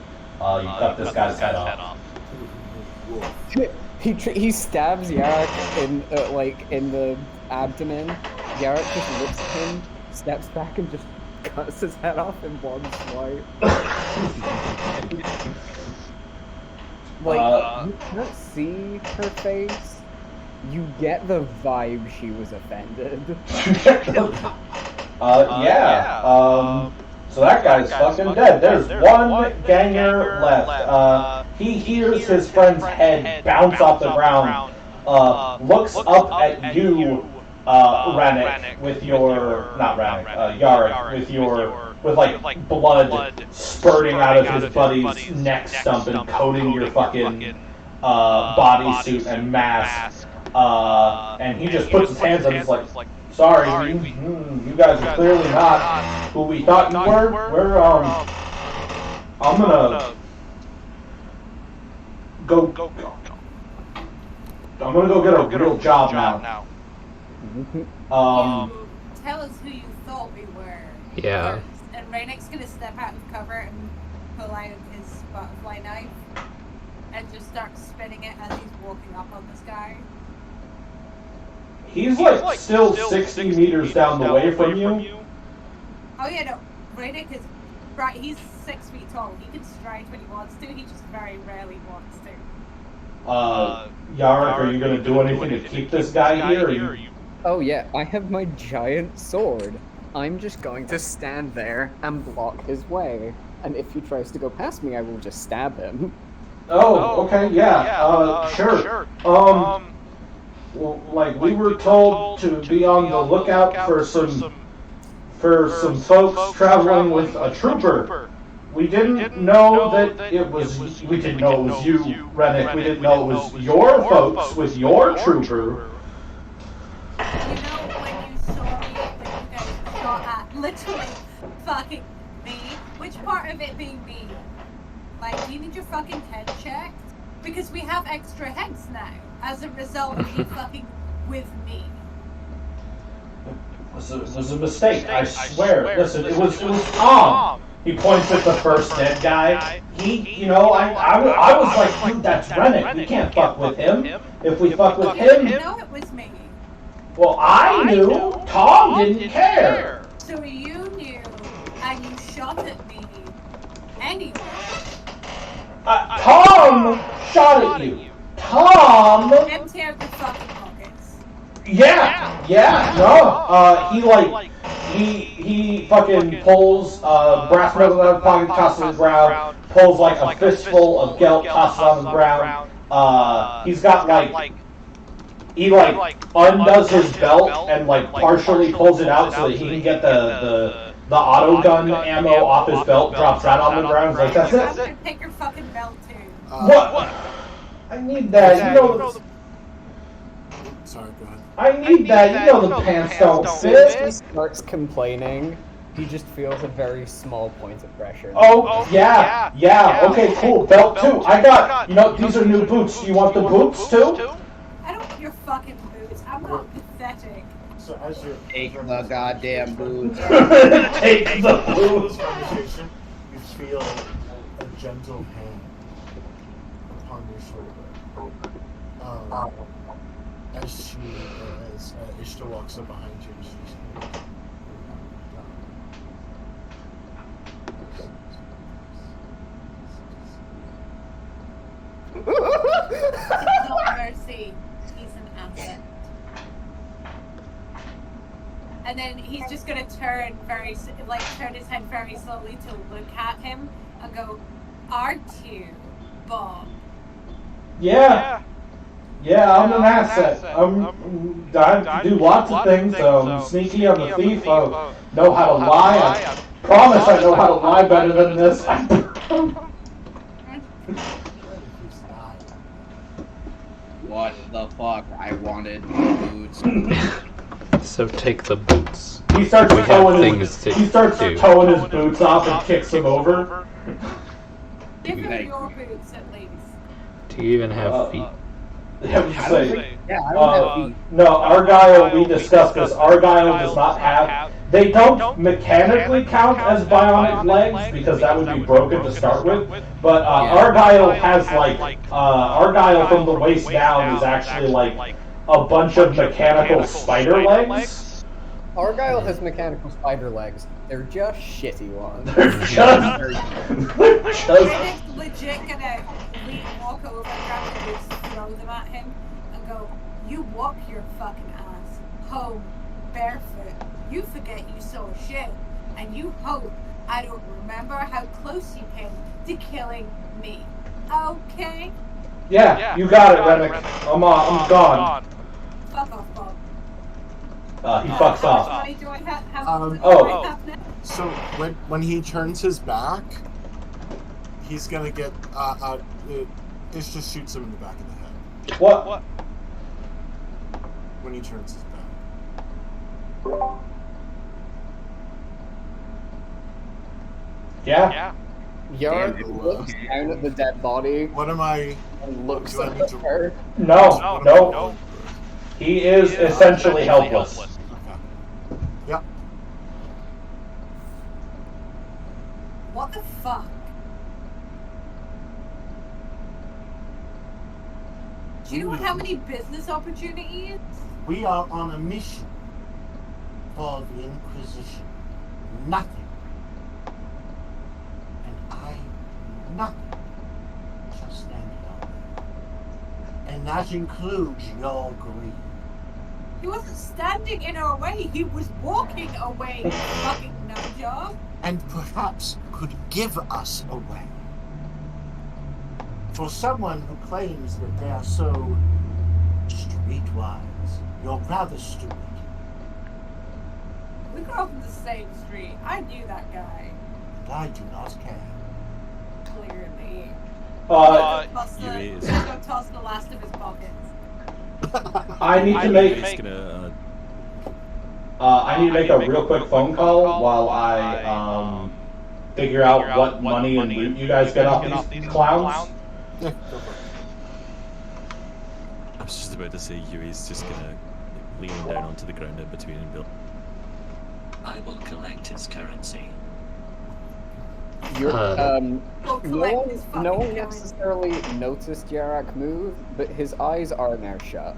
Speaker 1: you cut this guy's head off.
Speaker 5: He stabs Yarrick in the abdomen. Yarrick just looks at him, steps back, and just cuts his head off in one swipe. You can't see her face. You get the vibe she was offended.
Speaker 1: So that guy's fucking dead. There's one ganger left. He hears his friend's head bounce off the ground, looks up at you, Rannick, with your... Not Rannick, Yarrick, with blood spurting out of his buddy's neck stump and coating your fucking bodysuit and mask. And he just puts his hands up and is like, sorry, you guys are clearly not who we thought you were. I'm gonna go get a real job now.
Speaker 2: Tell us who you thought we were.
Speaker 3: Yeah.
Speaker 2: First. And Raynick's gonna step out of cover and pull out his butterfly knife and just start spinning it as he's walking up on this guy.
Speaker 1: He's still 60 meters down the way from you.
Speaker 2: Oh yeah, no. Raynick is right. He's 6 feet tall. He can strike when he wants to. He just very rarely wants to.
Speaker 1: Yarrick, are you gonna do anything to keep this guy here? Or you...
Speaker 5: Oh yeah, I have my giant sword. I'm just going to stand there and block his way. And if he tries to go past me, I will just stab him.
Speaker 1: Oh, okay, yeah, sure. We were told to be on the lookout for some folks traveling with a trooper. We didn't know that it was. We didn't know it was you, Rennick. We didn't know it was your folks with your trooper.
Speaker 2: You know when you saw me, that you guys shot at literally fucking me. Which part of it being me? Do you need your fucking head checked? Because we have extra heads now, as a result of you fucking with me.
Speaker 1: It was a mistake, I swear. Listen, it was Tom. He points at the first dead guy. I was like, dude, that's Rennick. We can't fuck with him. If we fuck with him...
Speaker 2: You know it was me.
Speaker 1: Well, I knew. Tom didn't care.
Speaker 2: So you knew, and you shot at me anyway.
Speaker 1: shot at you. Tom.
Speaker 2: Empty out your fucking pockets.
Speaker 1: He fucking pulls brass knuckles out of his pocket, tosses it on the ground, pulls like a fistful of gelt, tosses it on the ground. He's got he undoes his belt and partially pulls it out so that he can get the auto gun ammo off his belt, drops that on the ground. He's like, that's
Speaker 2: I'm
Speaker 1: it.
Speaker 2: gonna take your fucking belt too.
Speaker 1: What? I need that. You know.
Speaker 9: Sorry, go ahead.
Speaker 1: I need that. You know the pants don't fit.
Speaker 5: He starts complaining. He just feels a very small point of pressure.
Speaker 1: Oh, yeah. Okay, cool. Belt too. I got, these are new boots. You want the boots too?
Speaker 2: I don't want your fucking boots. I'm not pathetic.
Speaker 9: So as you're
Speaker 5: Take the goddamn boots.
Speaker 1: Take the boots.
Speaker 9: this conversation, you feel a gentle hand upon your shoulder. As Ishtar walks up behind you, and she's
Speaker 2: Not mercy. He's an asset. And then he's just gonna turn his head very slowly to look at him and go, "Aren't you, Bob?"
Speaker 1: Yeah, I'm an asset. I do lots of things. I'm sneaky. I'm a thief. I know how to lie. I promise I know how to lie better than this.
Speaker 5: What the fuck? I wanted boots.
Speaker 3: So take the boots.
Speaker 1: He starts
Speaker 3: We have
Speaker 1: towing
Speaker 3: things to
Speaker 1: his
Speaker 3: do.
Speaker 1: boots off and kicks him over.
Speaker 2: Give him
Speaker 5: Like-
Speaker 2: your boots at least.
Speaker 3: Do you even have feet?
Speaker 1: Yeah, I would say,
Speaker 5: Yeah, I don't have feet.
Speaker 1: no, Argyle, we discussed this. Argyle does not have. They don't mechanically count as bionic legs because that would be broken to start with. But Argyle has Argyle from the waist down is actually a bunch of mechanical spider legs.
Speaker 5: Argyle has mechanical spider legs. They're just shitty ones.
Speaker 2: Riddick's legit gonna walk over, grab the boots, throw them at him, and go, "You walk your fucking ass home barefoot. You forget you saw shit, and you hope I don't remember how close you came to killing me. Okay?
Speaker 1: Yeah, you got it, Rennick. I'm gone.
Speaker 2: Fuck off, Bob.
Speaker 1: He fucks
Speaker 2: How much
Speaker 1: off.
Speaker 2: money do I have?
Speaker 1: oh.
Speaker 2: Do I have now?
Speaker 9: So when he turns his back, he's gonna get it just shoots him in the back of the head
Speaker 1: What?
Speaker 9: when he turns his back.
Speaker 1: Yeah?
Speaker 5: Yard looks down at the dead body
Speaker 9: What am I?
Speaker 5: and looks
Speaker 9: Do I
Speaker 5: up
Speaker 9: need
Speaker 5: at
Speaker 9: to-
Speaker 5: her.
Speaker 1: No. He is essentially helpless.
Speaker 9: Okay. Yep.
Speaker 2: What the fuck? Do you know how many business opportunities?
Speaker 9: We are on a mission for the Inquisition. Nothing. And I nothing. Just stand alone. And that includes your greed.
Speaker 2: He wasn't standing in our way, he was walking away, you fucking nut job.
Speaker 9: And perhaps could give us away. For someone who claims that they are so streetwise, you're rather stupid.
Speaker 2: We grew up in the same street. I knew that guy.
Speaker 9: And I do not care.
Speaker 2: Clearly.
Speaker 6: Yuri is-
Speaker 2: Let's go toss the last of his pockets.
Speaker 1: I need to make
Speaker 6: He's gonna
Speaker 1: I need to make a real quick phone call while I figure out what money and loot you guys get off these clowns.
Speaker 9: Yeah, go for it.
Speaker 6: I was just about to say Yui's just gonna lean down onto the ground in between and build.
Speaker 8: I will collect his currency.
Speaker 5: You're,
Speaker 2: We'll
Speaker 5: no
Speaker 2: collect his
Speaker 5: one,
Speaker 2: fucking
Speaker 5: no one
Speaker 2: currency.
Speaker 5: necessarily noticed Yarak move, but his eyes are now shut.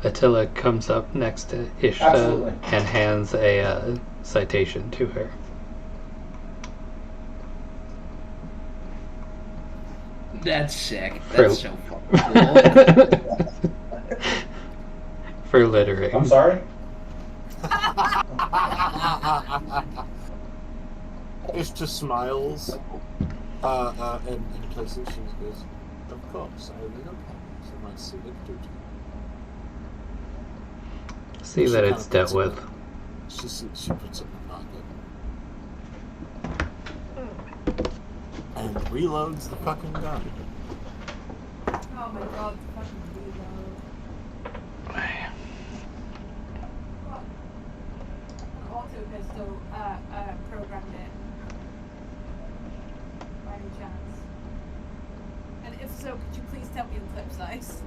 Speaker 3: Attila comes up next to Ishta
Speaker 1: Absolutely.
Speaker 3: and hands a citation to her.
Speaker 7: That's sick.
Speaker 3: For-
Speaker 7: That's so fucking cool.
Speaker 3: For littering.
Speaker 1: I'm sorry?
Speaker 9: It's just smiles. And places she goes, of course, I will look at it for my civic duty.
Speaker 3: See that it's dealt with.
Speaker 9: She puts it in her pocket. And reloads the fucking gun.
Speaker 2: Oh my god, the fucking reload. An auto pistol programmed in. By any chance? And if so, could you please tell me the clip size?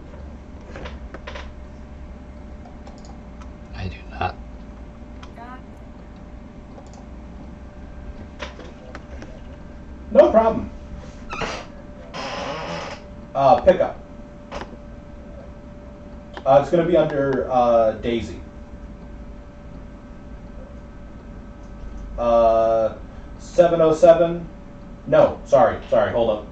Speaker 3: I do not.
Speaker 2: God.
Speaker 1: No problem. Pickup. It's going to be under Daisy. 707. No, sorry, hold up.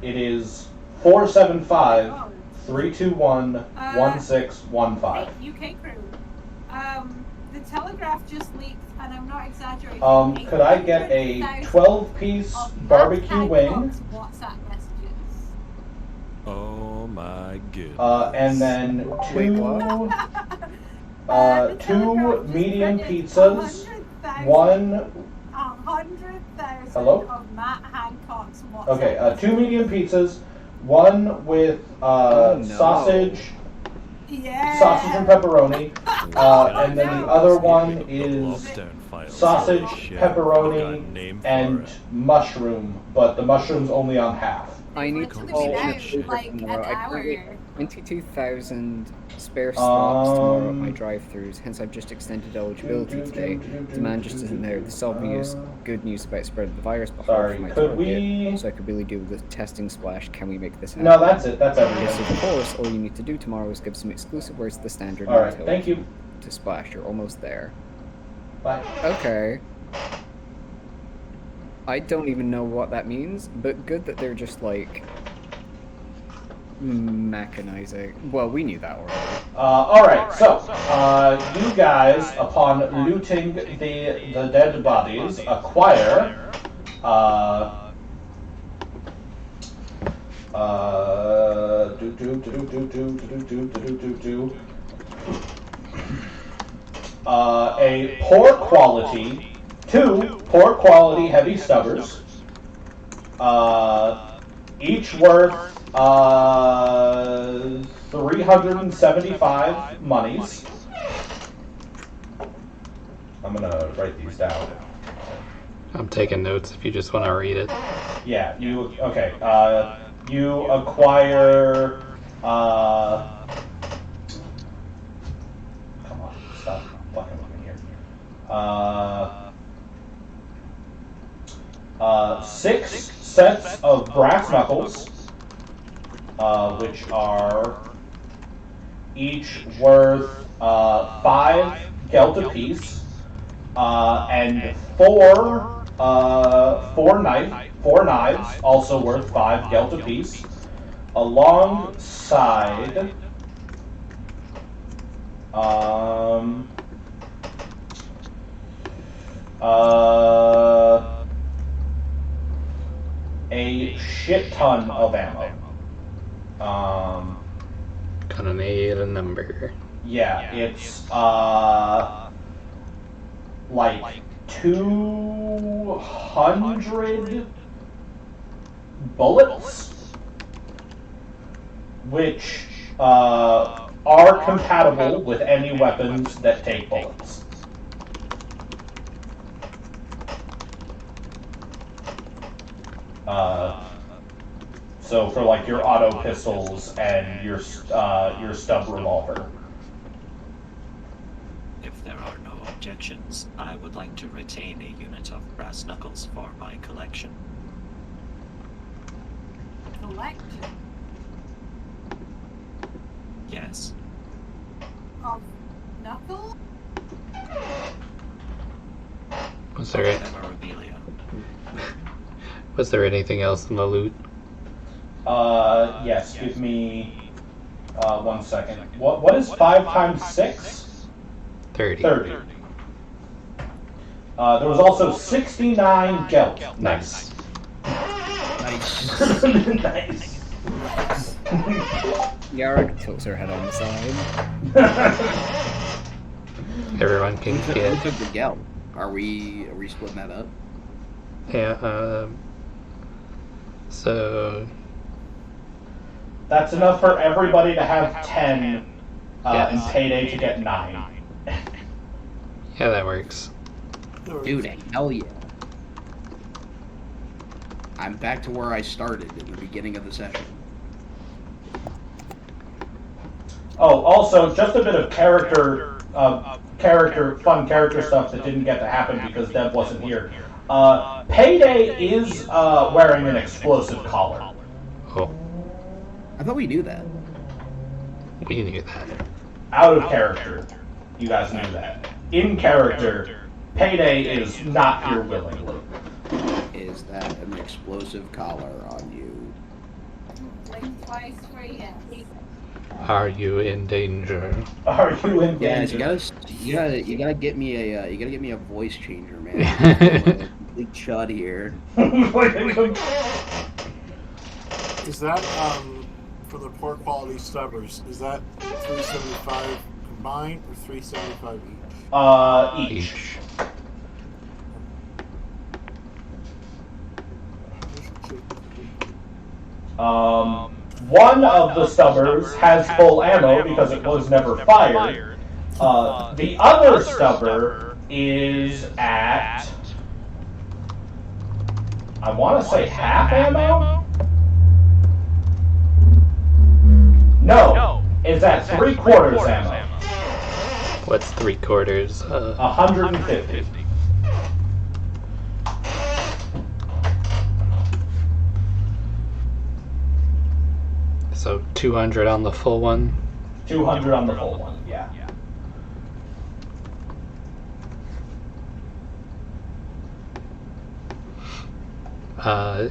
Speaker 1: It is 475-321-1615.
Speaker 2: Hey, UK crew. The Telegraph just leaked, and I'm not exaggerating.
Speaker 1: Could I get a 12-piece barbecue wing?
Speaker 2: WhatsApp messages.
Speaker 6: Oh my goodness.
Speaker 1: And then
Speaker 5: Wait,
Speaker 1: two medium pizzas, one.
Speaker 2: 100,000
Speaker 1: Hello?
Speaker 2: of Matt Hancock's WhatsApp.
Speaker 1: Okay, two medium pizzas, one with sausage and pepperoni, and then the other one is sausage, pepperoni, and mushroom, but the mushroom's only on half.
Speaker 5: I need
Speaker 2: Literally
Speaker 5: all
Speaker 2: been
Speaker 5: in
Speaker 2: out
Speaker 5: the
Speaker 2: like an
Speaker 5: tomorrow. I
Speaker 2: hour.
Speaker 5: currently 22,000 spare stops tomorrow at my drive-thrus, hence I've just extended eligibility today. Demand just isn't there. This obvious good news about spread of the virus, but hard
Speaker 1: Sorry,
Speaker 5: for my
Speaker 1: could
Speaker 5: target,
Speaker 1: we...
Speaker 5: so I could really do with the testing splash. Can we make this happen?
Speaker 1: No, that's it. That's
Speaker 5: Yes,
Speaker 1: everything.
Speaker 5: of course. All you need to do tomorrow is give some exclusive words to the standard
Speaker 1: All right,
Speaker 5: until
Speaker 1: thank you.
Speaker 5: to splash. You're almost there.
Speaker 1: Bye.
Speaker 5: Okay. I don't even know what that means, but good that they're just like mechanizing. Well, we knew that already.
Speaker 1: Alright, so, you guys, upon looting the dead bodies, acquire, a two poor quality heavy stubbers, each worth 375 monies. I'm gonna write these down.
Speaker 3: I'm taking notes if you just want to read it.
Speaker 1: Yeah, okay. You acquire, come on, stop fucking looking here. 6 sets of brass knuckles, which are each worth 5 gelt apiece, and 4 knives, also worth 5 gelt apiece, alongside a shit ton of ammo.
Speaker 3: Gonna need a number.
Speaker 1: Yeah, it's like 200 bullets, which are compatible with any weapons that take bullets. So for like your auto pistols and your stub revolver.
Speaker 8: If there are no objections, I would like to retain a unit of brass knuckles for my collection.
Speaker 2: Collection
Speaker 8: Yes.
Speaker 2: of knuckle?
Speaker 3: Was there
Speaker 8: Memorabilia.
Speaker 3: was there anything else in the loot?
Speaker 1: Yes, give me 1 second. What is 5 times 6?
Speaker 3: 30.
Speaker 1: 30. There was also 69 gelt. Nice.
Speaker 7: Nice.
Speaker 1: Nice.
Speaker 5: Yarg tilts her head on the side.
Speaker 3: Everyone can
Speaker 7: Who
Speaker 3: get.
Speaker 7: took the gel? Are we splitting that up?
Speaker 3: Yeah. So
Speaker 1: That's enough for everybody to have 10,
Speaker 3: Yes.
Speaker 1: and Payday to get 9.
Speaker 3: yeah, that works.
Speaker 7: Dude, hell yeah. I'm back to where I started in the beginning of the session.
Speaker 1: Oh, also, just a bit of fun character stuff that didn't get to happen because Dev wasn't here. Payday is wearing an explosive collar.
Speaker 3: Oh,
Speaker 7: I thought we knew that.
Speaker 3: we knew that.
Speaker 1: Out of character, you guys knew that. In character, Payday is not here willingly.
Speaker 7: Is that an explosive collar on you?
Speaker 2: Blink twice for yes.
Speaker 3: Are you in danger?
Speaker 1: Are you in
Speaker 7: Yeah,
Speaker 1: danger?
Speaker 7: you gotta get me a voice changer, man. Complete chud here.
Speaker 9: Is that for the poor quality stubbers? Is that 375 combined or 375 each?
Speaker 1: Each. One of the stubbers has full ammo because it was never fired. The other stubber is at, I want to say half ammo? No, it's at 3/4 ammo.
Speaker 3: What's 3/4?
Speaker 1: 150.
Speaker 3: So 200 on the full one.
Speaker 1: 200 on the full one, yeah.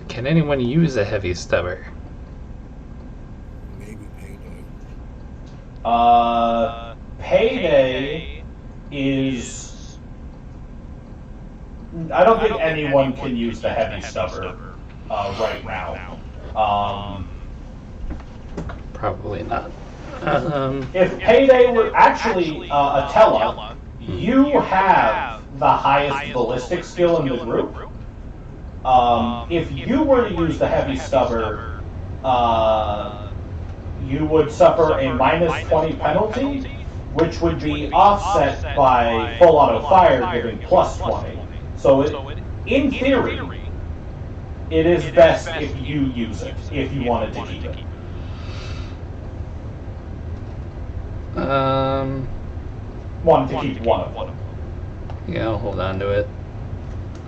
Speaker 3: Can anyone use a heavy stubber?
Speaker 9: Maybe Payday.
Speaker 1: Payday is... I don't think anyone can use the heavy stubber right now.
Speaker 3: Probably not.
Speaker 1: If Payday were actually Atella, you have the highest ballistic skill in the group. If you were to use the heavy stubber, you would suffer a -20 penalty, which would be offset by full auto fire giving +20. So in theory, it is best if you use it, if you wanted to keep it. Wanted to keep one of them.
Speaker 3: Yeah, I'll hold on to it.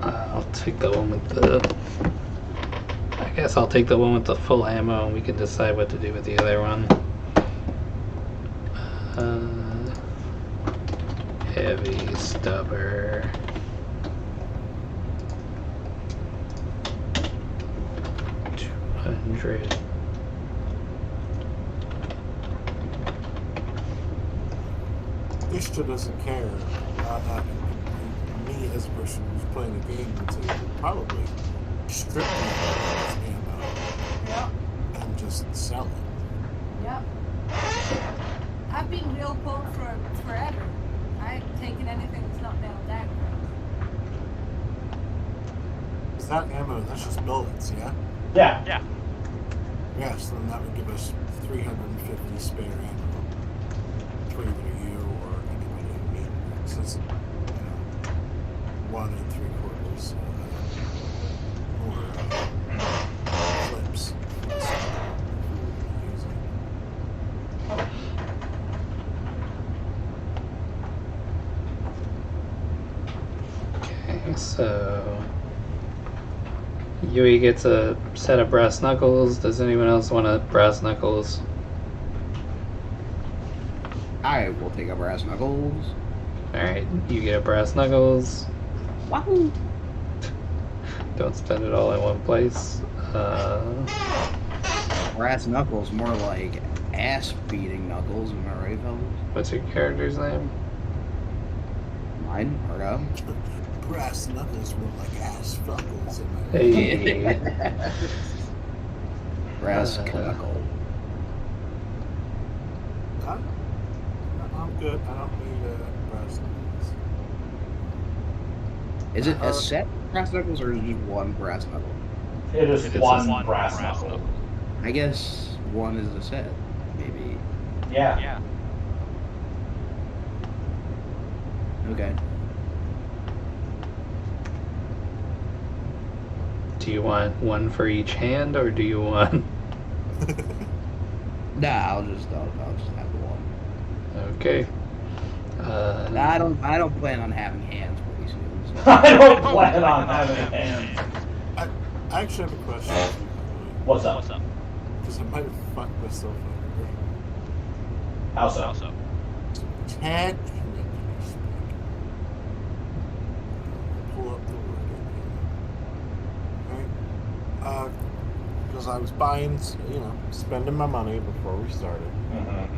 Speaker 3: I'll take the one with the... I guess I'll take the one with the full ammo and we can decide what to do with the other one. Heavy stubber. $200.
Speaker 9: Ishta doesn't care. Me, as a person who's playing the game, would say probably strip me of ammo
Speaker 2: Yep.
Speaker 9: and just sell it.
Speaker 2: Yep. I've been real poor for forever. I ain't taken anything that's not nailed down.
Speaker 9: Is that ammo? That's just bullets, yeah?
Speaker 1: Yeah.
Speaker 9: Yes, then that would give us 350 spare ammo for either you or anybody in me. So it's, 1 3/4 more clips.
Speaker 3: Okay, so Yui gets a set of brass knuckles. Does anyone else want a brass knuckles?
Speaker 7: I will take a brass knuckles.
Speaker 3: Alright, you get a brass knuckles.
Speaker 7: Wahoo!
Speaker 3: Don't spend it all in one place.
Speaker 7: brass knuckles, more like ass-beating knuckles, am I right, fellas?
Speaker 3: What's your character's name?
Speaker 7: Mine? Margo?
Speaker 9: Brass knuckles more like ass fuckles.
Speaker 3: Hey.
Speaker 7: Brass knuckle.
Speaker 9: I'm good. I don't need brass knuckles.
Speaker 7: Is it a set brass knuckles or is it just one brass knuckle?
Speaker 1: It is one brass knuckle.
Speaker 7: I guess one is a set, maybe.
Speaker 1: Yeah.
Speaker 7: Okay.
Speaker 3: Do you want one for each hand, or do you want...
Speaker 7: Nah, I'll just have the one.
Speaker 3: Okay.
Speaker 7: I don't plan on having hands pretty soon. So.
Speaker 1: I don't plan on having hands.
Speaker 9: I actually have a question.
Speaker 1: What's up?
Speaker 9: Because I might have fucked myself up.
Speaker 1: How so?
Speaker 9: Technically speaking, pull up the word in here. Right? Because I was buying, spending my money before we started.
Speaker 1: Mm-hmm.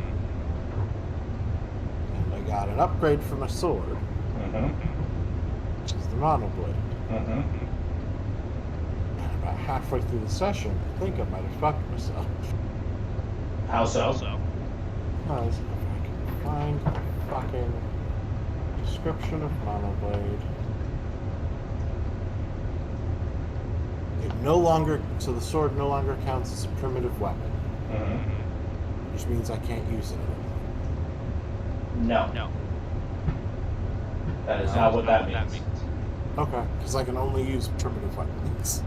Speaker 9: And I got an upgrade for my sword, which is the monoblade.
Speaker 1: Mm-hmm.
Speaker 9: And about halfway through the session, I think I might have fucked myself.
Speaker 1: How so?
Speaker 9: Because if I can find the fucking description of monoblade, it no longer, so the sword no longer counts as a primitive weapon, which means I can't use it anymore.
Speaker 1: No. That is not what that means.
Speaker 9: Okay, because I can only use primitive weapons.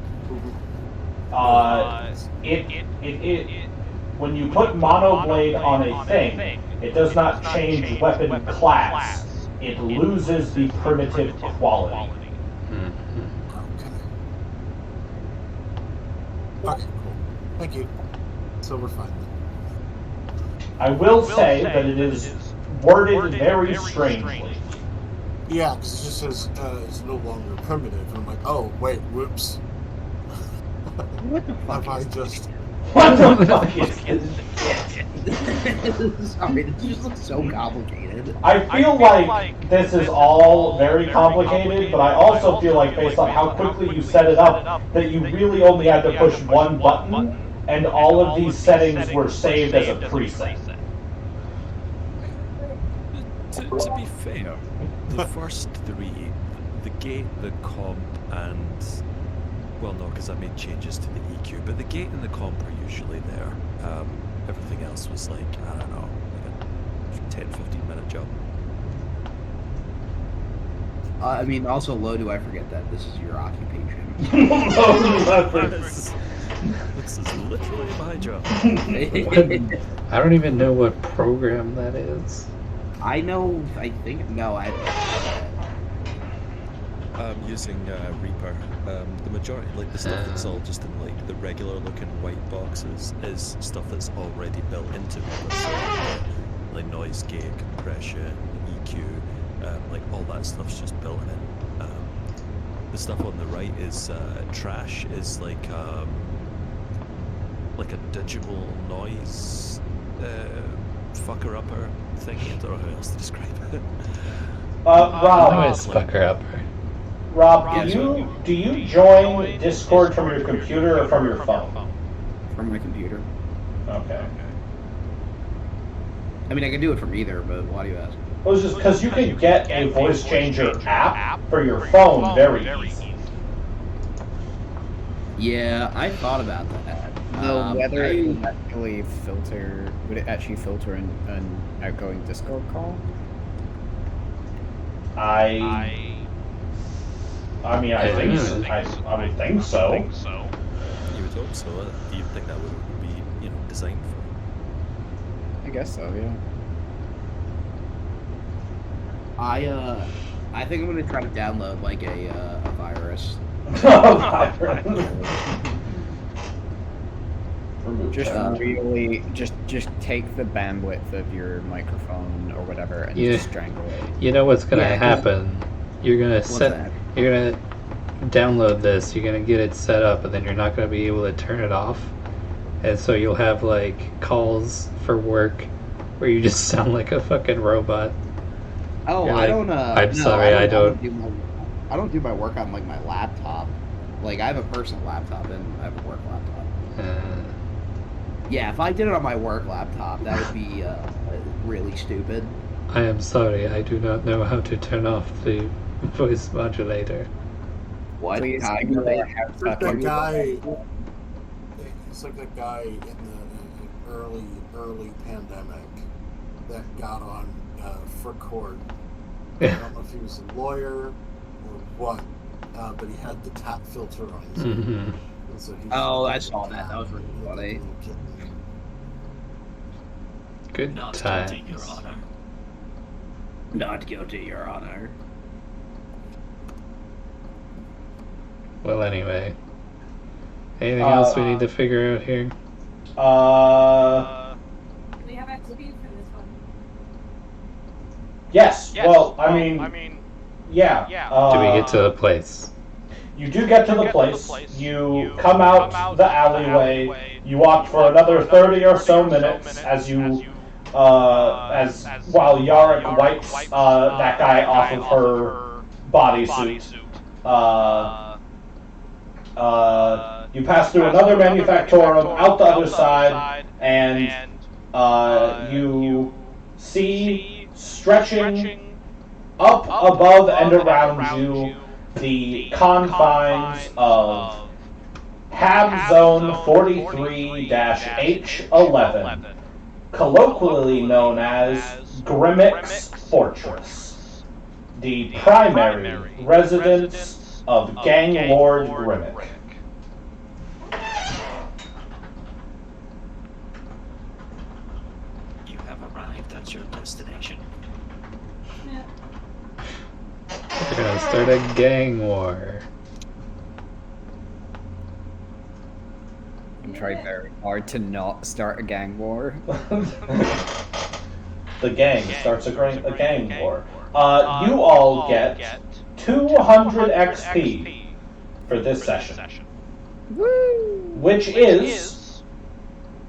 Speaker 1: When you put monoblade on a thing, it does not change weapon class. It loses the primitive quality.
Speaker 9: Okay, cool. Thank you. So we're fine then.
Speaker 1: I will say that it is worded very strangely.
Speaker 9: Yeah, because it just says it's no longer primitive, and I'm like, oh wait, whoops.
Speaker 7: What the fuck?
Speaker 9: Have I just?
Speaker 1: What the fuck is this?
Speaker 7: Sorry, this just looks so complicated.
Speaker 1: I feel like this is all very complicated, but I also feel like based on how quickly you set it up, that you really only had to push one button, and all of these settings were saved as a preset.
Speaker 6: To be fair, the first three, the gate, the comp, and... Well, no, because I made changes to the EQ, but the gate and the comp are usually there. Everything else was like, I don't know, like a 10-15 minute job.
Speaker 7: I mean, also, Lo, do I forget that this is your occupation?
Speaker 6: This is literally my job.
Speaker 3: I don't even know what program that is.
Speaker 7: I know, I think, no,
Speaker 6: I'm using Reaper. The majority, like the stuff that's all just in like the regular looking white boxes, is stuff that's already built into Reaper. So, like noise gate, compression, EQ, like all that stuff's just built in. The stuff on the right is trash. Is like a digital noise fucker upper thingy. I don't know how else to describe it.
Speaker 1: Rob.
Speaker 3: No, it's fucker upper.
Speaker 1: Rob, do you join Discord from your computer or from your phone?
Speaker 7: from my computer.
Speaker 1: Okay.
Speaker 7: I mean, I can do it from either, but why do you ask?
Speaker 1: It was just because you can get a voice changer app for your phone very easy.
Speaker 7: Yeah, I thought about that.
Speaker 5: Though whether it would actually filter an outgoing Discord call?
Speaker 1: I mean, I think so.
Speaker 6: You would hope so. Do you think that would be, designed for?
Speaker 5: I guess so, yeah.
Speaker 7: I think I'm gonna try to download like a virus.
Speaker 5: Just really, just take the bandwidth of your microphone or whatever and just strangle it.
Speaker 3: You know what's gonna happen? You're gonna You're gonna download this. You're gonna get it set up, and then you're not gonna be able to turn it off And so you'll have like calls for work where you just sound like a fucking robot.
Speaker 7: Oh,
Speaker 3: You're
Speaker 7: I
Speaker 3: like,
Speaker 7: don't.
Speaker 3: I'm
Speaker 7: No,
Speaker 3: sorry, I don't.
Speaker 7: I don't do my work on like my laptop. Like I have a personal laptop and I have a work laptop. Yeah, if I did it on my work laptop, that would be really stupid.
Speaker 3: I am sorry, I do not know how to turn off the voice modulator.
Speaker 7: What?
Speaker 5: Please,
Speaker 7: How
Speaker 5: I
Speaker 7: do
Speaker 5: know
Speaker 7: they-
Speaker 5: how
Speaker 9: It's like that
Speaker 5: fucking-
Speaker 9: guy. It's like that guy in the early pandemic that got on for court. I don't know if he was a lawyer or what, but he had the tap filter on his ear.
Speaker 3: Mm-hmm.
Speaker 9: And so he
Speaker 7: Oh, I
Speaker 9: was
Speaker 7: saw that. That was really funny.
Speaker 3: Good
Speaker 8: Not
Speaker 3: times.
Speaker 8: guilty, Your Honor.
Speaker 7: Not guilty, Your Honor.
Speaker 3: Well, anyway. Anything else we need to figure out here?
Speaker 2: Do we have XP for this one?
Speaker 1: Yes. Well, I mean, yeah.
Speaker 3: Do we get to the place?
Speaker 1: You do get to the place. You come out the alleyway. You walk for another 30 or so minutes as you, while Yarick wipes that guy off of her bodysuit. You pass through another manufactorum out the other side, and you see stretching up above and around you the confines of Hab Zone 43-H11, colloquially known as Grimmick's Fortress, the primary residence of Gang Lord Grimmick.
Speaker 8: You have arrived at your destination.
Speaker 2: Yeah.
Speaker 3: We're gonna start a gang war.
Speaker 5: I'm trying very hard to not start a gang war.
Speaker 1: The gang starts a gang war. You all get 200 XP for this session, which is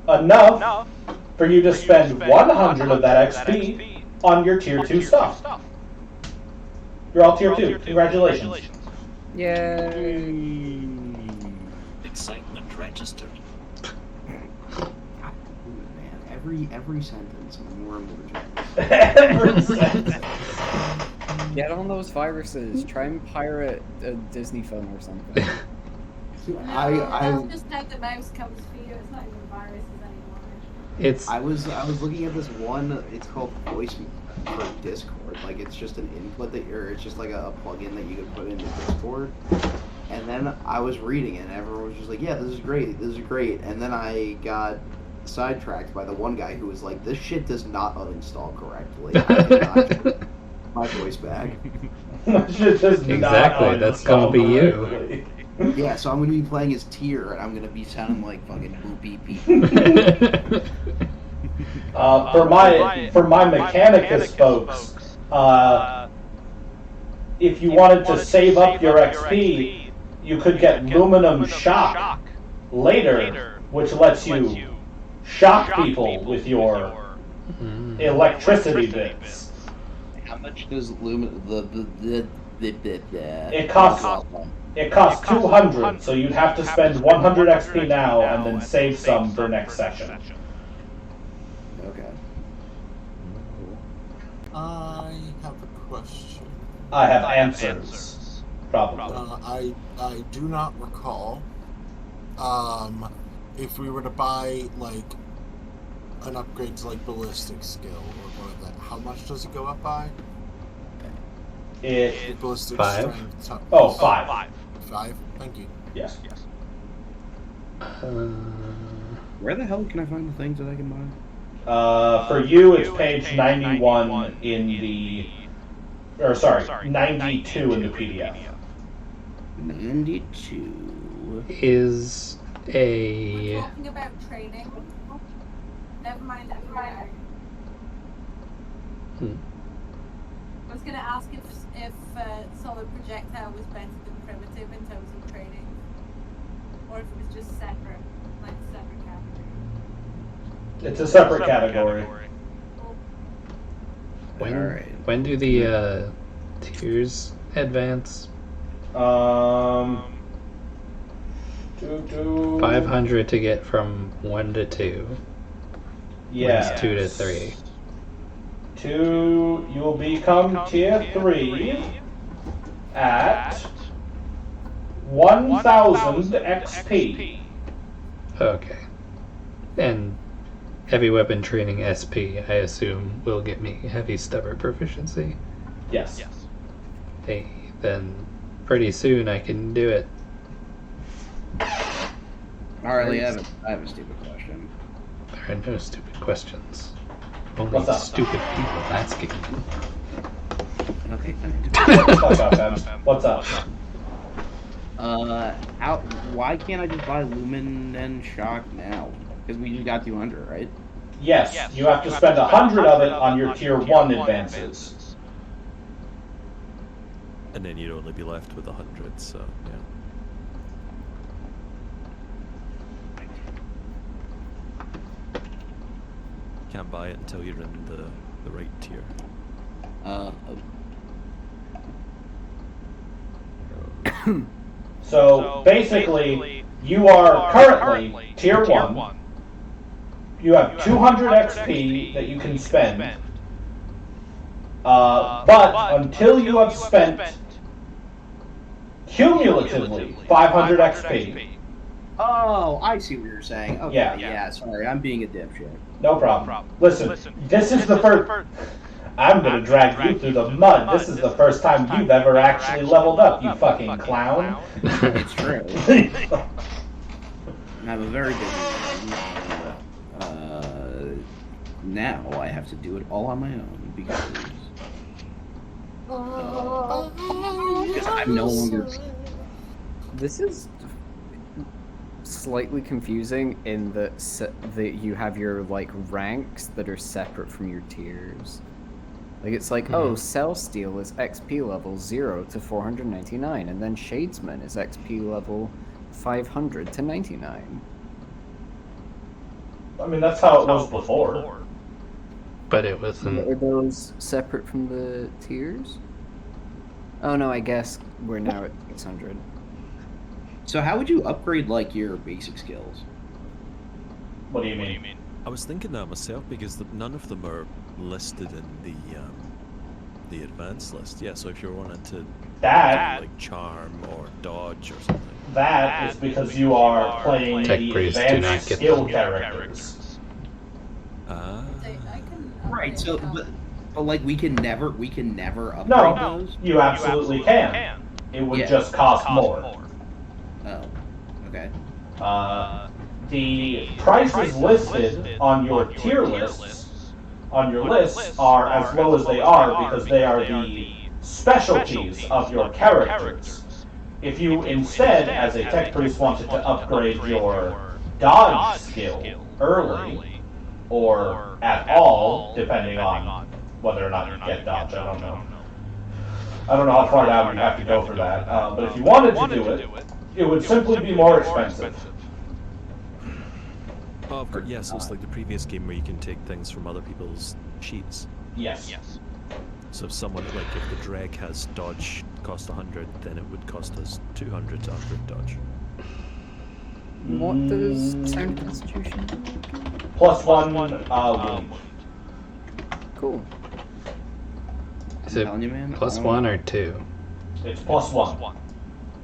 Speaker 1: enough for you to spend 100 of that XP on your Tier 2 stuff. You're all Tier 2. Congratulations.
Speaker 5: Yay!
Speaker 8: Excitement registered.
Speaker 7: Man, every sentence more and more jealous.
Speaker 1: Every sentence.
Speaker 5: Get on those viruses. Try and pirate a Disney film or something.
Speaker 2: That's just how the mouse comes for you. It's not even viruses anymore.
Speaker 3: It's
Speaker 7: I was looking at this one. It's called Voice for Discord. Like it's just an input it's just like a plugin that you can put into Discord. And then I was reading it, and everyone was just like, "Yeah, this is great. This is great." And then I got sidetracked by the one guy who was like, "This shit does not uninstall correctly. I cannot get my voice back."
Speaker 3: exactly. That's gonna be you.
Speaker 7: Yeah, so I'm gonna be playing as Tyr, and I'm gonna be sounding like fucking boopy beep.
Speaker 1: For my Mechanicus folks, if you wanted to save up your XP, you could get Luminum Shock later, which lets you shock people with your electricity bits.
Speaker 7: How much does
Speaker 1: It costs 200, so you'd have to spend 100 XP now and then save some for next session.
Speaker 7: Okay.
Speaker 9: I have a question.
Speaker 1: I have answers, probably.
Speaker 9: I do not recall. If we were to buy like an upgrade to like ballistic skill or one of that, how much does it go up by? Ballistic
Speaker 3: 5.
Speaker 9: strength.
Speaker 1: Oh, 5.
Speaker 9: 5. Thank you.
Speaker 1: Yes.
Speaker 7: Where the hell can I find the things that I can buy?
Speaker 1: For you, it's page 91 in the... 92 in the PDF.
Speaker 7: 92.
Speaker 3: Is
Speaker 2: We're
Speaker 3: a
Speaker 2: talking about training. Never mind. I was going to ask if solid projectile was better than primitive in terms of training, or if it was just separate categories.
Speaker 1: It's a separate category.
Speaker 3: When do the tiers advance? 500 to get from 1 to 2.
Speaker 1: Yeah.
Speaker 3: When's 2 to 3?
Speaker 1: 2, you will become tier 3 at 1,000 XP.
Speaker 3: Okay. And heavy weapon training SP, I assume, will get me heavy stubber proficiency.
Speaker 1: Yes.
Speaker 3: Hey, then pretty soon I can do it.
Speaker 7: Harley, I have a stupid question.
Speaker 3: There are no stupid questions. Only
Speaker 1: What's up?
Speaker 3: stupid people asking.
Speaker 7: Okay.
Speaker 1: Fuck up, man. What's up?
Speaker 7: Why can't I just buy Lumen and Shock now? Because we just got 200, right?
Speaker 1: Yes, you have to spend 100 of it on your tier 1 advances.
Speaker 6: And then you'd only be left with 100, so yeah. Can't buy it until you're in the right tier.
Speaker 1: So basically, you are currently tier 1. You have 200 XP that you can spend. But until you have spent cumulatively 500 XP.
Speaker 7: Oh, I see what you're saying. Okay,
Speaker 1: Yeah.
Speaker 7: yeah, sorry, I'm being a dipshit.
Speaker 1: No problem. Listen, this is the first... I'm gonna drag you through the mud. This is the first time you've ever actually leveled up, you fucking clown.
Speaker 7: It's true. I'm a very busy man. Now I have to do it all on my own because I'm no longer.
Speaker 5: This is slightly confusing in that that you have your like ranks that are separate from your tiers. Like it's like, oh, Cell Steel is XP level 0 to 499, and then Shadesman is XP level 500 to 99.
Speaker 1: I mean, that's how it was before.
Speaker 3: But it wasn't.
Speaker 5: Are those separate from the tiers? Oh no, I guess we're now at 600.
Speaker 7: So how would you upgrade like your basic skills?
Speaker 1: What do you mean?
Speaker 6: I was thinking that myself because none of them are listed in the advanced list. Yeah, so if you're wanting to like charm or dodge or something.
Speaker 1: That is because you are playing
Speaker 3: Tech
Speaker 1: the
Speaker 3: priests do not
Speaker 1: advanced
Speaker 3: get
Speaker 1: skill
Speaker 3: them.
Speaker 1: characters.
Speaker 7: Right. So, but like we can never upgrade
Speaker 1: No,
Speaker 7: those.
Speaker 1: you absolutely can. It would just cost more.
Speaker 7: Oh, okay.
Speaker 1: The prices listed on your tier lists, on your lists, are as low as they are because they are the specialties of your characters. If you instead, as a tech priest, wanted to upgrade your dodge skill early, or at all, depending on whether or not you get dodge, I don't know. I don't know how far down you have to go for that, but if you wanted to do it, it would simply be more expensive.
Speaker 6: Oh, yeah, so it's like the previous game where you can take things from other people's sheets.
Speaker 1: Yes.
Speaker 6: So if someone, like if the Dreg has dodge cost 100, then it would cost us 200 to upgrade dodge.
Speaker 5: What does Sound Constitution do?
Speaker 1: +1 wound.
Speaker 5: Cool.
Speaker 3: Is it
Speaker 7: telling you, man,
Speaker 3: +1 or 2?
Speaker 1: It's +1.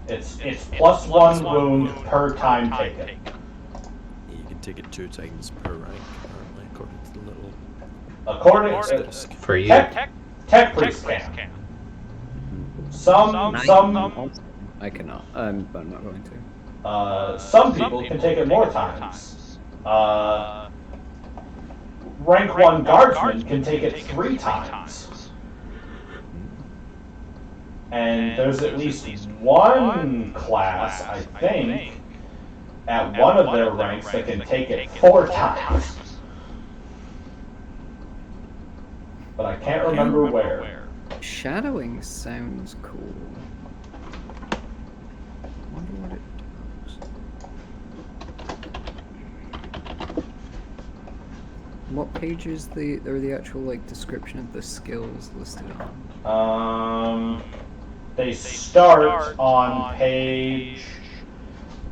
Speaker 1: It's +1 wound per time taken.
Speaker 6: You can take it 2 times per rank, apparently, according to the little...
Speaker 1: According
Speaker 3: For you.
Speaker 1: tech priest can. Some
Speaker 5: I cannot. But I'm not going to.
Speaker 1: some people can take it more times. Rank 1 guardsmen can take it 3 times. And there's at least one class, I think, at one of their ranks that can take it 4 times. But I can't remember where.
Speaker 5: Shadowing sounds cool. Wonder what it does. What page is the actual like description of the skills listed on?
Speaker 1: They start on page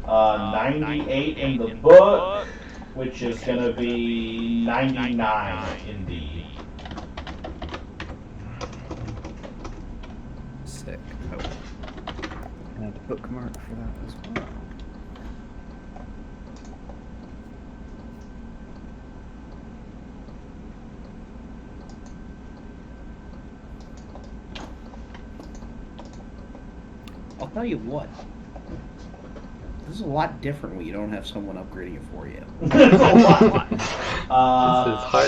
Speaker 1: 98 in the book, which is going to be 99 in the.
Speaker 5: Sick. Oh. And a bookmark for that as well.
Speaker 7: I'll tell you what. This is a lot different when you don't have someone upgrading it for you.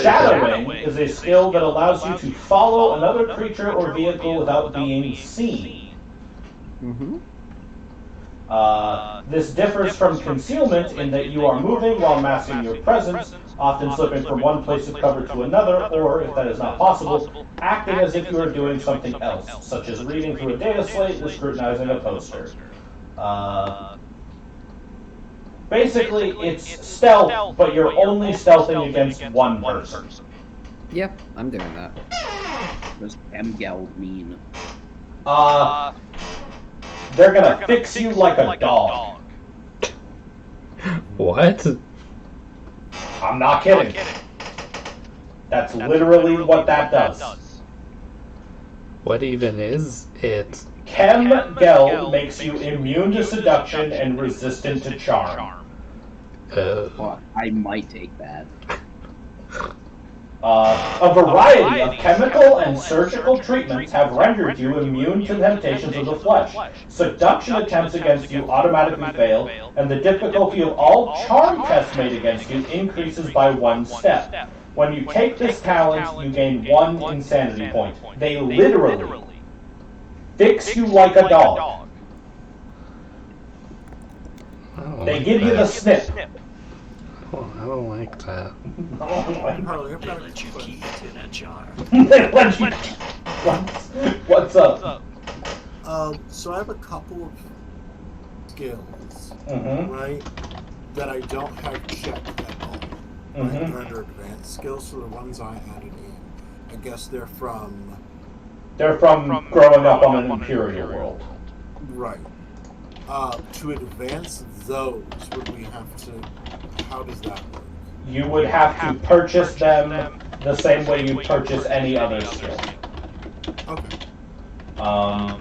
Speaker 1: Shadowing is a skill that allows you to follow another creature or vehicle without being seen.
Speaker 5: Mm-hmm.
Speaker 1: This differs from concealment in that you are moving while masking your presence, often slipping from one place of cover to another, or, if that is not possible, acting as if you are doing something else, such as reading through a data slate or scrutinizing a poster. Basically, it's stealth, but you're only stealthing against one person.
Speaker 5: Yep, I'm doing that.
Speaker 7: What does Mgal mean?
Speaker 1: They're gonna fix you like a dog.
Speaker 3: What?
Speaker 1: I'm not kidding. That's literally what that does.
Speaker 3: What even is it?
Speaker 1: Chem-Gel makes you immune to seduction and resistant to charm.
Speaker 7: Well, I might take that.
Speaker 1: A variety of chemical and surgical treatments have rendered you immune to temptations of the flesh. Seduction attempts against you automatically fail, and the difficulty of all charm tests made against you increases by 1 step. When you take this talent, you gain 1 insanity point. They literally fix you like a dog. They give you the snip.
Speaker 3: Oh, I don't like that.
Speaker 9: Harley, I've
Speaker 8: They
Speaker 9: got a
Speaker 8: let you
Speaker 9: question.
Speaker 8: keep it in a jar.
Speaker 1: They let you. What's up?
Speaker 9: So I have a couple of skills,
Speaker 1: Mm-hmm.
Speaker 9: right, that I don't have checked at all. Right? They're under advanced skills, so the ones I added in, I guess they're from...
Speaker 1: They're from growing up on an Imperial world.
Speaker 9: Right. To advance those, would we have to... How does that work?
Speaker 1: You would have to purchase them the same way you purchase any other skill.
Speaker 9: Okay.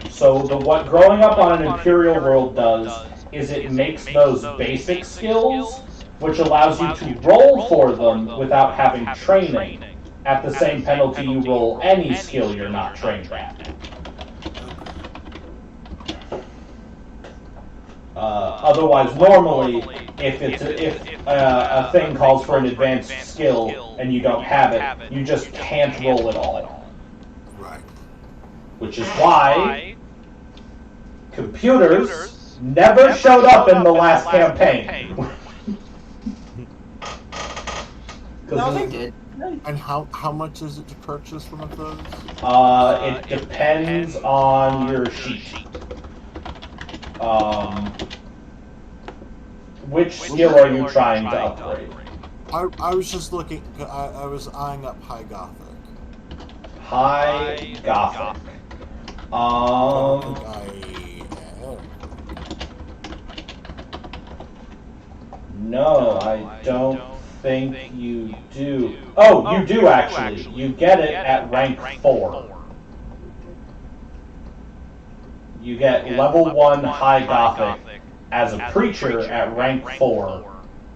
Speaker 1: So what growing up on an Imperial world does is it makes those basic skills, which allows you to roll for them without having training, at the same penalty you roll any skill you're not trained at. Otherwise, normally, if a thing calls for an advanced skill and you don't have it, you just can't roll it all.
Speaker 9: Right.
Speaker 1: Which is why computers never showed up in the last campaign.
Speaker 7: No, they did.
Speaker 9: And how much is it to purchase one of those?
Speaker 1: It depends on your sheet. Which skill are you trying to upgrade?
Speaker 9: I was just looking, I was eyeing up High Gothic.
Speaker 1: High Gothic. No, I don't think you do. Oh, you do actually. You get it at rank 4. You get level 1 High Gothic as a preacher at rank 4.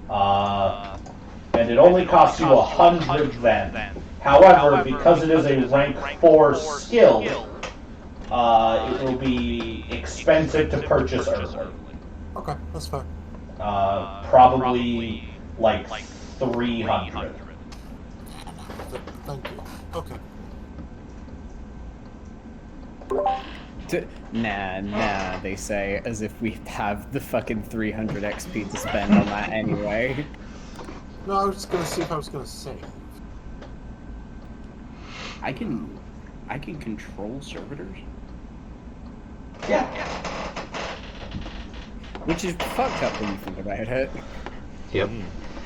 Speaker 1: And it only costs you 100 then. However, because it is a rank 4 skill, it will be expensive to purchase early.
Speaker 9: Okay, that's fair.
Speaker 1: Probably like 300.
Speaker 9: Thank you. Okay.
Speaker 5: Nah, they say, as if we have the fucking 300 XP to spend on that anyway.
Speaker 9: No, I was just gonna see if I was gonna save.
Speaker 7: I can control servitors.
Speaker 1: Yeah.
Speaker 5: Which is fucked up when you think about it.
Speaker 3: Yep.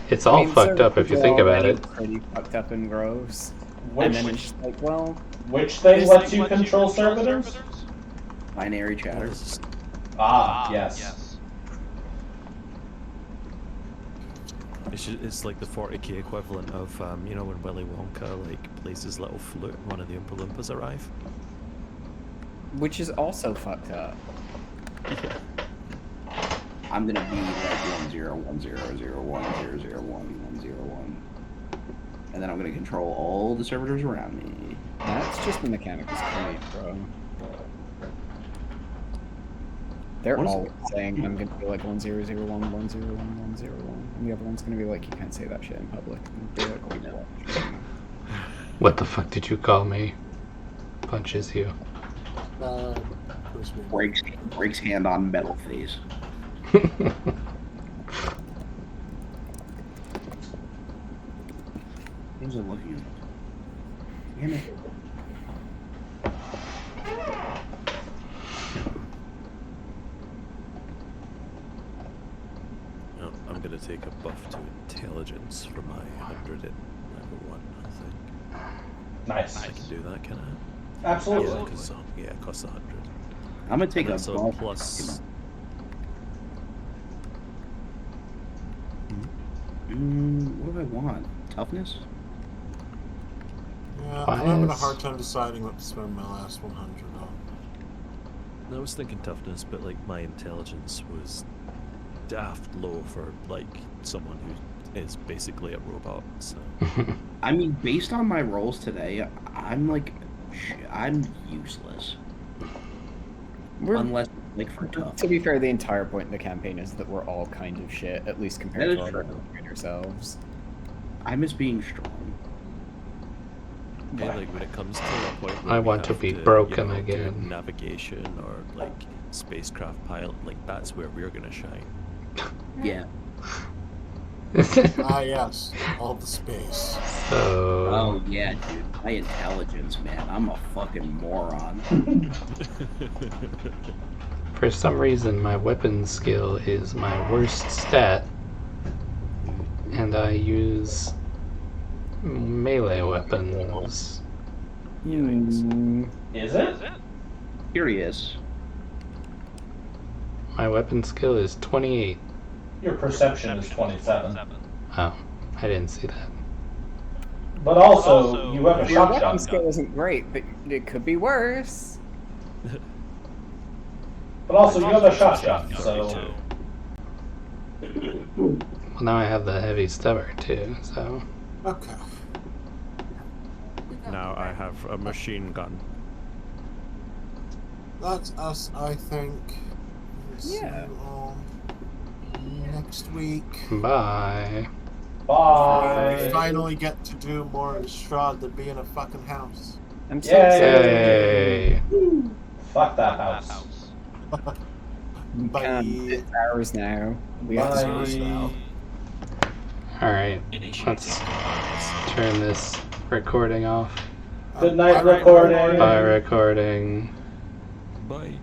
Speaker 3: It's all fucked up if you think about it.
Speaker 5: Pretty fucked up and gross.
Speaker 1: Which,
Speaker 5: And then it's just like, well,
Speaker 1: which thing lets you control servitors?
Speaker 7: Binary chatter.
Speaker 1: Ah, yes.
Speaker 6: It's like the 40k equivalent of, you know, when Willy Wonka like plays his little flute and one of the Oompa Loompas arrive.
Speaker 5: which is also fucked up.
Speaker 7: I'm gonna be like 1010010011011, and then I'm gonna control all the servitors around me.
Speaker 5: That's just the mechanics point, bro. They're
Speaker 7: What is
Speaker 5: all
Speaker 7: it?
Speaker 5: saying I'm gonna be like 1001101101, and the other one's gonna be like, you can't say that shit in public. And be like, oh, no.
Speaker 3: What the fuck did you call me? Punches you.
Speaker 7: Breaks hand on metal face. Who's it looking at? Damn it.
Speaker 6: Oh, I'm gonna take a buff to intelligence for my 100 at level 1, I think.
Speaker 1: Nice.
Speaker 6: I can do that, can I?
Speaker 1: Absolutely.
Speaker 6: Yeah, because it costs 100.
Speaker 7: I'm gonna take
Speaker 6: And
Speaker 7: a
Speaker 6: that's a
Speaker 7: buff.
Speaker 6: plus.
Speaker 7: What do I want? Toughness?
Speaker 9: Yeah, I'm having a
Speaker 3: Bias.
Speaker 9: hard time deciding what to spend my last 100 on.
Speaker 6: I was thinking toughness, but like my intelligence was daft low for like someone who is basically a robot. So
Speaker 7: I mean, based on my rolls today, I'm like, I'm useless. Unless, like, for tough.
Speaker 5: To be fair, the entire point of the campaign is that we're all kind of shit, at least compared
Speaker 7: That
Speaker 5: to
Speaker 7: is
Speaker 5: our
Speaker 7: true.
Speaker 5: ourselves.
Speaker 7: I miss being strong.
Speaker 6: yeah, like when it comes to a point where
Speaker 3: I
Speaker 6: we
Speaker 3: want to
Speaker 6: have
Speaker 3: be
Speaker 6: you
Speaker 3: broken
Speaker 6: know, do
Speaker 3: again.
Speaker 6: navigation or like spacecraft pilot, like that's where we're gonna shine.
Speaker 7: Yeah.
Speaker 9: Ah, yes. All the space.
Speaker 3: So,
Speaker 7: Oh, yeah, dude. My intelligence, man. I'm a fucking moron.
Speaker 3: for some reason, my weapon skill is my worst stat, and I use melee weapons.
Speaker 1: Is it?
Speaker 7: Curious.
Speaker 3: My weapon skill is 28.
Speaker 1: Your perception is 27.
Speaker 3: Oh, I didn't see that.
Speaker 1: But also, you have a
Speaker 5: Your weapon
Speaker 1: shotgun.
Speaker 5: skill isn't great, but it could be worse.
Speaker 1: But also, you have a shotgun, so...
Speaker 3: Well, now I have the heavy stubber too, so...
Speaker 9: Okay.
Speaker 6: Now I have a machine gun.
Speaker 9: That's us, I think. See
Speaker 5: Yeah.
Speaker 9: you all next week.
Speaker 3: Bye.
Speaker 9: We
Speaker 1: Bye!
Speaker 9: finally get to do more in Strahd than be in a fucking house.
Speaker 5: I'm so
Speaker 1: Yay.
Speaker 5: excited.
Speaker 3: Yay!
Speaker 1: Fuck that house.
Speaker 9: Bye.
Speaker 5: It's ours now. We have to
Speaker 1: Bye.
Speaker 9: Ours now.
Speaker 3: Alright,
Speaker 8: Initiating
Speaker 3: let's
Speaker 8: compromise.
Speaker 3: turn this recording off.
Speaker 1: Good night,
Speaker 9: Bye,
Speaker 1: recording.
Speaker 3: Bye, recording.
Speaker 6: Bye.